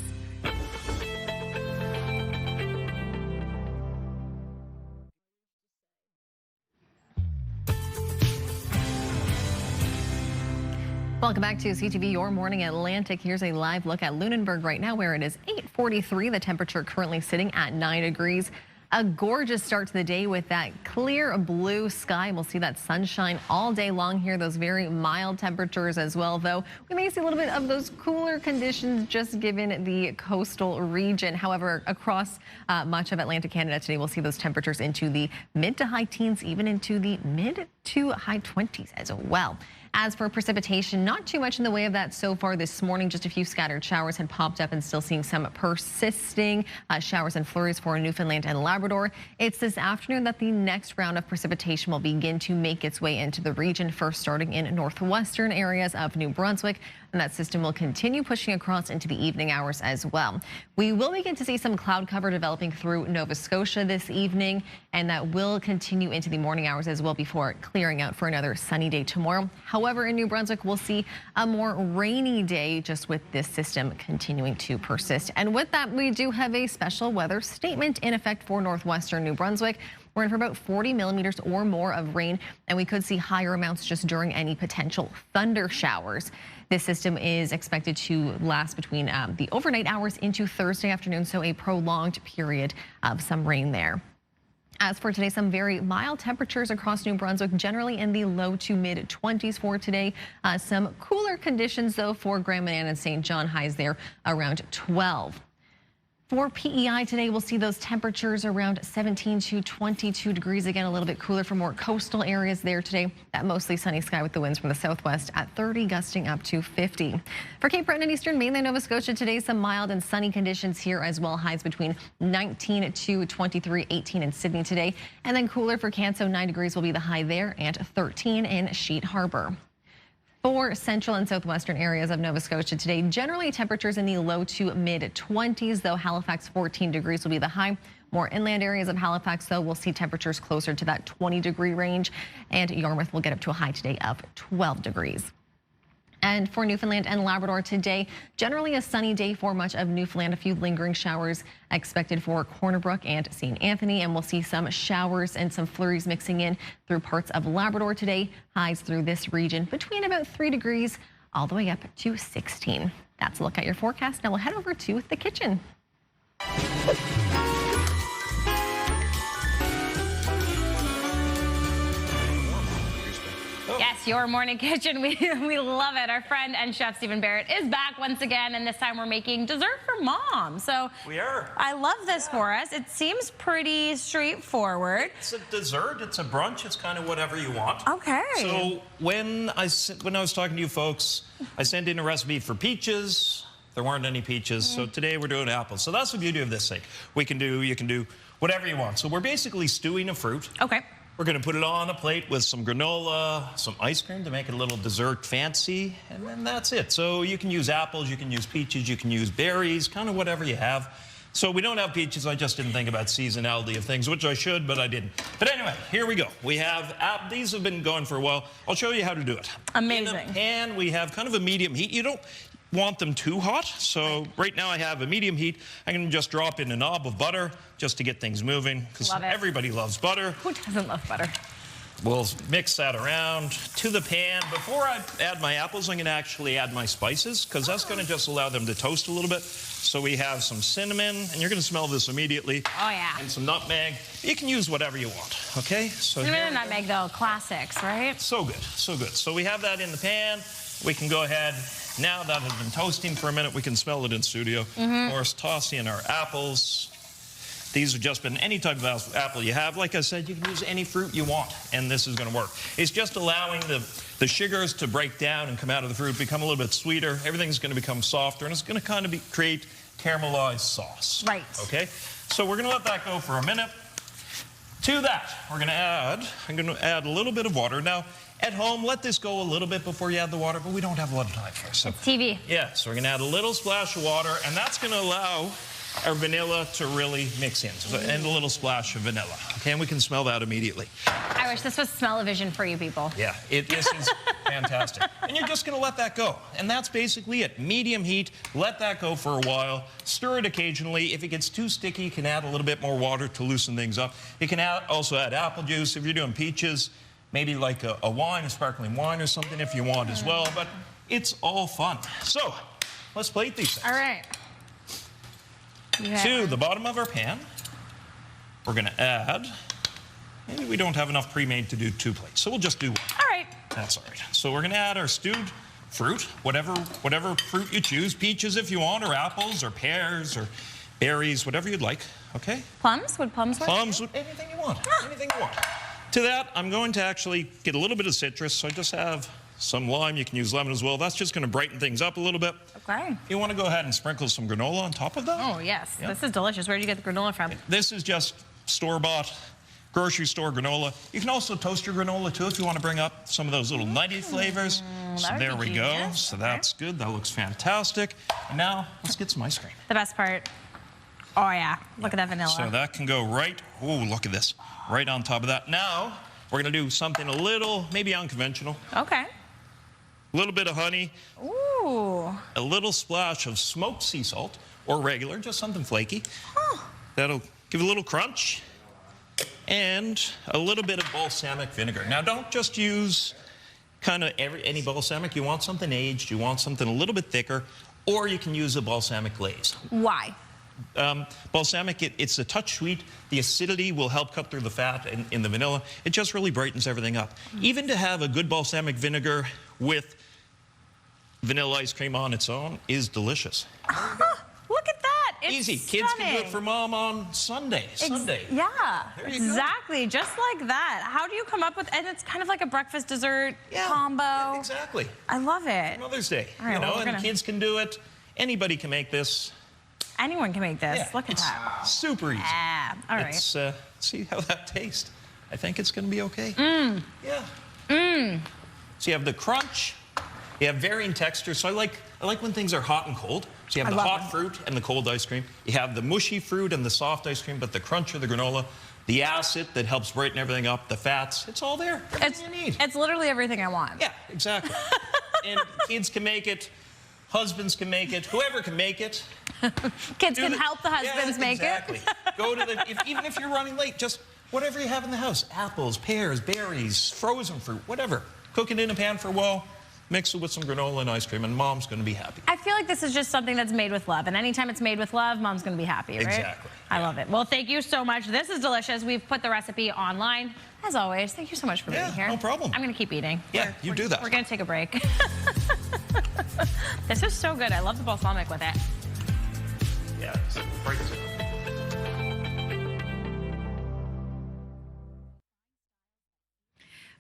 Welcome back to CTV Your Morning Atlantic. Here's a live look at Lunenburg right now, where it is 8:43. The temperature currently sitting at 9 degrees. A gorgeous start to the day with that clear blue sky. We'll see that sunshine all day long here. Those very mild temperatures as well, though we may see a little bit of those cooler conditions just given the coastal region. However, across much of Atlantic Canada today, we'll see those temperatures into the mid to high teens, even into the mid to high 20s as well. As for precipitation, not too much in the way of that so far this morning. Just a few scattered showers had popped up and still seeing some persisting showers and flurries for Newfoundland and Labrador. It's this afternoon that the next round of precipitation will begin to make its way into the region, first starting in northwestern areas of New Brunswick. And that system will continue pushing across into the evening hours as well. We will begin to see some cloud cover developing through Nova Scotia this evening, and that will continue into the morning hours as well before clearing out for another sunny day tomorrow. However, in New Brunswick, we'll see a more rainy day just with this system continuing to persist. And with that, we do have a special weather statement in effect for northwestern New Brunswick. We're in for about 40 millimeters or more of rain, and we could see higher amounts just during any potential thunder showers. This system is expected to last between the overnight hours into Thursday afternoon, so a prolonged period of some rain there. As for today, some very mild temperatures across New Brunswick, generally in the low to mid 20s for today. Some cooler conditions, though, for Grand Manan and St. John, highs there around 12. For PEI today, we'll see those temperatures around 17 to 22 degrees. Again, a little bit cooler for more coastal areas there today. That mostly sunny sky with the winds from the southwest at 30, gusting up to 50. For Cape Breton and eastern mainland Nova Scotia today, some mild and sunny conditions here as well. Highs between 19 to 23, 18 in Sydney today. And then cooler for Canso, 9 degrees will be the high there, and 13 in Sheet Harbor. For central and southwestern areas of Nova Scotia today, generally temperatures in the low to mid-20s, though Halifax 14 degrees will be the high. More inland areas of Halifax, though, will see temperatures closer to that 20-degree range, and Yarmouth will get up to a high today of 12 degrees. And for Newfoundland and Labrador today, generally a sunny day for much of Newfoundland. A few lingering showers expected for Corner Brook and St. Anthony, and we'll see some showers and some flurries mixing in through parts of Labrador today. Highs through this region between about 3 degrees all the way up to 16. That's a look at your forecast. Now we'll head over to the kitchen. Yes, your morning kitchen. We love it. Our friend and chef Stephen Barrett is back once again, and this time we're making dessert for mom. So We are. I love this for us. It seems pretty straightforward. It's a dessert. It's a brunch. It's kind of whatever you want. Okay. So when I was talking to you folks, I sent in a recipe for peaches. There weren't any peaches, so today we're doing apples. So that's the beauty of this thing. You can do whatever you want. So we're basically stewing a fruit. Okay. We're going to put it on a plate with some granola, some ice cream to make it a little dessert fancy, and then that's it. So you can use apples, you can use peaches, you can use berries, kind of whatever you have. So we don't have peaches. I just didn't think about seasonality of things, which I should, but I didn't. But anyway, here we go. We have these have been going for a while. I'll show you how to do it. Amazing. In a pan, we have kind of a medium heat. You don't want them too hot, so right now I have a medium heat. I can just drop in a knob of butter just to get things moving, because everybody loves butter. Who doesn't love butter? We'll mix that around to the pan. Before I add my apples, I'm going to actually add my spices, because that's going to just allow them to toast a little bit. So we have some cinnamon, and you're going to smell this immediately. Oh, yeah. And some nutmeg. You can use whatever you want, okay? So Cinnamon and nutmeg, though, classics, right? So good, so good. So we have that in the pan. We can go ahead. Now that has been toasting for a minute, we can smell it in studio. Of course, toss in our apples. These have just been any type of apple you have. Like I said, you can use any fruit you want, and this is going to work. It's just allowing the sugars to break down and come out of the fruit, become a little bit sweeter. Everything's going to become softer, and it's going to kind of create caramelized sauce. Right. Okay? So we're going to let that go for a minute. To that, I'm going to add a little bit of water. Now, at home, let this go a little bit before you add the water, but we don't have a lot of time for it. So, it's TV. Yeah, so we're going to add a little splash of water, and that's going to allow our vanilla to really mix in. So, and a little splash of vanilla. Okay, and we can smell that immediately. I wish this was smell-o-vision for you people. Yeah, this is fantastic. And you're just going to let that go. And that's basically it. Medium heat, let that go for a while. Stir it occasionally. If it gets too sticky, you can add a little bit more water to loosen things up. You can also add apple juice. If you're doing peaches, maybe like a wine, a sparkling wine or something if you want as well. But it's all fun. So let's plate these things. All right. To the bottom of our pan, we're going to add, maybe we don't have enough pre-made to do 2 plates, so we'll just do 1. All right. That's all right. So we're going to add our stewed fruit, whatever fruit you choose, peaches if you want, or apples, or pears, or berries, whatever you'd like, okay? Plums? Would plums work? Plums, anything you want, anything you want. To that, I'm going to actually get a little bit of citrus, so I just have some lime. You can use lemon as well. That's just going to brighten things up a little bit. Okay. You want to go ahead and sprinkle some granola on top of that? Oh, yes. Yeah. This is delicious. Where did you get the granola from? This is just store-bought, grocery store granola. You can also toast your granola, too, if you want to bring up some of those little nutty flavors. So there we go. So that's good. That looks fantastic. And now, let's get some ice cream. The best part. Oh, yeah. Look at that vanilla. So that can go right, oh, look at this, right on top of that. Now, we're going to do something a little, maybe unconventional. Okay. A little bit of honey. Ooh. A little splash of smoked sea salt, or regular, just something flaky. Huh. That'll give a little crunch. And a little bit of balsamic vinegar. Now, don't just use kind of any balsamic. You want something aged. You want something a little bit thicker. Or you can use a balsamic glaze. Why? Balsamic, it's a touch sweet. The acidity will help cut through the fat in the vanilla. It just really brightens everything up. Even to have a good balsamic vinegar with vanilla ice cream on its own is delicious. Look at that. It's easy. Stunning. Kids can do it for mom on Sunday. Yeah, exactly. Just like that. How do you come up with, and it's kind of like a breakfast dessert combo. Exactly. I love it. Mother's Day. All right, and kids can do it. Anybody can make this. Anyone can make this. Yeah, Look at that. Super easy. Yeah. All right. Let's see how that tastes. I think it's going to be okay. Mmm. Yeah. Mmm. So you have the crunch, You have varying textures, so I like when things are hot and cold. So you have the hot fruit and the cold ice cream. You have the mushy fruit and the soft ice cream, but the crunch of the granola, the acid that helps brighten everything up, the fats, it's all there. Everything you need. It's literally everything I want. Yeah, exactly. And kids can make it, husbands can make it, whoever can make it. Kids can help the husbands make exactly. it. Go to the, even if you're running late, just whatever you have in the house, apples, pears, berries, frozen fruit, whatever. Cook it in a pan for a while, mix it with some granola and ice cream, and Mom's going to be happy. I feel like this is just something that's made with love, and anytime it's made with love, Mom's going to be happy, right? Exactly. I love it. Well, thank you so much. This is delicious. We've put the recipe online. As always, thank you so much for being here. No problem. I'm going to keep eating. Yeah, you do that. We're going to take a break. This is so good. I love the balsamic with it. Yeah, break it.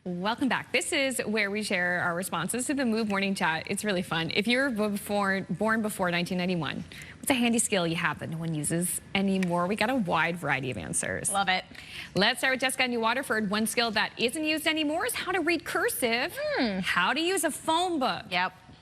Welcome back. This is where we share our responses to the Move Morning Chat. It's really fun. If you were born before 1991, what's a handy skill you have that no one uses anymore? We got a wide variety of answers. Love it. Let's start with Jessica in New Waterford. One skill that isn't used anymore is how to read cursive, how to use a phone book,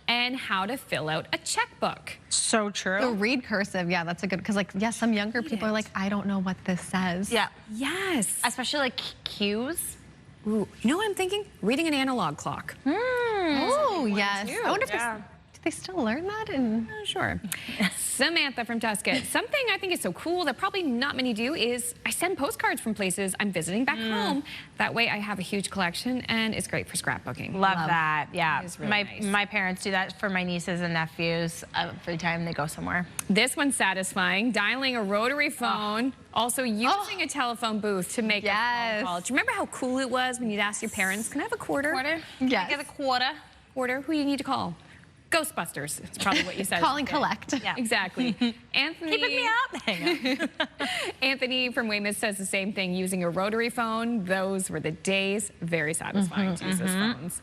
and how to fill out a checkbook. So true. So read cursive, yeah, that's a good, because like, yeah, some younger people are like, I don't know what this says. Yeah. Yes. Especially like cues. Ooh, you know what I'm thinking? Reading an analog clock. Oh, yes. I wonder if Yeah. do they still learn that? And Sure. Samantha from Tuscan. Something I think is so cool that probably not many do is I send postcards from places I'm visiting back home. That way I have a huge collection and it's great for scrapbooking. Love that. Yeah. It's really nice. My parents do that for my nieces and nephews every time they go somewhere. This one's satisfying. Dialing a rotary phone. Also using a telephone booth to make a phone call. Do you remember how cool it was when you'd ask your parents, can I have a quarter? Yes. Can I get a quarter? Quarter? Who do you need to call? Ghostbusters. It's probably what you said. Call and collect. Yeah. Exactly. Anthony. Keeping me up. Hang on. Anthony from Weymouth says the same thing, using a rotary phone. Those were the days. Very satisfying to use those phones.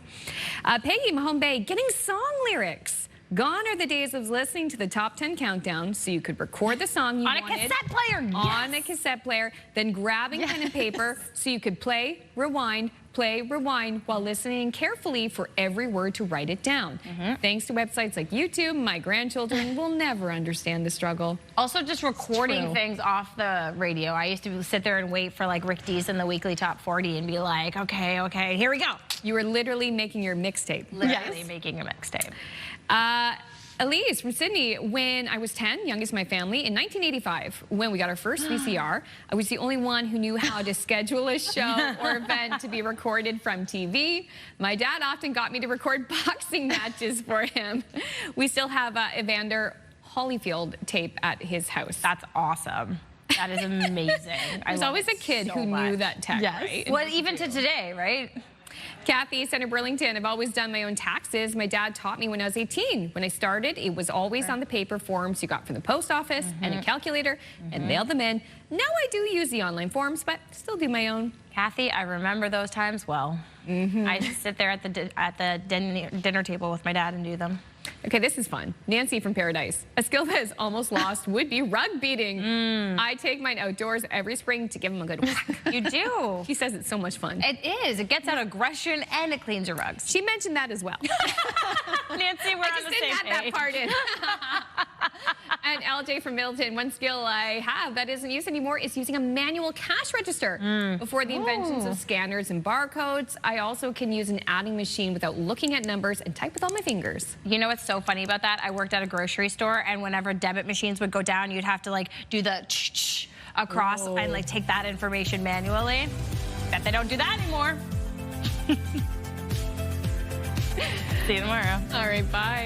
Peggy, Mahone Bay, getting song lyrics. Gone are the days of listening to the top 10 countdown so you could record the song you wanted. On a cassette player, On a cassette player, then grabbing pen and paper so you could play, rewind, while listening carefully for every word to write it down. Thanks to websites like YouTube, my grandchildren will never understand the struggle. Also, just recording things off the radio. I used to sit there and wait for like Rick Dees in the weekly top 40 and be like, okay, here we go. You were literally making your mixtape. Literally making a mixtape. Elise from Sydney, when I was 10, youngest in my family, in 1985, when we got our first VCR, I was the only one who knew how to schedule a show or event to be recorded from TV. My dad often got me to record boxing matches for him. We still have Evander Holyfield tape at his house. That's awesome. That is amazing. There's always a kid who knew that tech, right? Well, even to today, right? Kathy, Center Burlington, I've always done my own taxes. My dad taught me when I was 18. When I started, it was always on the paper forms you got from the post office and a calculator and mailed them in. Now I do use the online forms, but still do my own. Kathy, I remember those times well. I just sit there at the dinner table with my dad and do them. Okay, this is fun. Nancy from Paradise. A skill that is almost lost would be rug beating. I take mine outdoors every spring to give them a good whack. You do. She says it's so much fun. It is. It gets out aggression and it cleans your rugs. She mentioned that as well. Nancy, we're on the same page. that part in. And LJ from Middleton, one skill I have that isn't used anymore is using a manual cash register. Before the inventions of scanners and barcodes, I also can use an adding machine without looking at numbers and type with all my fingers. You know what's so funny about that? I worked at a grocery store, and whenever debit machines would go down, you'd have to like do the across and like take that information manually. Bet they don't do that anymore. See you tomorrow. All right, bye.